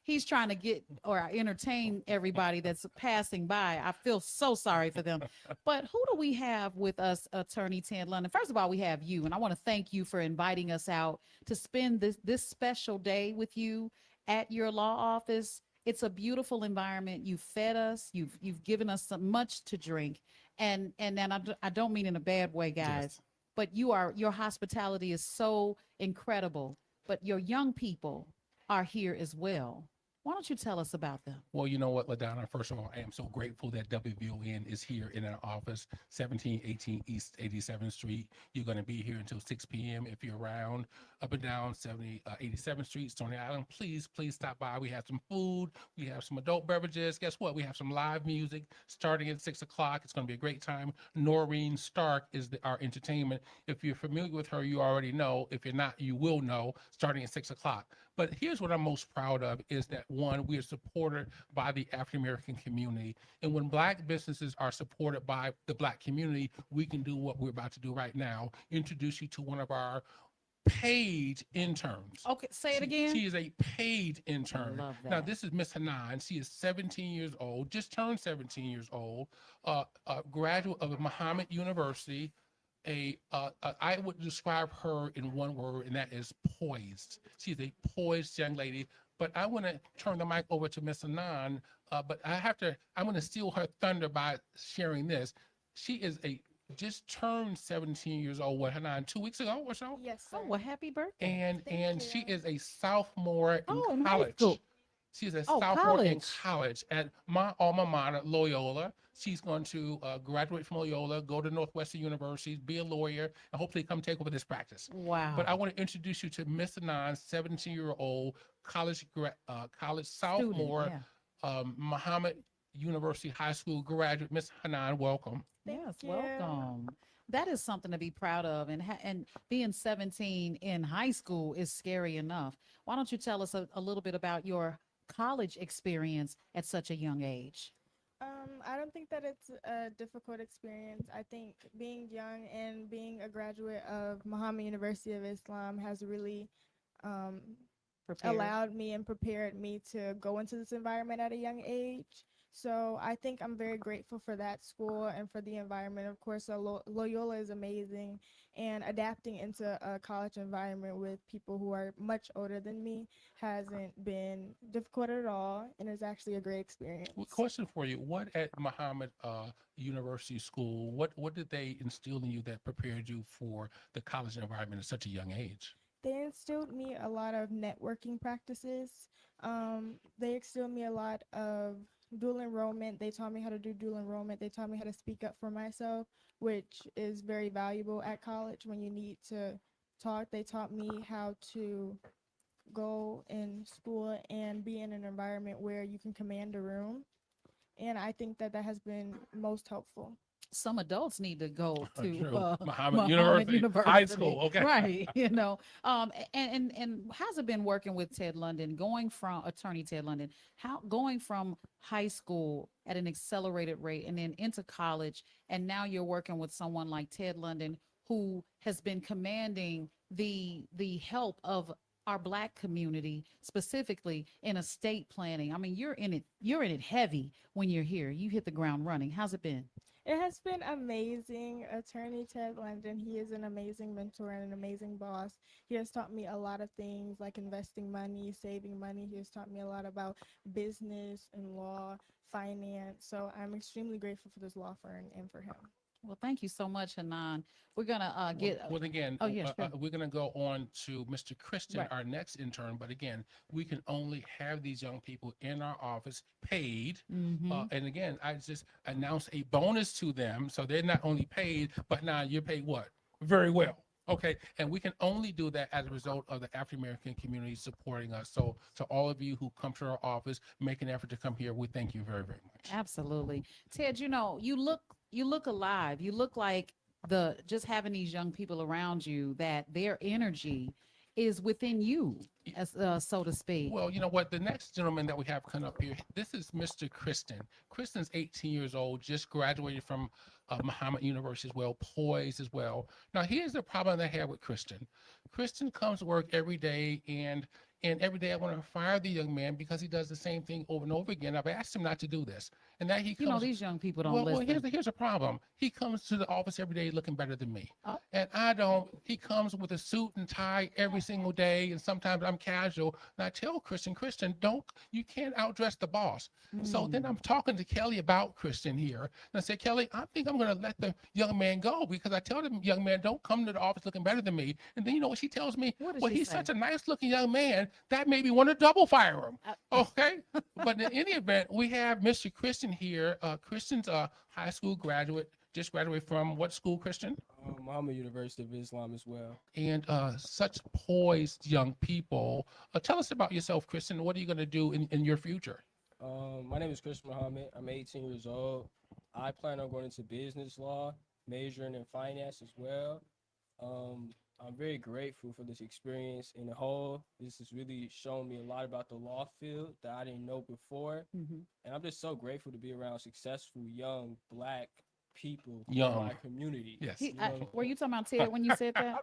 he's trying to get or entertain everybody that's passing by. I feel so sorry for them. But who do we have with us, attorney Ted London? First of all, we have you, and I want to thank you for inviting us out to spend this special day with you at your law office. It's a beautiful environment. You've fed us, you've given us much to drink. and then I don't mean in a bad way, guys, but your hospitality is so incredible. But your young people are here as well. Why don't you tell us about them? Well, you know what, LaDonna, first of all, I am so grateful that WVON is here in our office, 1718 East 87th Street. You're going to be here until 6 p.m. If you're around up and down 87th Street, Stony Island, please stop by. We have some food. We have some adult beverages. Guess what? We have some live music starting at 6 o'clock. It's going to be a great time. Noreen Stark is our entertainment. If you're familiar with her, you already know. If you're not, you will know, starting at 6 o'clock. But here's what I'm most proud of is that, one, we are supported by the African American community. And when Black businesses are supported by the Black community, we can do what we're about to do right now, introduce you to one of our paid interns. Okay, say it again. She is a paid intern. love Now, that. this is Miss Hanan. She is 17 years old, just turned 17 years old, a graduate of Muhammad University. I would describe her in one word, and that is poised. She's a poised young lady. But I want to turn the mic over to Miss Anand. But I'm going to steal her thunder by sharing this. She is just turned 17 years old. What, Hanan, 2 weeks ago or so? Yes, sir. Oh, well, happy birthday. And she is a sophomore in high college. school. She's a Oh, sophomore in college. college at my alma mater, Loyola. She's going to graduate from Loyola, go to Northwestern University, be a lawyer, and hopefully come take over this practice. Wow. But I want to introduce you to Miss Anand, 17-year-old college sophomore, Muhammad University High School graduate. Miss Hanan, welcome. Yes, welcome. That is something to be proud of, and being 17 in high school is scary enough. Why don't you tell us a little bit about your college experience at such a young age? I don't think that it's a difficult experience. I think being young and being a graduate of Muhammad University of Islam has really allowed me and prepared me to go into this environment at a young age. So I think I'm very grateful for that school and for the environment. Of course, Loyola is amazing, and adapting into a college environment with people who are much older than me hasn't been difficult at all, and it's actually a great experience. Well, question for you: what at Muhammad University School? What did they instill in you that prepared you for the college environment at such a young age? They instilled me a lot of networking practices. They instilled me a lot of dual enrollment. They taught me how to do dual enrollment. They taught me how to speak up for myself, which is very valuable at college when you need to talk. They taught me how to go in school and be in an environment where you can command a room. And I think that has been most helpful. Some adults need to go to Muhammad University High School. Okay, right? And how's it been working with Ted London, attorney Ted London, going from high school at an accelerated rate and then into college, and now you're working with someone like Ted London, who has been commanding the help of our Black community, specifically in estate planning. I mean, you're in it heavy when you're here. You hit the ground running. How's it been? It has been amazing. Attorney Ted London, he is an amazing mentor and an amazing boss. He has taught me a lot of things like investing money, saving money. He has taught me a lot about business and law, finance. So I'm extremely grateful for this law firm and for him. Well, thank you so much, Hanan. We're gonna get. Well, again, sure. we're gonna go on to Mr. Christian, Right. our next intern. But again, we can only have these young people in our office paid. Mhm. And again, I just announced a bonus to them, so they're not only paid, but now you're paid what? Very well. Okay, and we can only do that as a result of the African American community supporting us. So to all of you who come to our office, make an effort to come here, we thank you very, very much. Absolutely. Ted, you look alive. You look like just having these young people around you, that their energy is within you, as so to speak. Well, you know what? The next gentleman that we have come up here, this is Mr. Kristen. Kristen's 18 years old, just graduated from Muhammad University as well, poised as well. Now, here's the problem I have with Kristen. Kristen comes to work every day, and And every day I want to fire the young man because he does the same thing over and over again. I've asked him not to do this. And that he comes, You know, these young people don't well, listen. here's a problem. He comes to the office every day looking better than me. Oh. And I don't. He comes with a suit and tie every single day. And sometimes I'm casual. And I tell Christian, you can't outdress the boss. So then I'm talking to Kelly about Christian here. And I said, Kelly, I think I'm going to let the young man go because I tell the young man, don't come to the office looking better than me. And then you know what she tells me? What does Well, she he's say? such a nice looking young man that made me want to double fire him. Okay. But in any event, we have Mr. Christian here. Christian's a high school graduate, just graduated from what school, Christian? I'm a University of Islam as well. And such poised young people. Tell us about yourself, Christian. What are you going to do in your future? My name is Christian Muhammad. I'm 18 years old. I plan on going into business law, majoring in finance as well. I'm very grateful for this experience in the whole. This has really shown me a lot about the law field that I didn't know before. And I'm just so grateful to be around successful, young, Black people in my community. Yes. Were you talking about Ted when you said that?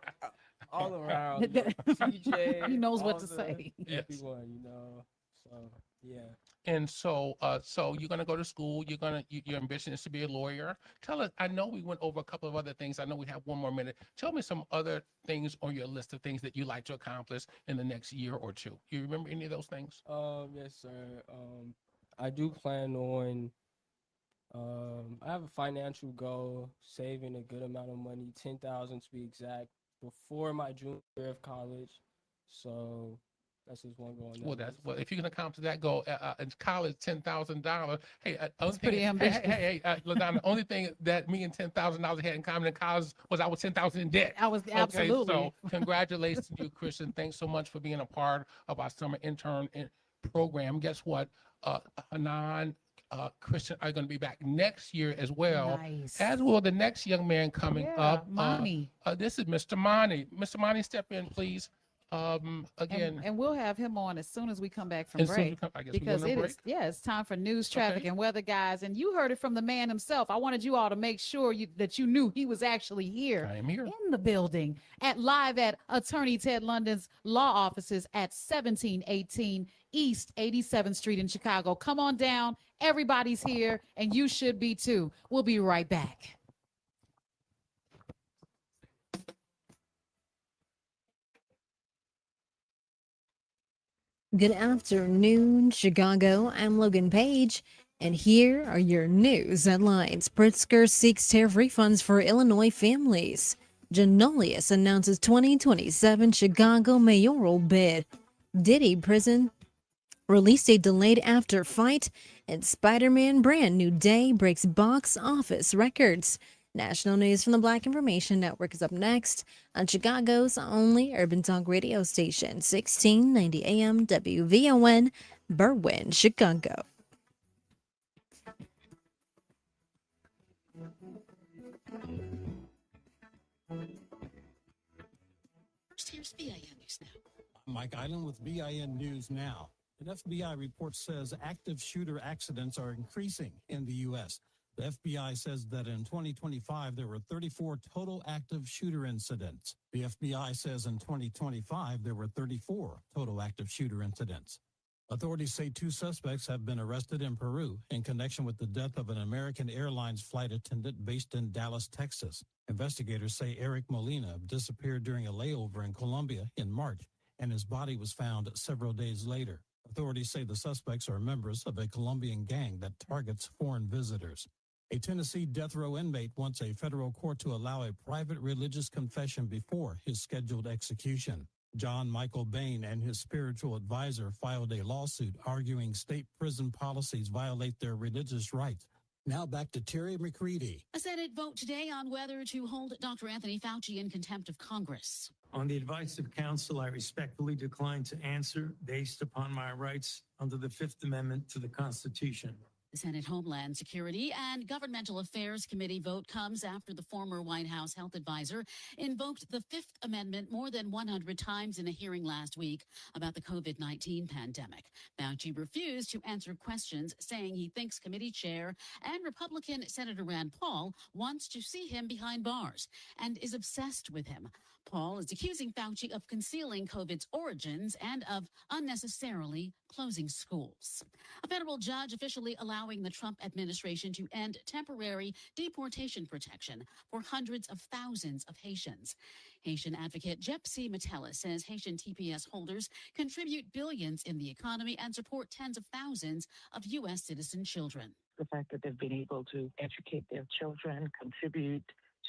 All around. You know, TJ. He knows what all to the- say. Everyone, you know. So, yeah. And so, so you're going to go to school. Your ambition is to be a lawyer. Tell us. I know we went over a couple of other things. I know we have one more minute. Tell me some other things on your list of things that you like to accomplish in the next year or two. You remember any of those things? Yes, sir. I do plan on. I have a financial goal, saving a good amount of money, 10,000 to be exact, before my junior year of college. So that's just one goal. Well, if you can accomplish that goal in college, $10,000. Hey, only pretty thing, ambitious. Hey, LaDonna, the only thing that me and $10,000 had in common in college was I was $10,000 in debt. I was absolutely. Okay, so congratulations to you, Christian. Thanks so much for being a part of our summer intern program. Guess what? Hanan, Christian are going to be back next year as well. Nice. As will the next young man coming up. Monty. This is Mr. Monty. Mr. Monty, step in, please. Again, and we'll have him on as soon as we come back from As soon as we break. come- I guess we Because go on a it is, it's time for news, traffic, and weather, guys. And you heard it from the man himself. I wanted you all to make sure that you knew he was actually here. I am here in the building live at Attorney Ted London's law offices at 1718 East 87th Street in Chicago. Come on down. Everybody's here, and you should be too. We'll be right back. Good afternoon, Chicago. I'm Logan Page, and here are your news headlines. Pritzker seeks tariff refunds for Illinois families. Janolius announces 2027 Chicago mayoral bid. Diddy prison release date delayed after fight, and Spider-Man Brand New Day breaks box office records. National news from the Black Information Network is up next on Chicago's only urban talk radio station, 1690 AM WVON, Berwyn, Chicago. Here's BIN News Now. I'm Mike Island with BIN News Now. An FBI report says active shooter accidents are increasing in the U.S. The FBI says that in 2025, there were 34 total active shooter incidents. The FBI says in 2025, there were 34 total active shooter incidents. Authorities say 2 suspects have been arrested in Peru in connection with the death of an American Airlines flight attendant based in Dallas, Texas. Investigators say Eric Molina disappeared during a layover in Colombia in March, and his body was found several days later. Authorities say the suspects are members of a Colombian gang that targets foreign visitors. A Tennessee death row inmate wants a federal court to allow a private religious confession before his scheduled execution. John Michael Bain and his spiritual advisor filed a lawsuit arguing state prison policies violate their religious rights. Now back to Terry McCready. A Senate vote today on whether to hold Dr. Anthony Fauci in contempt of Congress. On the advice of counsel, I respectfully decline to answer based upon my rights under the Fifth Amendment to the Constitution. The Senate Homeland Security and Governmental Affairs Committee vote comes after the former White House health advisor invoked the Fifth Amendment more than 100 times in a hearing last week about the COVID-19 pandemic. Fauci refused to answer questions, saying he thinks committee chair and Republican Senator Rand Paul wants to see him behind bars and is obsessed with him. Paul is accusing Fauci of concealing COVID's origins and of unnecessarily closing schools. A federal judge officially allowing the Trump administration to end temporary deportation protection for hundreds of thousands of Haitians. Haitian advocate Jepsy Metella says Haitian TPS holders contribute billions in the economy and support tens of thousands of U.S. citizen children. The fact that they've been able to educate their children, contribute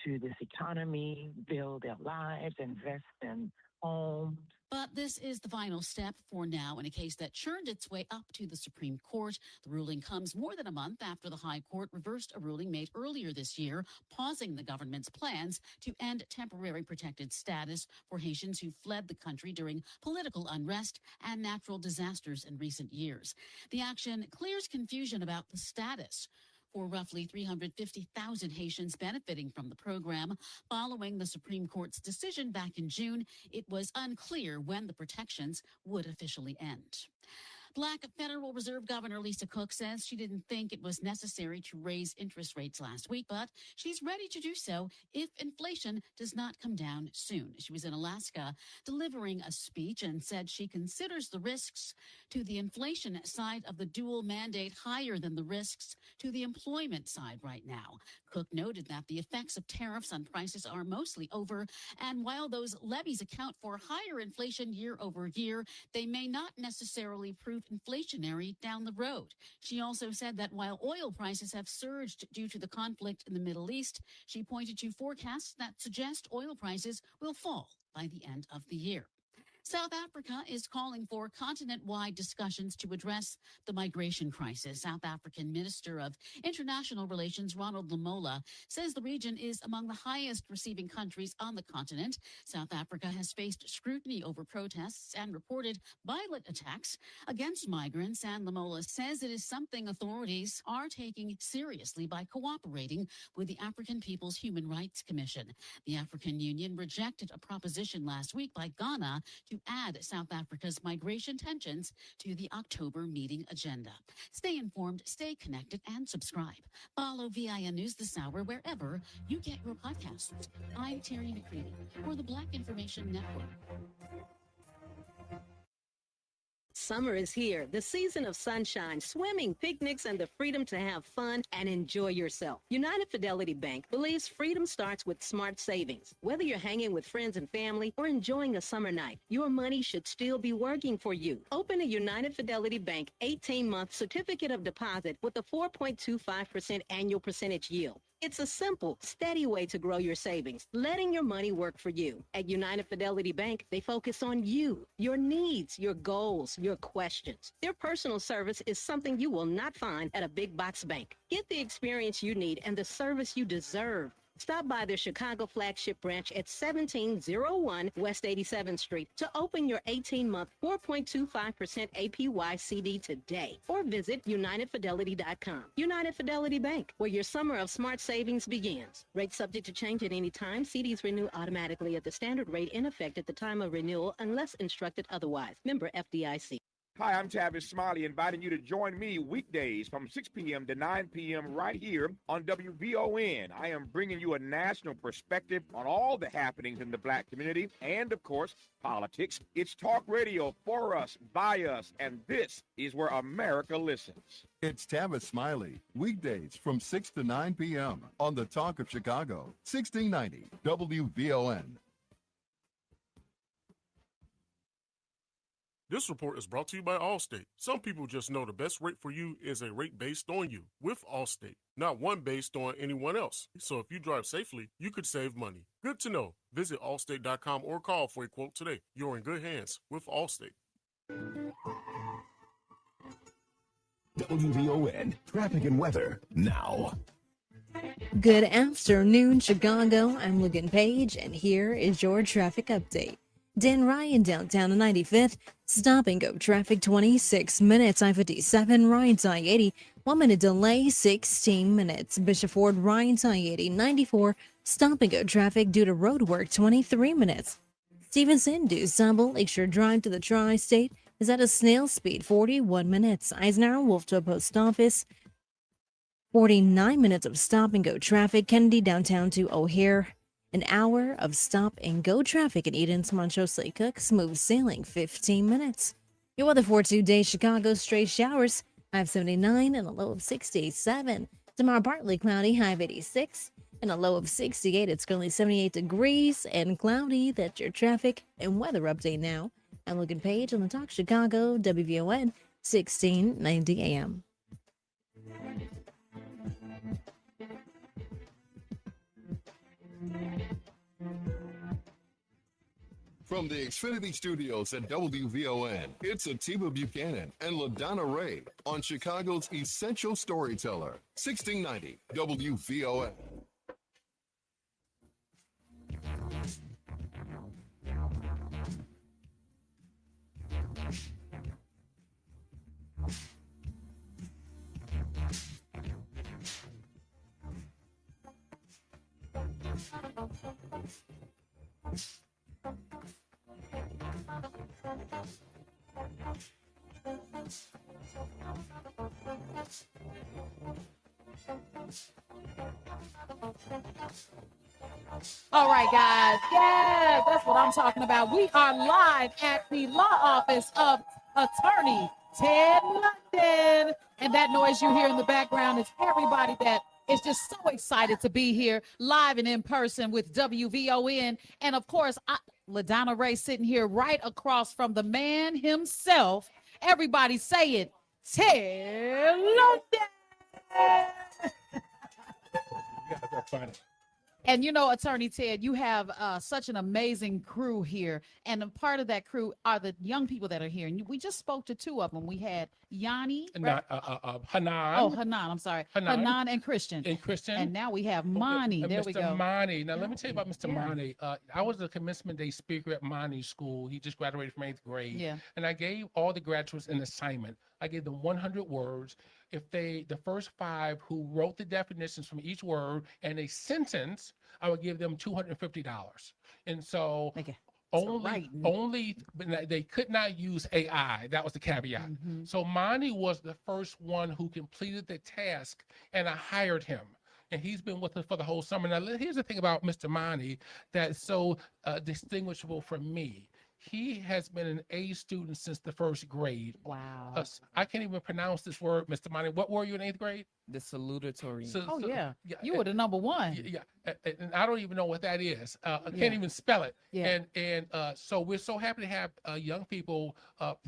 to this economy, build their lives, invest in homes. But this is the final step for now in a case that churned its way up to the Supreme Court. The ruling comes more than a month after the High Court reversed a ruling made earlier this year, pausing the government's plans to end temporary protected status for Haitians who fled the country during political unrest and natural disasters in recent years. The action clears confusion about the status for roughly 350,000 Haitians benefiting from the program. Following the Supreme Court's decision back in June, it was unclear when the protections would officially end. Black Federal Reserve Governor Lisa Cook says she didn't think it was necessary to raise interest rates last week, but she's ready to do so if inflation does not come down soon. She was in Alaska delivering a speech and said she considers the risks to the inflation side of the dual mandate higher than the risks to the employment side right now. Cook noted that the effects of tariffs on prices are mostly over, and while those levies account for higher inflation year over year, they may not necessarily prove inflationary down the road. She also said that while oil prices have surged due to the conflict in the Middle East, she pointed to forecasts that suggest oil prices will fall by the end of the year. South Africa is calling for continent-wide discussions to address the migration crisis. South African Minister of International Relations Ronald Lamola says the region is among the highest receiving countries on the continent. South Africa has faced scrutiny over protests and reported violent attacks against migrants, and Lamola says it is something authorities are taking seriously by cooperating with the African People's Human Rights Commission. The African Union rejected a proposition last week by Ghana to add South Africa's migration tensions to the October meeting agenda. Stay informed, stay connected, and subscribe. Follow VIN News this hour wherever you get your podcasts. I'm Terry McCready for the Black Information Network. Summer is here, the season of sunshine, swimming, picnics, and the freedom to have fun and enjoy yourself. United Fidelity Bank believes freedom starts with smart savings. Whether you're hanging with friends and family or enjoying a summer night, your money should still be working for you. Open a United Fidelity Bank 18-month certificate of deposit with a 4.25% annual percentage yield. It's a simple, steady way to grow your savings, letting your money work for you. At United Fidelity Bank, they focus on you, your needs, your goals, your questions. Their personal service is something you will not find at a big box bank. Get the experience you need and the service you deserve. Stop by their Chicago flagship branch at 1701 West 87th Street to open your 18-month 4.25% APY CD today, or visit UnitedFidelity.com. United Fidelity Bank, where your summer of smart savings begins. Rates subject to change at any time. CDs renew automatically at the standard rate in effect at the time of renewal unless instructed otherwise. Member FDIC. Hi, I'm Tavis Smiley, inviting you to join me weekdays from 6 p.m. to 9 p.m. right here on WVON. I am bringing you a national perspective on all the happenings in the Black community and, of course, politics. It's talk radio for us, by us, and this is where America listens. It's Tavis Smiley, weekdays from 6 to 9 p.m. on the Talk of Chicago, 1690 WVON. This report is brought to you by Allstate. Some people just know the best rate for you is a rate based on you with Allstate, not one based on anyone else. So if you drive safely, you could save money. Good to know. Visit allstate.com or call for a quote today. You're in good hands with Allstate. WVON traffic and weather now. Good afternoon, Chicago. I'm Logan Page, and here is your traffic update. Dan Ryan downtown on 95th, stop and go traffic 26 minutes. I-57 Ryan's I-80, 1 minute delay, 16 minutes. Bishop Ford Ryan's I-80, 94, stop and go traffic due to road work 23 minutes. Stevenson due Stumble Lakeshore Drive to the Tri-State is at a snail speed 41 minutes. Eisenhower Wolf to a post office, 49 minutes of stop and go traffic. Kennedy downtown to O'Hare An hour of stop and go traffic at Eden's Montrose Slate Cook, smooth sailing 15 minutes. Your weather for today, Chicago, stray showers, high of 79 and a low of 67. Tomorrow, partly cloudy, high of 86 and a low of 68. It's currently 78 degrees and cloudy. That's your traffic and weather update now. I'm Logan Page on the Talk Chicago, WVON, 1690 AM. From the Xfinity Studios at WVON, it's Atiba Buchanan and LaDonna Ray on Chicago's Essential Storyteller, 1690 WVON. All right, guys. Yeah, that's what I'm talking about. We are live at the law office of Attorney Ted London. And that noise you hear in the background is everybody that is just so excited to be here live and in person with WVON. And of course, LaDonna Ray sitting here right across from the man himself. Everybody say it, Ted London. That's funny. And you know, Attorney Ted, you have such an amazing crew here. And a part of that crew are the young people that are here. And we just spoke to two of them. We had Yanni. Hanan. Oh, Hanan, I'm sorry. Hanan and Christian. And now we have Mani. There we go. Mr. Mani. Now, let me tell you about Mr. Mani. I was a commencement day speaker at Mani School. He just graduated from 8th grade. Yeah. And I gave all the graduates an assignment. I gave them 100 words. If the first 5 who wrote the definitions from each word and a sentence, I would give them $250. And so only but they could not use AI. That was the caveat. So Mani was the first one who completed the task, and I hired him. And he's been with us for the whole summer. Now, here's the thing about Mr. Mani that's so distinguishable from me. He has been an A student since the first grade. Wow. I can't even pronounce this word, Mr. Mani. What were you in 8th grade? The salutatory. Yeah. You were the number one. Yeah. And I don't even know what that is. I can't even spell it. Yeah. And so we're so happy to have young people,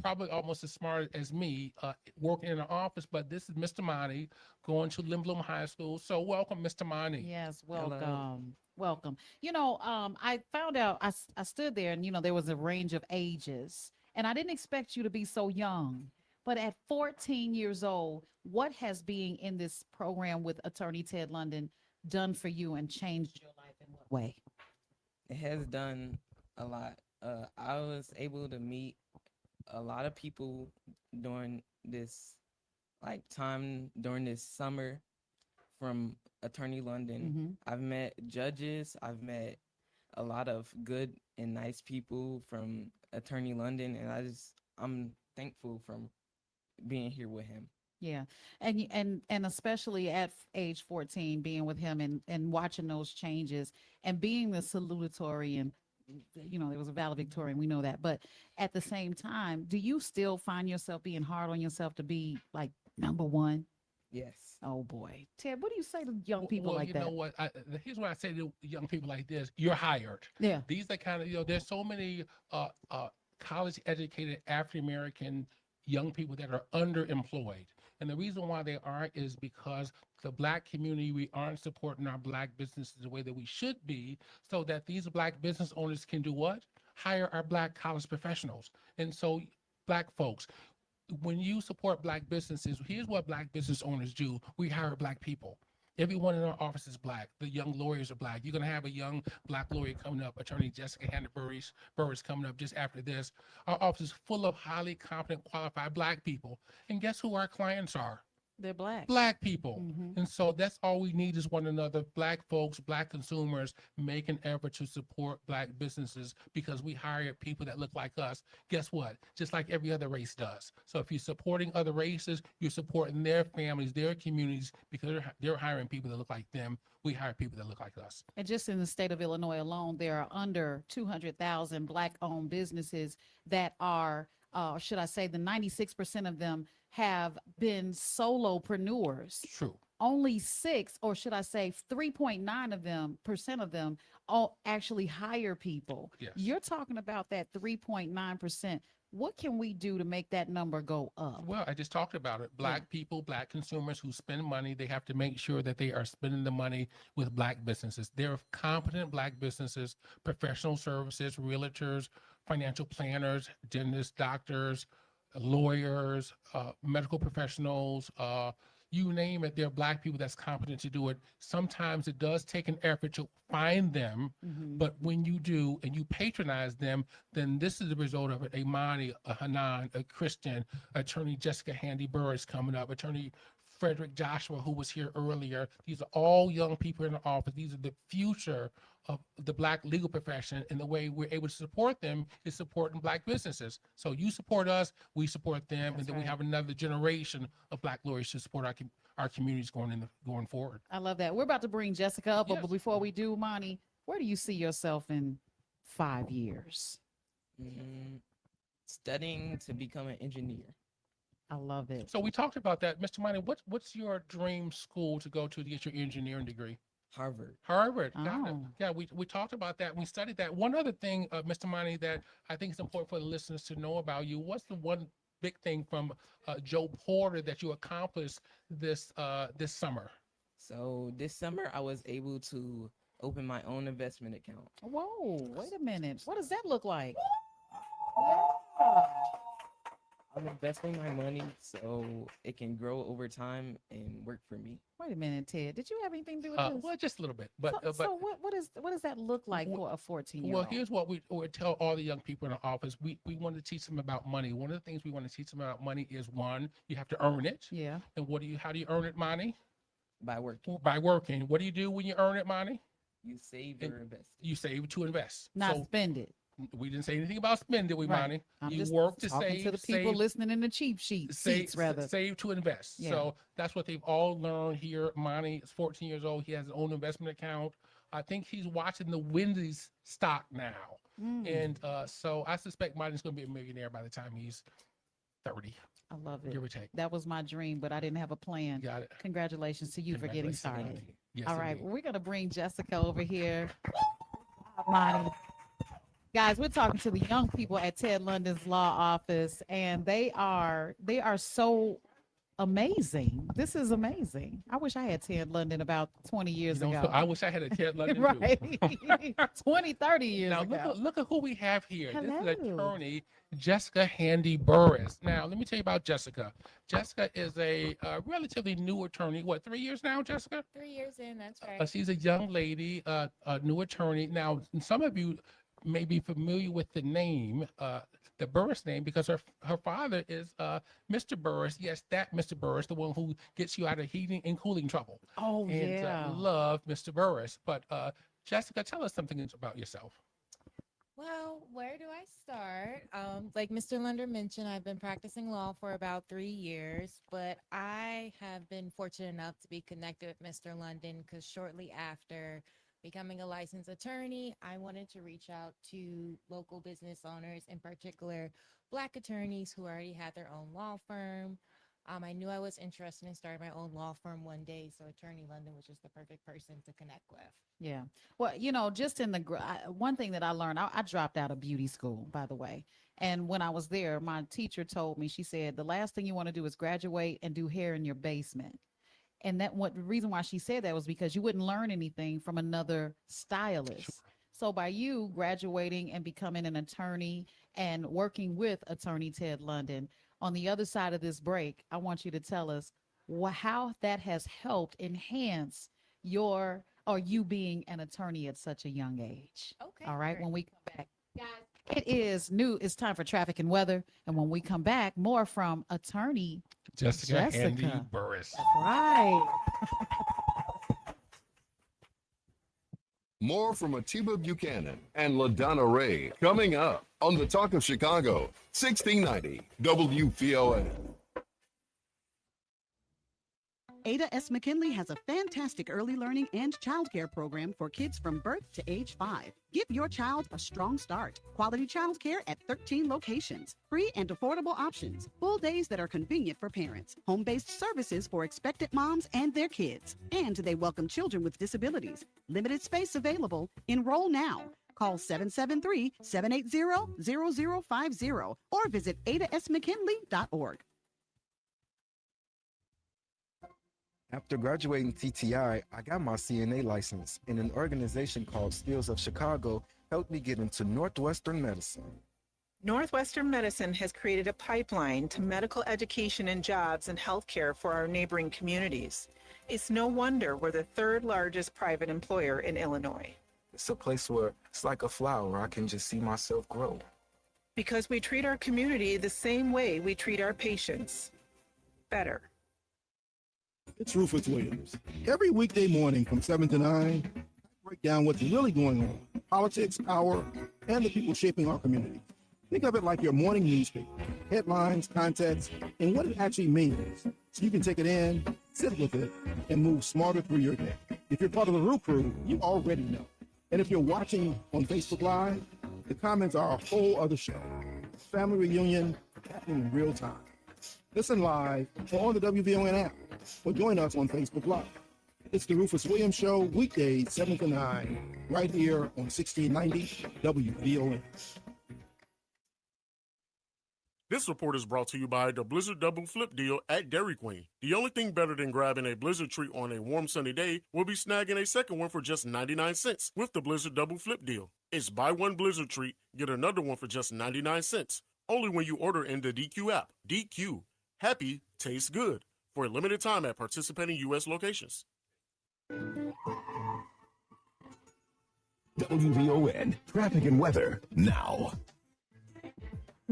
probably almost as smart as me, working in the office. But this is Mr. Mani going to Lindblom High School. So welcome, Mr. Mani. Yes, welcome. Welcome. You know, I found out, I stood there and, you know, there was a range of ages. And I didn't expect you to be so young. But at 14 years old, what has being in this program with Attorney Ted London done for you and changed your life in what way? It has done a lot. I was able to meet a lot of people during this time during this summer from Attorney London. I've met judges. I've met a lot of good and nice people from Attorney London, and I'm thankful from being here with him. Yeah. And especially at age 14, being with him and watching those changes and being the salutatory, and, you know, there was a valedictorian, we know that. But at the same time, do you still find yourself being hard on yourself to be like number one? Yes. Oh boy. Ted, what do you say to young people like that? You know what? Here's what I say to young people like this. You're hired. Yeah. These are kind of, you know, there's so many college educated African-American young people that are underemployed. And the reason why they aren't is because the Black community, we aren't supporting our Black businesses the way that we should be, so that these Black business owners can do what? Hire our Black college professionals. And so Black folks, when you support Black businesses, here's what Black business owners do. We hire Black people. Everyone in our office is Black. The young lawyers are Black. You're going to have a young Black lawyer coming up, Attorney Jessica Hannah Burris coming up just after this. Our office is full of highly competent, qualified Black people. And guess who our clients are? They're black. Black people. Mhm. And so that's all we need is one another. Black folks, black consumers make an effort to support black businesses because we hire people that look like us. Guess what? Just like every other race does. So if you're supporting other races, you're supporting their families, their communities, because they're hiring people that look like them. We hire people that look like us. And just in the state of Illinois alone, there are under 200,000 Black-owned businesses that are, should I say, the 96% of them have been solopreneurs. True. Only 6, or should I say 3.9 of them, percent of them all actually hire people. Yes. You're talking about that 3.9%. What can we do to make that number go up? Well, I just talked about it. Black people, black consumers who spend money, they have to make sure that they are spending the money with black businesses. There are competent black businesses, professional services, realtors, financial planners, dentists, doctors, lawyers, medical professionals, you name it, there are black people that's competent to do it. Sometimes it does take an effort to find them, but when you do and you patronize them, then this is the result of it. Imani, a Hanan, a Christian, attorney Jessica Handy Burris coming up, attorney Frederick Joshua, who was here earlier. These are all young people in the office. These are the future of the black legal profession, and the way we're able to support them is supporting black businesses. So you support us, we support them, and then we have another generation of black lawyers to support our communities going forward. I love that. We're about to bring Jessica up, but before we do, Monty, where do you see yourself in 5 years? Studying to become an engineer. I love it. So we talked about that, Mr. Money. What's your dream school to go to get your engineering degree? Harvard. Harvard. Got it. Oh. Yeah, we talked about that. We studied that. One other thing, Mr. Money, that I think is important for the listeners to know about you. What's the one big thing from Joe Porter that you accomplished this summer? So this summer I was able to open my own investment account. Whoa, wait a minute. What does that look like? I'm investing my money so it can grow over time and work for me. Wait a minute, Ted. Did you have anything to do with this? Well, just a little bit, but So what does that look like for a 14-year-old? Well, here's what we tell all the young people in the office. We want to teach them about money. One of the things we want to teach them about money is, one, you have to earn it. Yeah. And how do you earn it, Monty? By working. By working. What do you do when you earn it, Monty? You save or invest. You save to invest. Not spend it. We didn't say anything about spend, did we, Right. Monty? I'm You just work to talking save. to the people listening in the cheap seats, rather. Save to invest. Yeah. So that's what they've all learned here. Monty is 14 years old. He has his own investment account. I think he's watching the Wendy's stock now. And so I suspect Monty's going to be a millionaire by the time he's 30. I love it. Give or take. That was my dream, but I didn't have a plan. Got it. Congratulations to you for getting Congratulations, started. Monty. Yes, All right, indeed. we're going to bring Jessica over here. Monty. Guys, we're talking to the young people at Ted London's law office, and they are so amazing. This is amazing. I wish I had Ted London about 20 years You know, ago. so I wish I had a Ted London too. Right. 20, 30 years Now ago. look at who we have here. This is Hello. attorney Jessica Handy Burris. Now let me tell you about Jessica. Jessica is a relatively new attorney. What, 3 years now, Jessica? 3 years in, that's right. She's a young lady, a new attorney. Now some of you may be familiar with the name, the Burris name, because her father is Mr. Burris. Yes, that Mr. Burris, the one who gets you out of heating and cooling trouble. Oh, and, yeah. love Mr. Burris. But Jessica, tell us something about yourself. Well, where do I start? Like Mr. Lunder mentioned, I've been practicing law for about 3 years, but I have been fortunate enough to be connected with Mr. London because shortly after becoming a licensed attorney, I wanted to reach out to local business owners, in particular Black attorneys who already had their own law firm. I knew I was interested in starting my own law firm one day, so Attorney London was just the perfect person to connect with. Yeah. Well, just in the one thing that I learned, I dropped out of beauty school, by the way. And when I was there, my teacher told me, she said, the last thing you want to do is graduate and do hair in your basement. And the reason why she said that was because you wouldn't learn anything from another stylist. Sure. So by you graduating and becoming an attorney and working with attorney Ted London, on the other side of this break, I want you to tell us how that has helped enhance you being an attorney at such a young age. Okay. All right. When we come back, guys, It's time for traffic and weather. And when we come back, more from attorney Jessica Handy Burris. That's right. More from Atiba Buchanan and LaDonna Ray coming up on the Talk of Chicago, 1690 WVON. Ada S. McKinley has a fantastic early learning and childcare program for kids from birth to age 5. Give your child a strong start. Quality childcare at 13 locations. Free and affordable options. Full days that are convenient for parents. Home-based services for expectant moms and their kids. And they welcome children with disabilities. Limited space available. Enroll now. Call 773-780-0050 or visit adasmckinley.org. After graduating TTI, I got my CNA license, and an organization called Steels of Chicago helped me get into Northwestern Medicine. Northwestern Medicine has created a pipeline to medical education and jobs and healthcare for our neighboring communities. It's no wonder we're the third largest private employer in Illinois. It's a place where it's like a flower. I can just see myself grow. Because we treat our community the same way we treat our patients. Better. It's Rufus Williams. Every weekday morning from 7 to 9, I break down what's really going on, politics, power, and the people shaping our community. Think of it like your morning newspaper, headlines, context, and what it actually means. So you can take it in, sit with it, and move smarter through your day. If you're part of the Roo Crew, you already know. And if you're watching on Facebook Live, the comments are a whole other show. Family reunion happening in real time. Listen live or on the WVON app, or join us on Facebook Live. It's the Rufus Williams Show, weekdays 7 to 9, right here on 1690 WVON. This report is brought to you by the Blizzard Double Flip Deal at Dairy Queen. The only thing better than grabbing a Blizzard treat on a warm sunny day will be snagging a second one for just 99 cents with the Blizzard Double Flip Deal. It's buy one Blizzard treat, get another one for just 99 cents. Only when you order in the DQ app. DQ. Happy tastes good. For a limited time at participating U.S. locations. WVON traffic and weather now.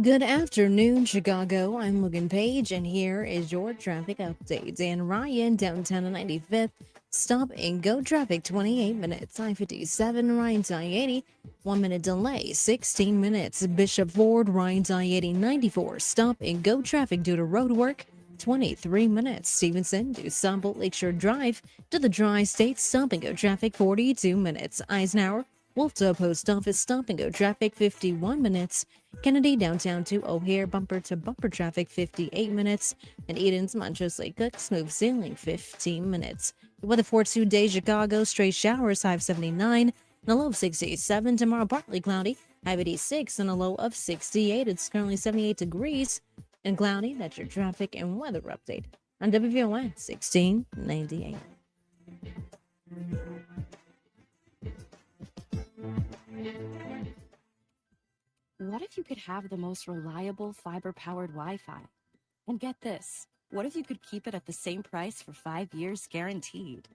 Good afternoon, Chicago. I'm Logan Page, and here is your traffic update. Dan Ryan, downtown on 95th. Stop and go traffic, 28 minutes. I-57, Ryan's I-80, 1 minute delay, 16 minutes. Bishop Ford, Ryan's I-80, 94. Stop and go traffic due to road work, 23 minutes. Stevenson to Humboldt Lakeshore Drive to the Tri-State, stop and go traffic, 42 minutes. Eisenhower, Wolfville Post Office, stop and go traffic, 51 minutes. Kennedy downtown to O'Hare, bumper to bumper traffic, 58 minutes. And Eden's Montrose Lake Cook, smooth sailing, 15 minutes. The weather for today, Chicago, straight showers, high of 79, and a low of 67. Tomorrow, partly cloudy, high of 86, and a low of 68. It's currently 78 degrees and cloudy. That's your traffic and weather update on WVON 1698. What if you could have the most reliable fiber-powered Wi-Fi? And get this, what if you could keep it at the same price for 5 years guaranteed?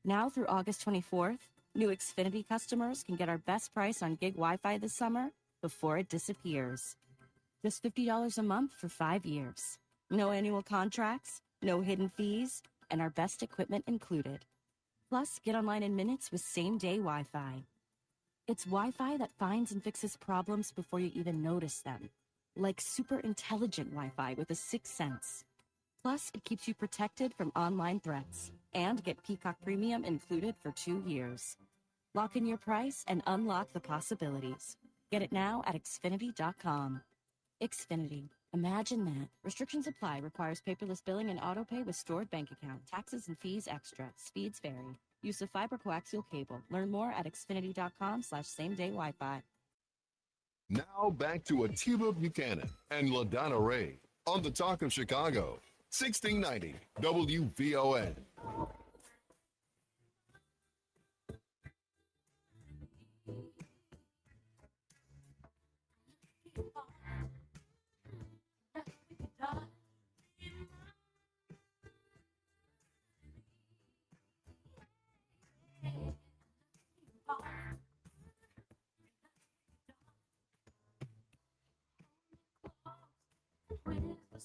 Now through August 24th, new Xfinity customers can get our best price on gig Wi-Fi this summer before it disappears. Just $50 a month for 5 years. No annual contracts, no hidden fees, and our best equipment included. Plus, get online in minutes with same-day Wi-Fi. It's Wi-Fi that finds and fixes problems before you even notice them. Like super intelligent Wi-Fi with a sixth sense. Plus, it keeps you protected from online threats. And get Peacock Premium included for 2 years. Lock in your price and unlock the possibilities. Get it now at Xfinity.com. Xfinity. Imagine that. Restrictions apply. Requires paperless billing and autopay with stored bank account. Taxes and fees extra. Speeds vary. Use of fiber coaxial cable. Learn more at Xfinity.com/same-day Wi-Fi. Now back to Atiba Buchanan and LaDonna Ray on the Talk of Chicago, 1690 WVON.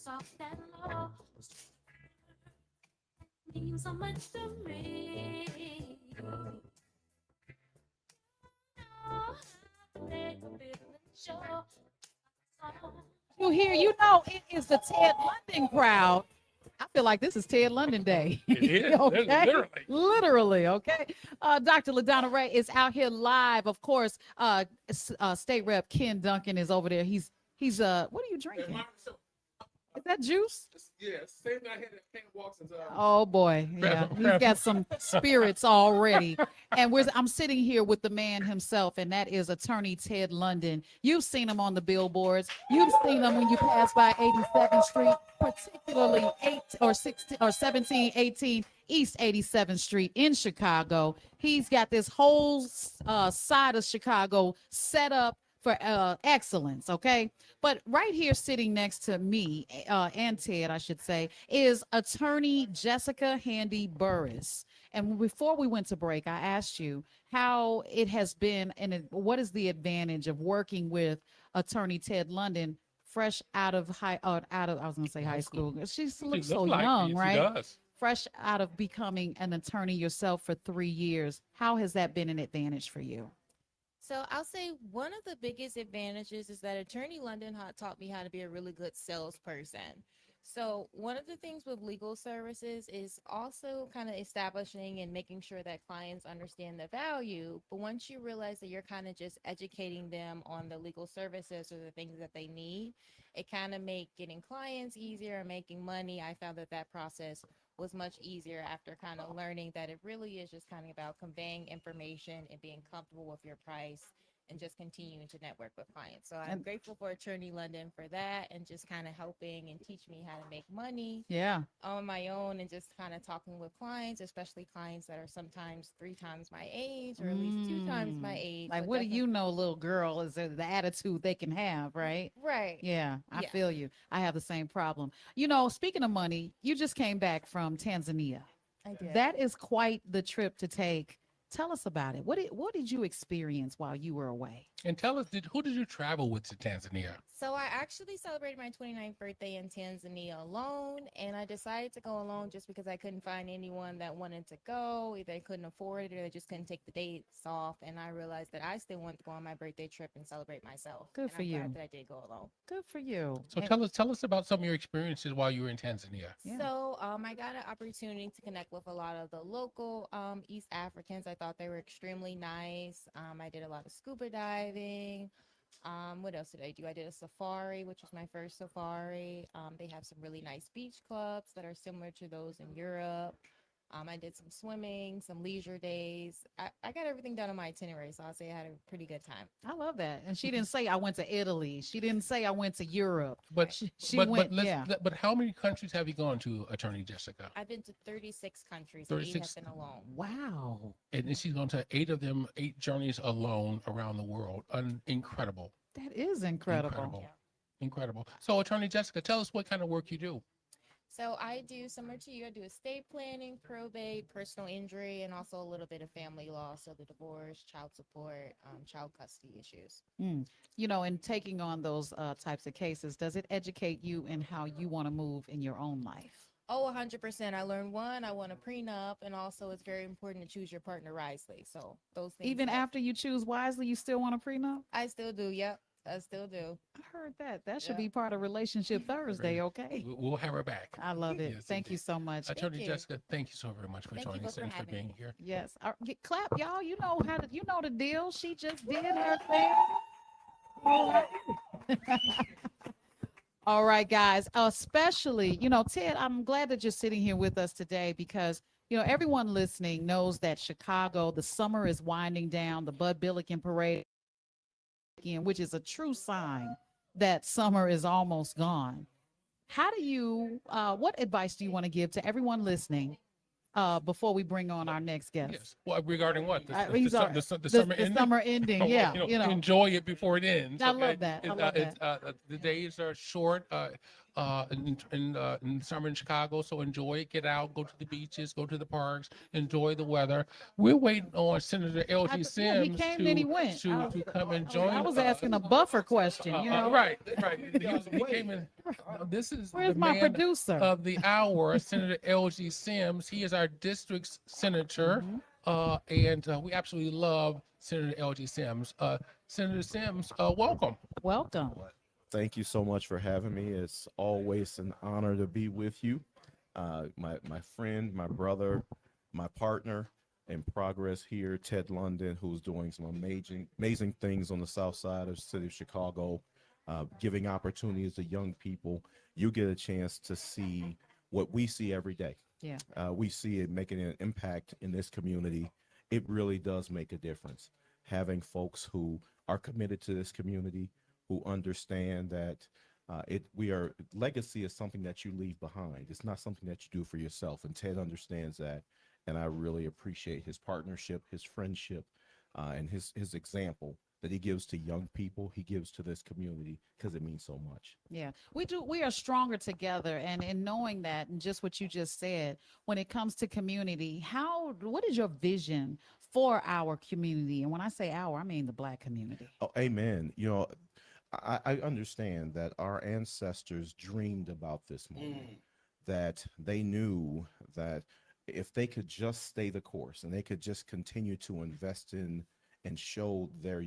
soft and low. Means so much to me. You hear, you know, it is the Ted London crowd. I feel like this is Ted London Day. It is, Okay? literally. Literally, okay. Dr. LaDonna Ray is out here live. Of course, State Rep Ken Duncan is over there. He's what are you drinking? Is that juice? Yeah, same thing I had at Ken Watson's. Oh boy, yeah, he's got some spirits already. And I'm sitting here with the man himself, and that is Attorney Ted London. You've seen him on the billboards. You've seen him when you pass by 87th Street, particularly 1718 East 87th Street in Chicago. He's got this whole side of Chicago set up for excellence, okay? But right here sitting next to me, and Ted, I should say, is Attorney Jessica Handy Burris. And before we went to break, I asked you how it has been and what is the advantage of working with Attorney Ted London fresh out of high school. She looks so young, right? Does. Fresh out of becoming an attorney yourself for 3 years. How has that been an advantage for you? So I'll say one of the biggest advantages is that Attorney London taught me how to be a really good salesperson. So one of the things with legal services is also kind of establishing and making sure that clients understand the value. But once you realize that you're kind of just educating them on the legal services or the things that they need, it kind of make getting clients easier and making money. I found that process was much easier after kind of learning that it really is just kind of about conveying information and being comfortable with your price and just continuing to network with clients. So I'm grateful for Attorney London for that and just kind of helping and teach me how to make money on my own and just kind of talking with clients, especially clients that are sometimes 3 times my age or at least 2 times my age. Like, but what do you know, little girl, is the attitude they can have, right? Right. Yeah, I Yeah. feel you. I have the same problem. You know, speaking of money, you just came back from Tanzania. I did. That is quite the trip to take. Tell us about it. What did you experience while you were away? And tell us, who did you travel with to Tanzania? So I actually celebrated my 29th birthday in Tanzania alone, and I decided to go alone just because I couldn't find anyone that wanted to go. Either they couldn't afford it or they just couldn't take the dates off. And I realized that I still wanted to go on my birthday trip and celebrate myself. Good And for I'm glad you. that I did go alone. Good for you. So And- tell us about some of your experiences while you were in Tanzania. So I got an opportunity to connect with a lot of the local East Africans. I thought they were extremely nice. I did a lot of scuba diving. What else did I do? I did a safari, which was my first safari. They have some really nice beach clubs that are similar to those in Europe. I did some swimming, some leisure days. I got everything done on my itinerary, so I'll say I had a pretty good time. I love that. And she didn't say I went to Italy. She didn't say I went to Europe. But she but, went, but, yeah. but how many countries have you gone to, Attorney Jessica? I've been to 36 countries. 8 36. have been alone. Wow. And then she's gone to 8 of them, 8 journeys alone around the world. Incredible. That is incredible. Incredible. So, Attorney Jessica, tell us what kind of work you do. So I do similar to you. I do estate planning, probate, personal injury, and also a little bit of family law. So the divorce, child support, child custody issues. You know, in taking on those types of cases, does it educate you in how you want to move in your own life? Oh, 100%. I learned I want a prenup, and also it's very important to choose your partner wisely. So those things. Even after you choose wisely, you still want a prenup? I still do. Yep. I still do. I heard that. That should be part of Relationship Thursday, okay? We'll have her back. I love it. Yes, Thank you so much. Attorney Jessica, thank you so very much for Thank you joining both us for and for having being me. here. Yes. Clap, y'all. You know you know the deal. She just did her thing. All right, guys. Especially, you know, Ted, I'm glad that you're sitting here with us today because, you know, everyone listening knows that Chicago, the summer is winding down, the Bud Billiken Parade, which is a true sign that summer is almost gone. How do you, what advice do you want to give to everyone listening before we bring on our next guest? Yes. Well, regarding what? The The summer ending, yeah. Enjoy it before it ends. I love that. I love The days are short. in summer in Chicago. So enjoy it, get out, go to the beaches, go to the parks, enjoy the weather. We're waiting on Senator L.G. He Sims came, then he went. to come and join. I was asking a buffer question, you know. Right. He came in. This is Where's the my man producer? of the hour, Senator L.G. Sims. He is our district's senator, and we absolutely love Senator L.G. Sims. Senator Sims, welcome. Welcome. Thank you so much for having me. It's always an honor to be with you. My friend, my brother, my partner in progress here, Ted London, who's doing some amazing things on the south side of the city of Chicago, giving opportunities to young people. You get a chance to see what we see every day. Yeah. We see it making an impact in this community. It really does make a difference. Having folks who are committed to this community, who understand that legacy is something that you leave behind. It's not something that you do for yourself. And Ted understands that. And I really appreciate his partnership, his friendship, and his example that he gives to young people, he gives to this community, because it means so much. Yeah, we do. We are stronger together. And in knowing that, and just what you just said, when it comes to community, what is your vision for our community? And when I say our, I mean the Black community. Oh, amen. You know, I understand that our ancestors dreamed about this moment, that they knew that if they could just stay the course and they could just continue to invest in and show their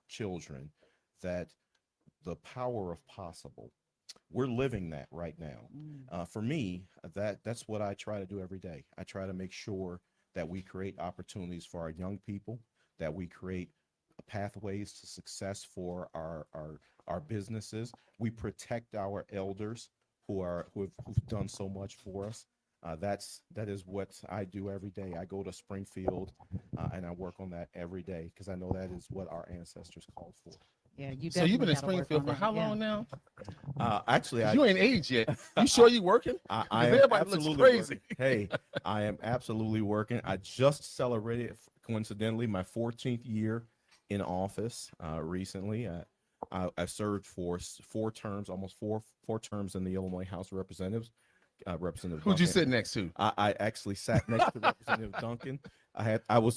children that the power of possible. We're living that right now. For me, that's what I try to do every day. I try to make sure that we create opportunities for our young people, that we create pathways to success for our businesses. We protect our elders who've done so much for us. That is what I do every day. I go to Springfield and I work on that every day because I know that is what our ancestors called for. Yeah, you. So you've been in gotta work Springfield on for that, how yeah. long now? Actually, You ain't age yet. You sure you working? I 'Cause am everybody looks absolutely crazy. working. Hey, I am absolutely working. I just celebrated, coincidentally, my 14th year in office recently. I served for 4 terms, almost four terms in the Illinois House of Representatives. Representative Who'd you Duncan. sit next to? I actually sat next to Representative Duncan.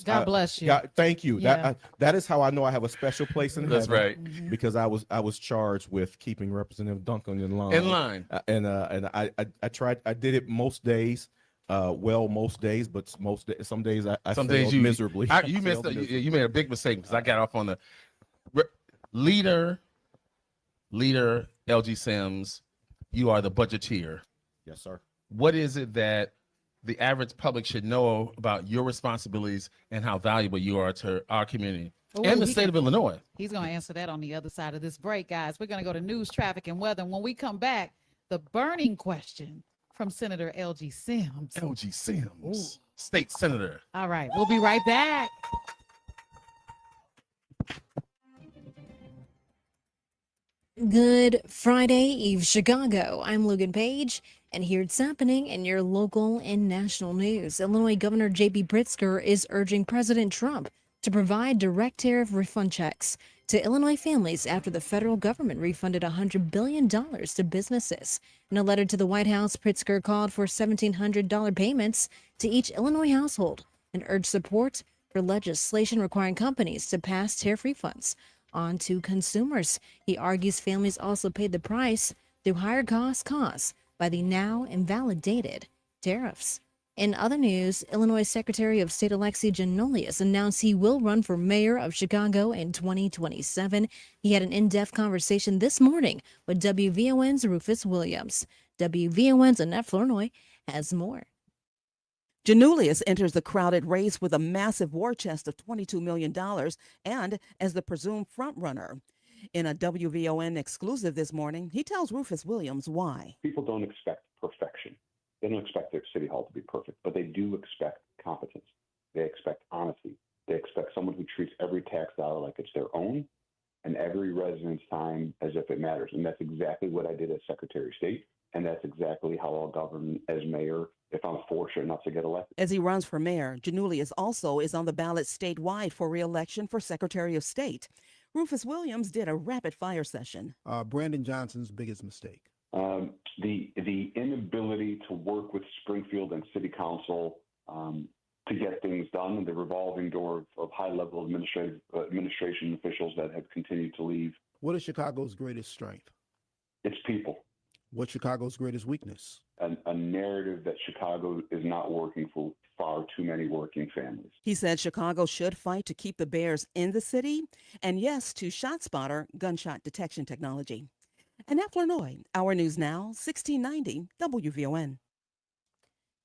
God bless you. Yeah, thank you. Yeah. That is how I know I have a special place in That's heaven. right. Mm-hmm. Because I was charged with keeping Representative Duncan in line. In line. And I tried. I did it most days. Most days, but some days I Some failed days you miserably. You missed. You made a big mistake because I got off on the leader. LG Sims, you are the budgeteer. Yes, sir. What is it that the average public should know about your responsibilities and how valuable you are to our community and the state of Illinois? He's going to answer that on the other side of this break, guys. We're going to go to news, traffic, and weather. And when we come back, the burning question from Senator L.G. Sims. L.G. Sims, state senator. All right, we'll be right back. Good Friday Eve, Chicago. I'm Logan Page, and here's happening in your local and national news. Illinois Governor J.B. Pritzker is urging President Trump to provide direct tariff refund checks to Illinois families after the federal government refunded $100 billion to businesses. In a letter to the White House, Pritzker called for $1,700 payments to each Illinois household and urged support for legislation requiring companies to pass tariff refunds on to consumers. He argues families also paid the price through higher costs caused by the now invalidated tariffs. In other news, Illinois Secretary of State Alexi Giannoulias announced he will run for mayor of Chicago in 2027. He had an in-depth conversation this morning with WVON's Rufus Williams. WVON's Annette Flournoy has more. Giannoulias enters the crowded race with a massive war chest of $22 million and as the presumed frontrunner. In a WVON exclusive this morning, he tells Rufus Williams why. People don't expect perfection. They don't expect their city hall to be perfect, but they do expect competence. They expect honesty. They expect someone who treats every tax dollar like it's their own and every resident's time as if it matters. And that's exactly what I did as Secretary of State. And that's exactly how I'll govern as mayor if I'm fortunate enough to get elected. As he runs for mayor, Giannoulias also is on the ballot statewide for re-election for Secretary of State. Rufus Williams did a rapid fire session. Brandon Johnson's biggest mistake. The inability to work with Springfield and City Council to get things done, and the revolving door of high-level administration officials that have continued to leave. What is Chicago's greatest strength? It's people. What's Chicago's greatest weakness? A narrative that Chicago is not working for far too many working families. He said Chicago should fight to keep the bears in the city, and yes to ShotSpotter gunshot detection technology. Annette Flournoy, Our News Now, 1690 WVON.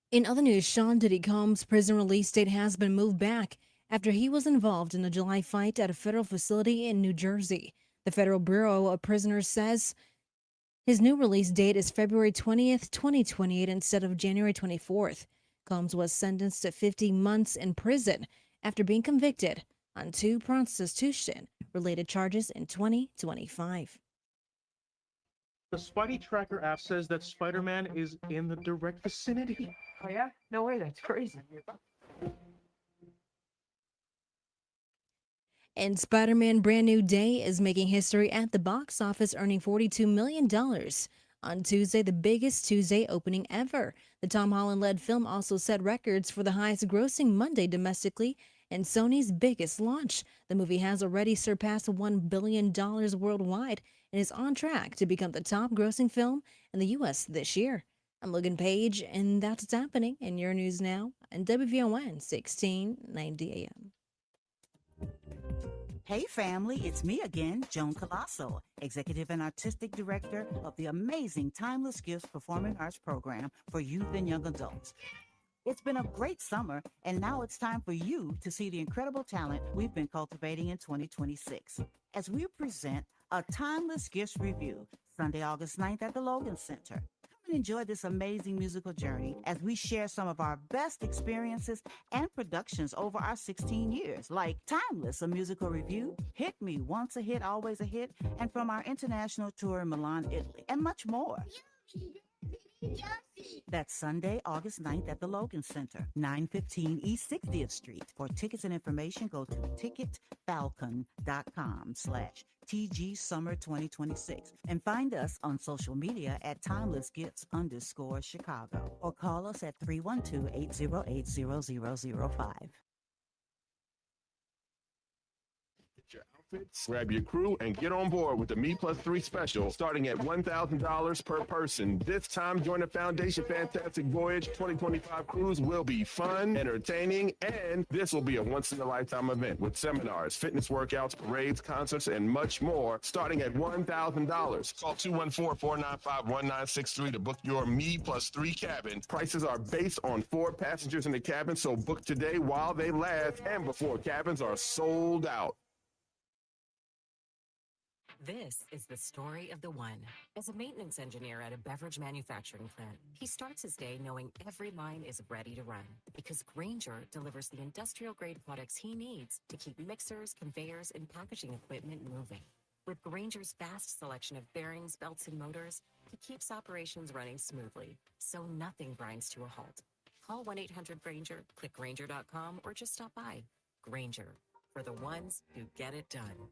In other news, Sean Diddy Combs' prison release date has been moved back after he was involved in a July fight at a federal facility in New Jersey. The Federal Bureau of Prisoners says his new release date is February 20th, 2028 instead of January 24th. Combs was sentenced to 50 months in prison after being convicted on 2 prostitution-related charges in 2025. The Spidey Tracker app says that Spider-Man is in the direct vicinity. Oh yeah? No way, that's crazy. And Spider-Man Brand New Day is making history at the box office, earning $42 million on Tuesday, the biggest Tuesday opening ever. The Tom Holland-led film also set records for the highest grossing Monday domestically and Sony's biggest launch. The movie has already surpassed $1 billion worldwide and is on track to become the top grossing film in the U.S. this year. I'm Logan Page, and that's what's happening in your news now on WVON 1690 AM. Hey family, it's me again, Joan Colasso, Executive and Artistic Director of the amazing Timeless Gifts Performing Arts Program for youth and young adults. It's been a great summer, and now it's time for you to see the incredible talent we've been cultivating in 2026 as we present a Timeless Gifts Review, Sunday, August 9th at the Logan Center. Come and enjoy this amazing musical journey as we share some of our best experiences and productions over our 16 years, like Timeless, a musical review, Hit Me, Once a Hit, Always a Hit, and from our international tour in Milan, Italy, and much more. That's Sunday, August 9th at the Logan Center, 915 East 60th Street. For tickets and information, go to ticketfalcon.com/TG Summer 2026 and find us on social media at TimelessGifts_Chicago or call us at 312-808-0005. Your outfits, grab your crew, and get on board with the Me Plus 3 special starting at $1,000 per person. This time, join the Foundation Fantastic Voyage 2025 cruise will be fun, entertaining, and this will be a once-in-a-lifetime event with seminars, fitness workouts, parades, concerts, and much more starting at $1,000. Call 214-495-1963 to book your Me Plus 3 cabin. Prices are based on 4 passengers in the cabin, so book today while they last and before cabins are sold out. This is the story of the one. As a maintenance engineer at a beverage manufacturing plant, he starts his day knowing every line is ready to run because Grainger delivers the industrial-grade products he needs to keep mixers, conveyors, and packaging equipment moving. With Grainger's vast selection of bearings, belts, and motors, he keeps operations running smoothly, so nothing grinds to a halt. Call 1-800-GRAINGER, click Grainger.com, or just stop by. Grainger, for the ones who get it done.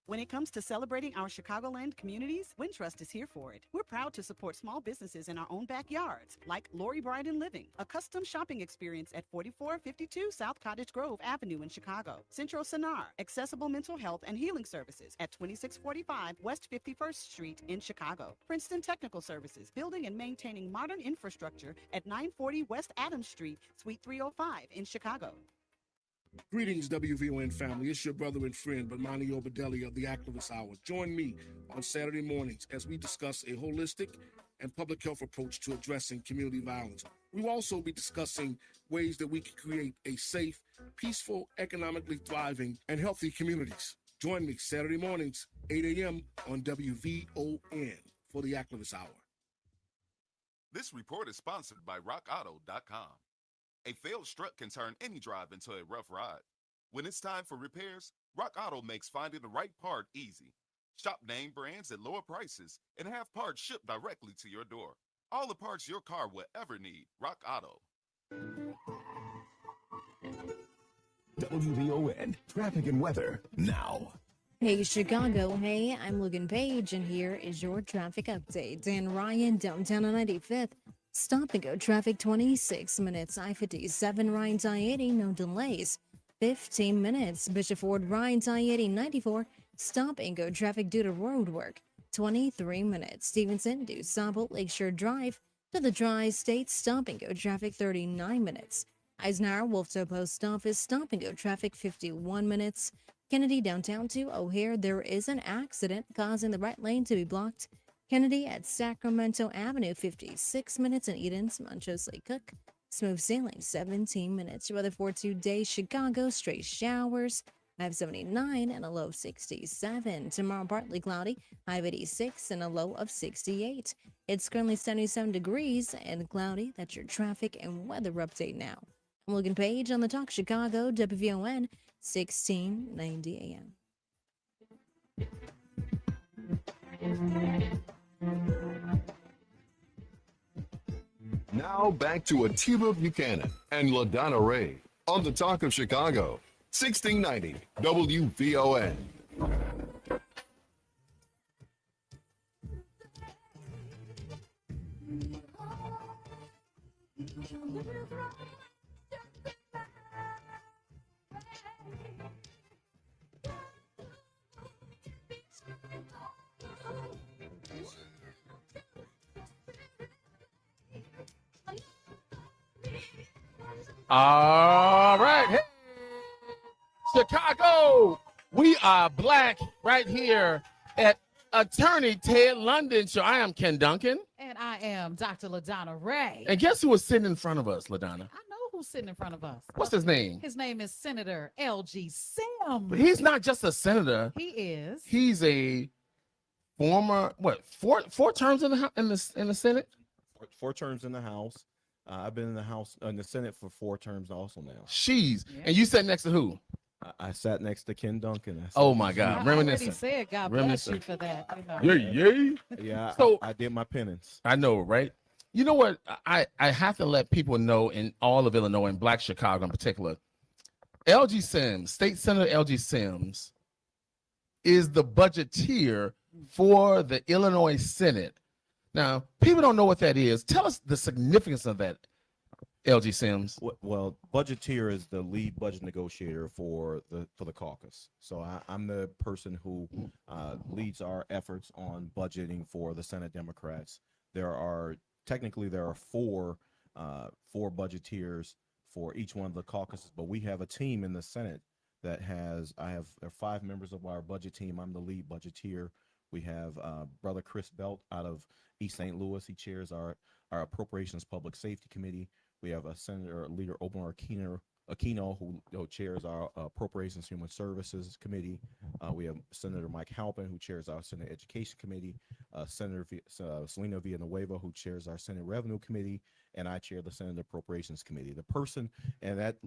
When it comes to celebrating our Chicagoland communities, Wintrust is here for it. We're proud to support small businesses in our own backyards, like Lori Bryden Living, a custom shopping experience at 4452 South Cottage Grove Avenue in Chicago. Central Sonar, accessible mental health and healing services at 2645 West 51st Street in Chicago. Princeton Technical Services, building and maintaining modern infrastructure at 940 West Adams Street, Suite 305 in Chicago. Greetings, WVON family. It's your brother and friend, Bomani Obedelli of the Activist Hour. Join me on Saturday mornings as we discuss a holistic and public health approach to addressing community violence. We will also be discussing ways that we can create a safe, peaceful, economically thriving, and healthy communities. Join me Saturday mornings, 8 a.m. on WVON for the Activist Hour. This report is sponsored by RockAuto.com. A failed strut can turn any drive into a rough ride. When it's time for repairs, Rock Auto makes finding the right part easy. Shop name brands at lower prices and have parts shipped directly to your door. All the parts your car will ever need. Rock Auto. WVON traffic and weather now. Hey Chicago, hey, I'm Logan Page, and here is your traffic update. Dan Ryan, downtown on 95th. Stop and go traffic 26 minutes. I-57 Ryan's I-80, no delays. 15 minutes. Bishop Ford Ryan's I-80 94. Stop and go traffic due to road work. 23 minutes. Stevenson to Sabel Lakeshore Drive to the Tri-State. Stop and go traffic 39 minutes. Eisenhower Wolftown Post Office. Stop and go traffic 51 minutes. Kennedy downtown to O'Hare. There is an accident causing the right lane to be blocked. Kennedy at Sacramento Avenue 56 minutes. And Eden's Montrose Lake Cook. Smooth sailing 17 minutes. Your weather for today, Chicago, straight showers. High of 79 and a low of 67. Tomorrow, partly cloudy, high of 86 and a low of 68. It's currently 77 degrees and cloudy. That's your traffic and weather update now. I'm Logan Page on the Talk Chicago, WVON, 1690 AM. Now back to Atiba Buchanan and LaDonna Ray on the Talk of Chicago, 1690 WVON. All right. Hey, Chicago, we are black right here at Attorney Ted London Show. I am Ken Duncan. And I am Dr. LaDonna Ray. And guess who is sitting in front of us, LaDonna? I know who's sitting in front of us. What's his name? His name is Senator L.G. Sims. But he's not just a senator. He is. He's a former, four terms in the Senate? Four terms in the House. I've been in the House, in the Senate for 4 terms also now. She's, and you sat next to who? I sat next to Ken Duncan. Oh my God, reminiscent. Said God bless you for that. Yeah, So I did my penance. I know, right? You know what? I have to let people know in all of Illinois and Black Chicago in particular, LG Sims, State Senator LG Sims, is the budgeteer for the Illinois Senate. Now, people don't know what that is. Tell us the significance of that, LG Sims. Well, budgeteer is the lead budget negotiator for the caucus. So I'm the person who leads our efforts on budgeting for the Senate Democrats. There are 4 budgeteers for each one of the caucuses, but we have a team in the Senate that there are 5 members of our budget team. I'm the lead budgeteer. We have Brother Chris Belt out of East St. Louis. He chairs our Appropriations Public Safety Committee. We have a Senator Leader Omar Aquino who chairs our Appropriations Human Services Committee. We have Senator Mike Halpin, who chairs our Senate Education Committee. Senator Selena Villanueva, who chairs our Senate Revenue Committee, and I chair the Senate Appropriations Committee. The person and that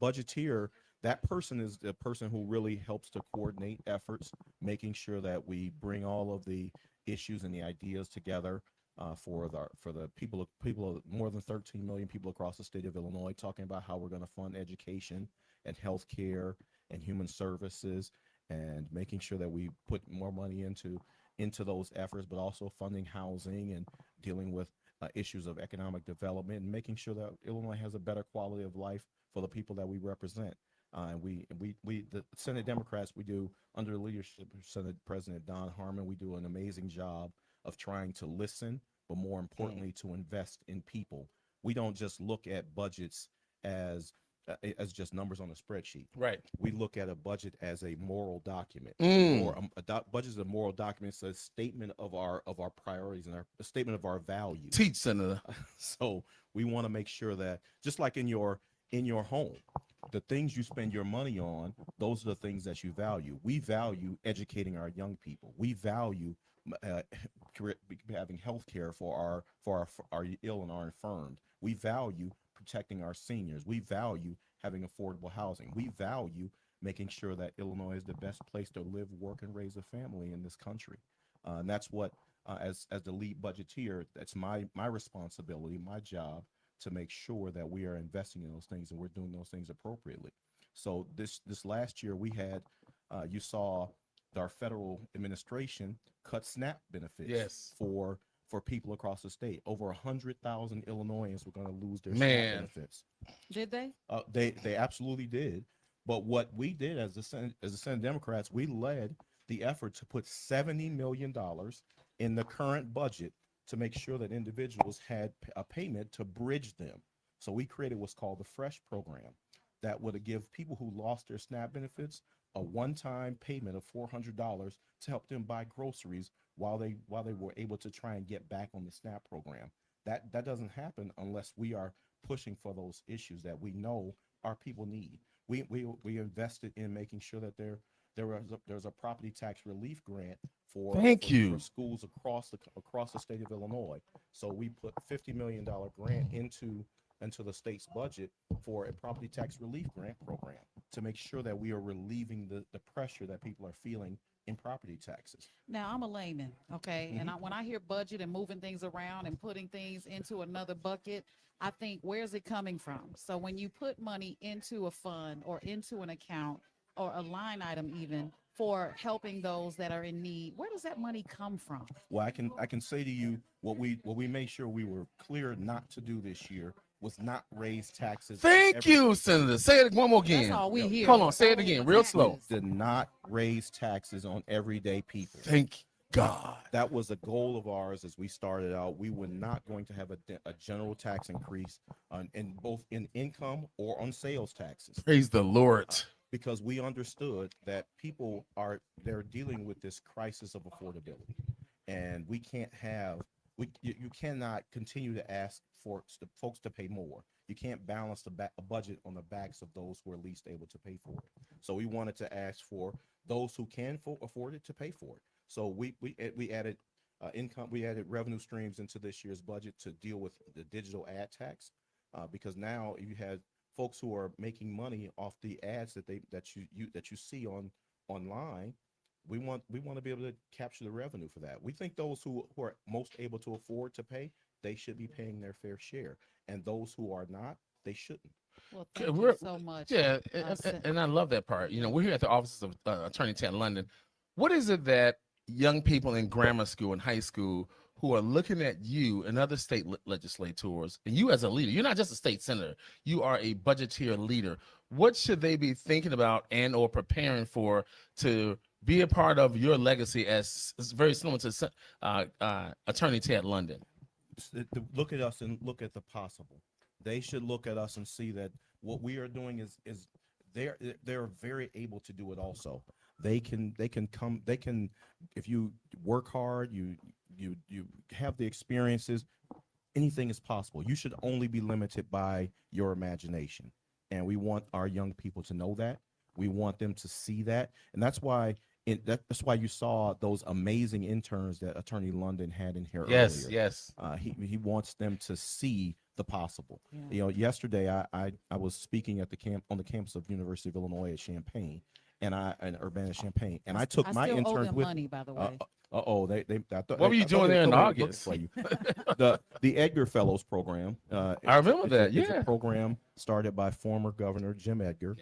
budgeteer. That person is the person who really helps to coordinate efforts, making sure that we bring all of the issues and the ideas together for the people, more than 13 million people across the state of Illinois, talking about how we're going to fund education and healthcare and human services, and making sure that we put more money into those efforts, but also funding housing and dealing with issues of economic development, and making sure that Illinois has a better quality of life for the people that we represent. The Senate Democrats, we do, under the leadership of Senate President Don Harmon, we do an amazing job of trying to listen, but more importantly, to invest in people. We don't just look at budgets as just numbers on a spreadsheet. Right. We look at a budget as a moral document, or budget is a moral document. It's a statement of our priorities and a statement of our values. Teach, Senator. So we want to make sure that, just like in your home, the things you spend your money on, those are the things that you value. We value educating our young people. We value having health care for our ill and our infirmed. We value protecting our seniors. We value having affordable housing. We value making sure that Illinois is the best place to live, work, and raise a family in this country. And that's what, as the lead budgeteer, that's my responsibility, my job, to make sure that we are investing in those things and we're doing those things appropriately. So this last year we had, you saw our federal administration cut SNAP benefits Yes. for people across the state. Over 100,000 Illinoisans were going to lose their Man. SNAP benefits. Did they? They absolutely did. But what we did as the Senate Democrats, we led the effort to put $70 million in the current budget to make sure that individuals had a payment to bridge them. So we created what's called the FRESH program that would give people who lost their SNAP benefits a one-time payment of $400 to help them buy groceries while they were able to try and get back on the SNAP program. That doesn't happen unless we are pushing for those issues that we know our people need. We invested in making sure that there's a property tax relief grant for schools across the state of Illinois. So we put $50 million grant into the state's budget for a property tax relief grant program to make sure that we are relieving the pressure that people are feeling in property taxes. Now, I'm a layman, okay? And when I hear budget and moving things around and putting things into another bucket, I think, where's it coming from? So when you put money into a fund or into an account or a line item even for helping those that are in need, where does that money come from? Well, I can say to you what we made sure we were clear not to do this year was not raise taxes. Thank you, Senator. Say it one more again. That's all we hear. Hold on, say it again, real slow. Did not raise taxes on everyday people. Thank God. That was a goal of ours as we started out. We were not going to have a general tax increase in both in income or on sales taxes. Praise the Lord. Because we understood that they're dealing with this crisis of affordability, and you cannot continue to ask for folks to pay more. You can't balance a budget on the backs of those who are least able to pay for it. So we wanted to ask for those who can afford it to pay for it. So we added income, we added revenue streams into this year's budget to deal with the digital ad tax, because now you have folks who are making money off the ads that you see online. We want to be able to capture the revenue for that. We think those who are most able to afford to pay, they should be paying their fair share, and those who are not, they shouldn't. Well, thank you so much. Yeah, and I love that part. You know, we're here at the offices of Attorney Ted London. What is it that young people in grammar school and high school who are looking at you and other state legislators, and you as a leader, you're not just a state senator, you are a budgeteer leader. What should they be thinking about and or preparing for to be a part of your legacy as very similar to Attorney Ted London? Look at us and look at the possible. They should look at us and see that what we are doing is they're very able to do it also. They can if you work hard, you have the experiences, anything is possible. You should only be limited by your imagination. And we want our young people to know that. We want them to see that. And that's why that's why you saw those amazing interns that Attorney London had in here earlier. Yes. He wants them to see the possible. Yeah. You know, yesterday I was speaking at on the campus of University of Illinois at Champaign, and Urbana-Champaign, and I took my interns with money, by the way. What were you doing there in August? The Edgar Fellows program. I remember that. It's a program started by former Governor Jim Edgar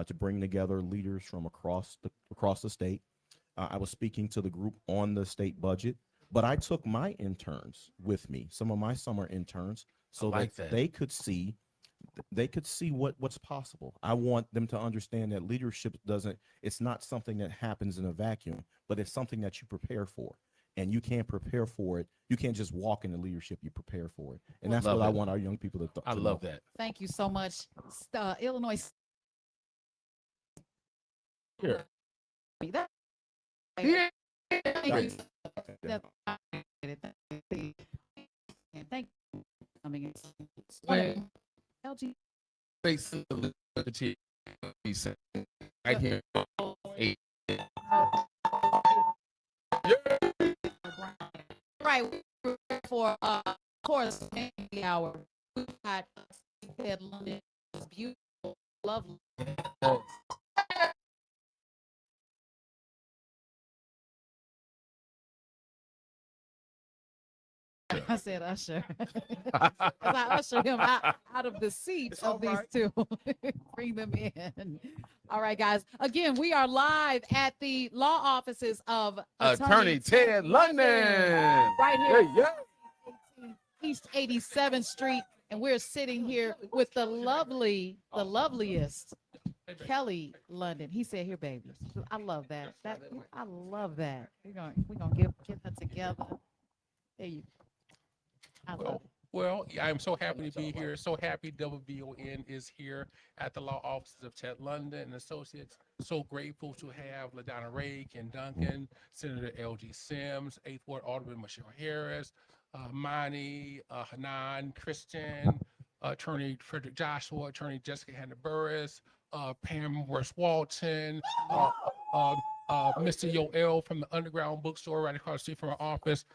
to bring together leaders from across the state. I was speaking to the group on the state budget, but I took my interns with me, some of my summer interns, so that they could see what's possible. I want them to understand that leadership it's not something that happens in a vacuum, but it's something that you prepare for. And you can't prepare for it. You can't just walk into leadership, you prepare for it. And that's what I want our young people to I love that. Thank you so much. Illinois. Here. Thank you. Thank you for coming in. LG. Right here. Right. For of course, maybe hour. We got Ted London. It's beautiful, lovely. I said usher. As I usher him out of the seat of these two. Bring them in. All right, guys. Again, we are live at the law offices of Attorney Ted London. Right here. Yeah, East 87th Street. And we're sitting here with the loveliest Kelly London. He said, "Here, baby." I love that. I love that. We're gonna get that together. There you. I love it. Well, I'm so happy to be here. So happy WVON is here at the law offices of Ted London and Associates. So grateful to have LaDonna Ray, Ken Duncan, Senator L.G. Sims, 8th Ward Alderman Michelle Harris, Mani, Hanan, Christian, Attorney Frederick Joshua, Attorney Jessica Hannah Burris, Pam West Walton, Mr. Yoel from the Underground Bookstore right across the street from our office.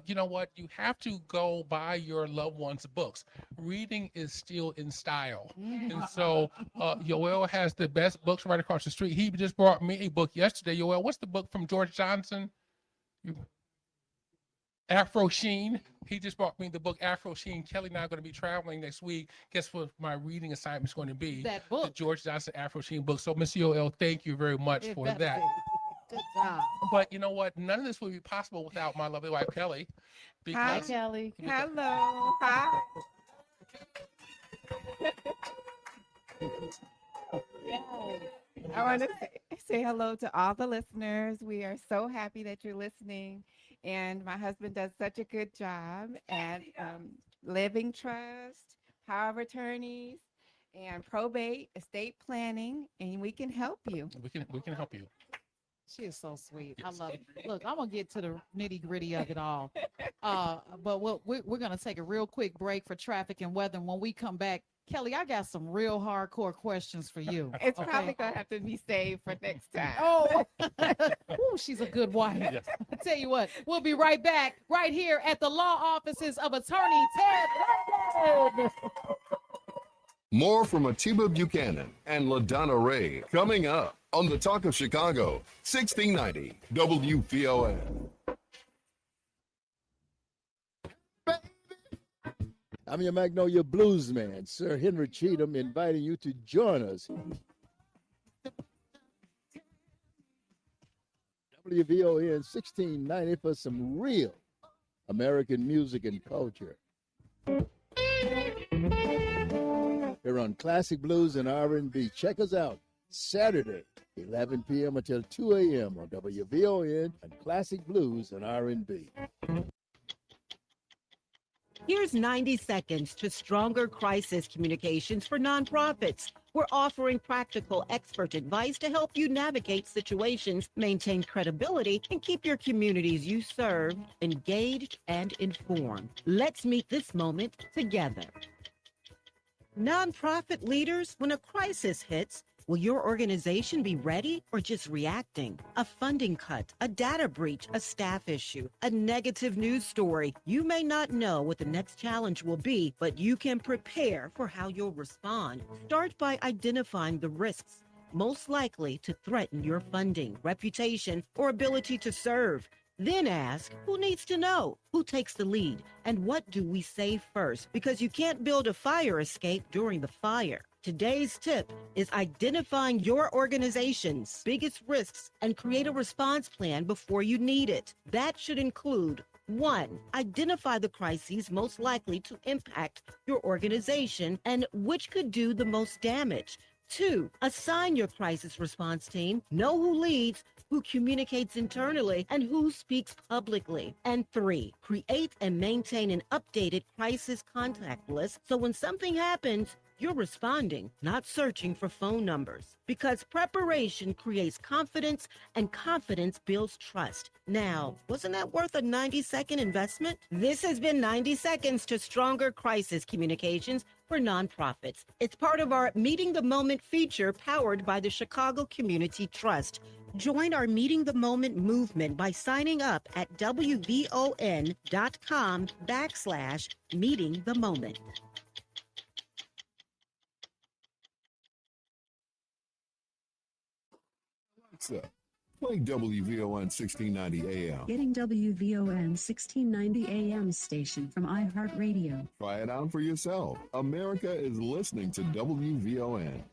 You know what? You have to go buy your loved ones' books. Reading is still in style. And so Yoel has the best books right across the street. He just brought me a book yesterday. Yoel, what's the book from George Johnson? Afro Sheen. He just brought me the book Afro Sheen. Kelly and I are going to be traveling next week. Guess what my reading assignment is going to be? That book. The George Johnson Afro Sheen book. So, Miss Yoel, thank you very much for that. Good job. But you know what? None of this would be possible without my lovely wife, Kelly. Hi, Kelly. Hello. Hi. I want to say hello to all the listeners. We are so happy that you're listening. And my husband does such a good job at living trust, power of attorneys, and probate, estate planning, and we can help you. We can help you. She is so sweet. I love it. Look, I'm gonna get to the nitty gritty of it all. But we're gonna take a real quick break for traffic and weather. And when we come back, Kelly, I got some real hardcore questions for you. It's probably gonna have to be saved for next time. Oh, ooh, she's a good wife. Yes. I tell you what, we'll be right back right here at the law offices of Attorney Ted London. More from Atiba Buchanan and LaDonna Ray coming up on the Talk of Chicago, 1690 WVON. I'm your Magnolia Blues man, Sir Henry Cheatham, inviting you to join us. WVON 1690 for some real American music and culture. Here on Classic Blues and R&B. Check us out Saturday, 11 p.m. until 2 a.m. on WVON and Classic Blues and R&B. Here's 90 seconds to stronger crisis communications for nonprofits. We're offering practical expert advice to help you navigate situations, maintain credibility, and keep your communities you serve engaged and informed. Let's meet this moment together. Nonprofit leaders, when a crisis hits, will your organization be ready or just reacting? A funding cut, a data breach, a staff issue, a negative news story. You may not know what the next challenge will be, but you can prepare for how you'll respond. Start by identifying the risks most likely to threaten your funding, reputation, or ability to serve. Then ask, who needs to know? Who takes the lead? And what do we say first? Because you can't build a fire escape during the fire. Today's tip is identifying your organization's biggest risks and create a response plan before you need it. That should include 1. Identify the crises most likely to impact your organization and which could do the most damage. 2. Assign your crisis response team. Know who leads, who communicates internally, and who speaks publicly. And 3. Create and maintain an updated crisis contact list so when something happens, you're responding, not searching for phone numbers. Because preparation creates confidence and confidence builds trust. Now, wasn't that worth a 90-second investment? This has been 90 Seconds to Stronger Crisis Communications for Nonprofits. It's part of our Meeting the Moment feature powered by the Chicago Community Trust. Join our Meeting the Moment movement by signing up at WVON.com/Meeting the Moment. Alexa, Play WVON 1690 AM. Getting WVON 1690 AM station from iHeartRadio. Try it out for yourself. America is listening to WVON.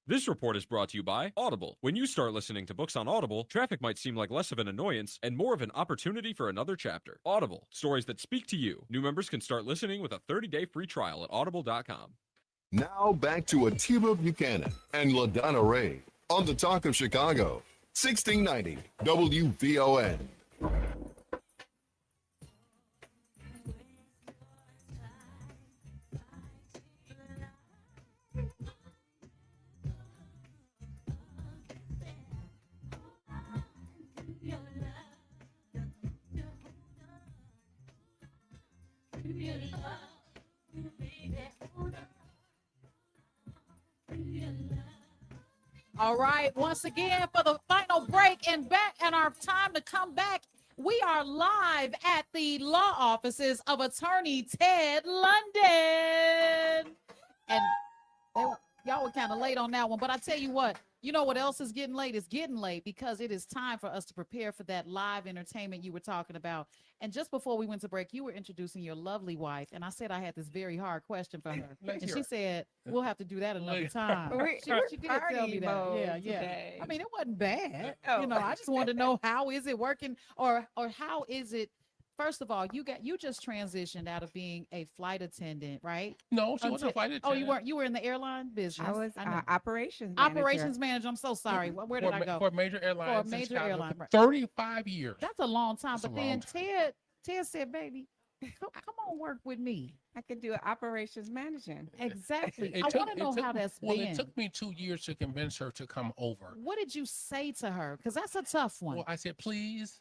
This report is brought to you by Audible. When you start listening to books on Audible, traffic might seem like less of an annoyance and more of an opportunity for another chapter. Audible, stories that speak to you. New members can start listening with a 30-day free trial at audible.com. Now back to Atiba Buchanan and LaDonna Ray on the Talk of Chicago, 1690 WVON. All right, once again for the final break and back and our time to come back, we are live at the law offices of attorney Ted London. And y'all were kind of late on that one, but I tell you what, you know what else is getting late? It's getting late because it is time for us to prepare for that live entertainment you were talking about. And just before we went to break, you were introducing your lovely wife, and I said I had this very hard question for her, and she said we'll have to do that another time. She did tell me that. Yeah. today. I mean, it wasn't bad. Oh. You know, I just wanted to know how is it working, or how is it. First of all, you just transitioned out of being a flight attendant, right? No, she wasn't a flight Oh, attendant. you were in the airline business. I was know. operations manager. Operations manager. I'm so sorry. Where did I go? For a major airline. For a major airline. Right. 35 years. That's a long time. That's a But then long Ted said, baby, come on, work with me. I could do operations managing. Exactly. It I took- want to it know took how me- that's well, been. it took me 2 years to convince her to come over. What did you say to her? Because that's a tough one. Well, I said, please,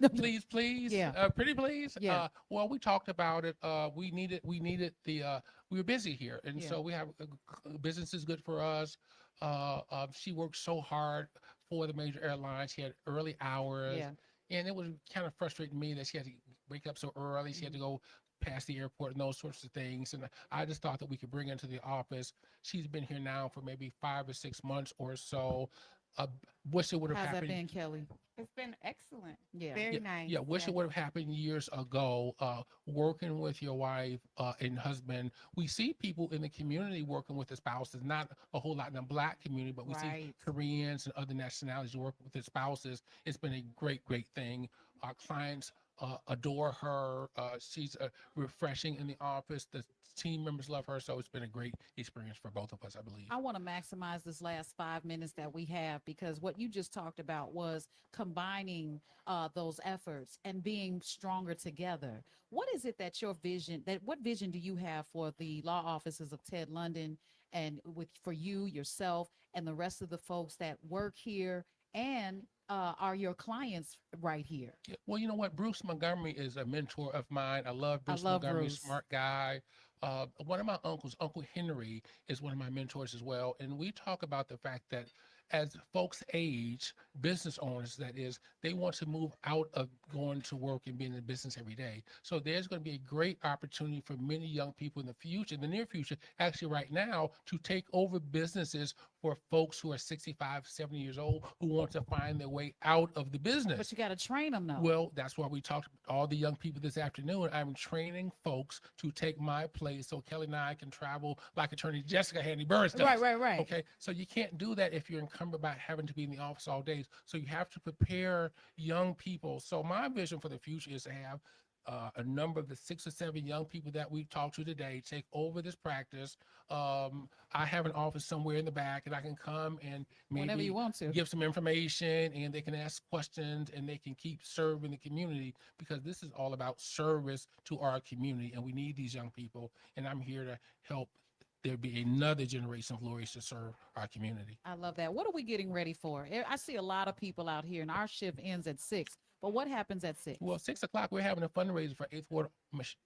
please, Yeah. pretty please. Yeah. Well, we talked about it. We needed the, we were busy here. And Yeah. so we have, business is good for us. She worked so hard for the major airlines. She had early hours. Yeah. And it was kind of frustrating me that she had to wake up so early. She had to go past the airport and those sorts of things. And I just thought that we could bring her into the office. She's been here now for maybe 5 or 6 months or so. Wish it would have How's that happened. been, Kelly? It's been excellent. Yeah. Very nice. Yeah, wish it would have happened years ago. Working with your wife and husband, we see people in the community working with their spouses. Not a whole lot in the Black community, but we see Right. Koreans and other nationalities working with their spouses. It's been a great thing. Our clients adore her. She's refreshing in the office. The team members love her, so it's been a great experience for both of us, I believe. I want to maximize this last 5 minutes that we have, because what you just talked about was combining those efforts and being stronger together. What is it that what vision do you have for the law offices of Ted London, and for you, yourself, and the rest of the folks that work here and are your clients right here? Yeah, well, you know what? Bruce Montgomery is a mentor of mine. I love Bruce love Montgomery, Bruce. smart guy. One of my uncles, Uncle Henry, is one of my mentors as well. And we talk about the fact that as folks age, business owners, that is, they want to move out of going to work and being in business every day. So there's going to be a great opportunity for many young people in the future, in the near future, actually right now, to take over businesses for folks who are 65, 70 years old who want to find their way out of the business. But you got to train them though. Well, that's why we talked to all the young people this afternoon. I'm training folks to take my place so Kelly and I can travel like attorney Jessica Handy Burns does. Right. Okay, so you can't do that if you're encumbered by having to be in the office all day. So you have to prepare young people. So my vision for the future is to have a number of the 6 or 7 young people that we've talked to today take over this practice. I have an office somewhere in the back, and I can come and Whenever maybe you want to. give some information, and they can ask questions, and they can keep serving the community, because this is all about service to our community, and we need these young people, and I'm here to help there be another generation of lawyers to serve our community. I love that. What are we getting ready for? I see a lot of people out here, and our shift ends at 6. But what happens at 6? Well, 6 o'clock, we're having a fundraiser for 8th Ward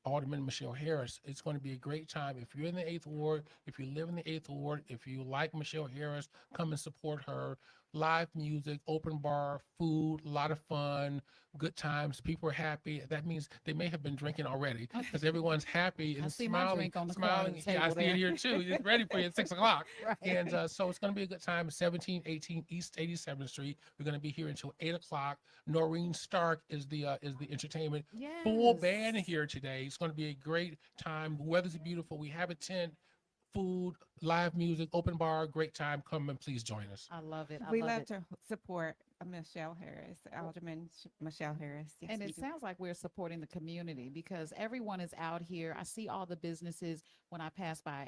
Alderman Michelle Harris. It's going to be a great time. If you're in the 8th Ward, if you live in the 8th Ward, if you like Michelle Harris, come and support her. Live music, open bar, food, a lot of fun, good times. People are happy. That means they may have been drinking already, because everyone's happy and I see my smiling. drink on the smiling. corner Yeah, I table see it there. here too. It's ready for you at 6 o'clock. Right. And So it's going to be a good time. 1718 East 87th Street. We're going to be here until 8 o'clock. Noreen Stark is the entertainment. Full band here today. It's going to be a great time. The weather's beautiful. We have a tent, food, live music, open bar, great time. Come and please join us. I love it. We love to support Michelle Harris, Alderman Michelle Harris. Yes, And we it do. sounds like we're supporting the community because everyone is out here. I see all the businesses when I pass by,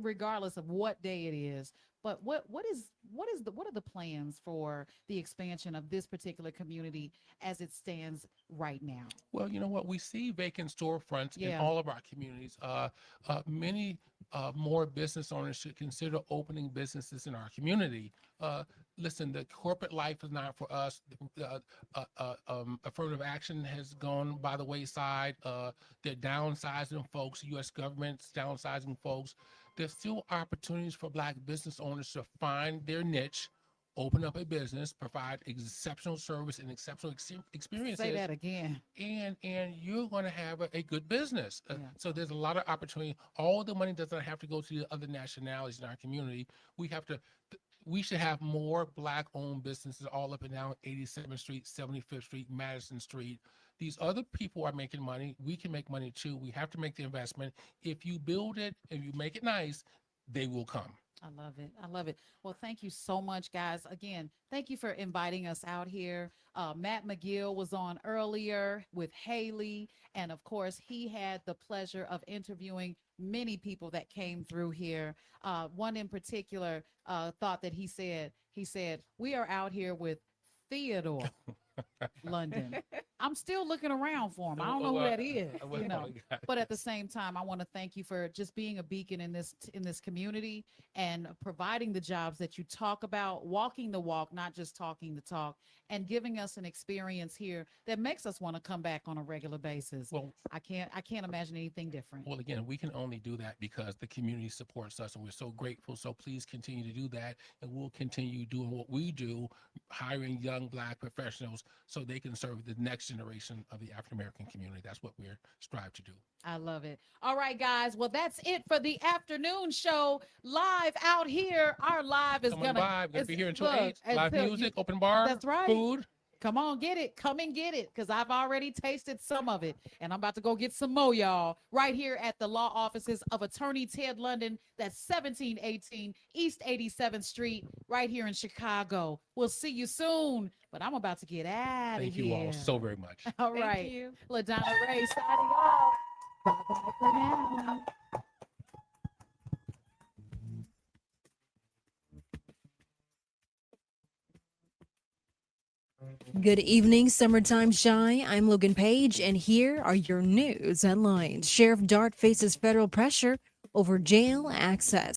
regardless of what day it is. But what are the plans for the expansion of this particular community as it stands right now? Well, you know what? We see vacant storefronts in Yeah. all of our communities. Many more business owners should consider opening businesses in our community. Listen, the corporate life is not for us. Affirmative action has gone by the wayside. They're downsizing folks. U.S. government's downsizing folks. There's still opportunities for Black business owners to find their niche, open up a business, provide exceptional service and exceptional experiences. Say that again. And you're going to have a good business. So there's a lot of opportunity. All the money doesn't have to go to the other nationalities in our community. We should have more Black-owned businesses all up and down 87th Street, 75th Street, Madison Street. These other people are making money. We can make money too. We have to make the investment. If you build it and you make it nice, they will come. I love it. I love it. Well, thank you so much, guys. Again, thank you for inviting us out here. Matt McGill was on earlier with Haley. And of course, he had the pleasure of interviewing many people that came through here. One in particular thought that he said, we are out here with Theodore London. I'm still looking around for him. I don't know who that is, you know. But at the same time, I want to thank you for just being a beacon in this community and providing the jobs that you talk about, walking the walk, not just talking the talk, and giving us an experience here that makes us want to come back on a regular basis. Well, I can't imagine anything different. Well, again, we can only do that because the community supports us, and we're so grateful. So please continue to do that, and we'll continue doing what we do, hiring young Black professionals so they can serve the next generation of the African American community. That's what we're strive to do. I love it. All right, guys. Well, that's it for the afternoon show live out here. Our live is Come on by. We're gonna be here until look, 8. Live until music, open bar, That's right. food. Come on, get it. Come and get it, because I've already tasted some of it, and I'm about to go get some more, y'all, right here at the law offices of Attorney Ted London. That's 1718 East 87th Street, right here in Chicago. We'll see you soon, but I'm about to get out of here. Thank you all so very much. All Thank right. you. LaDonna Ray signing off. Bye-bye for now. Good evening, Summertime Shy. I'm Logan Page, and here are your news headlines. Sheriff Dart faces federal pressure over jail access.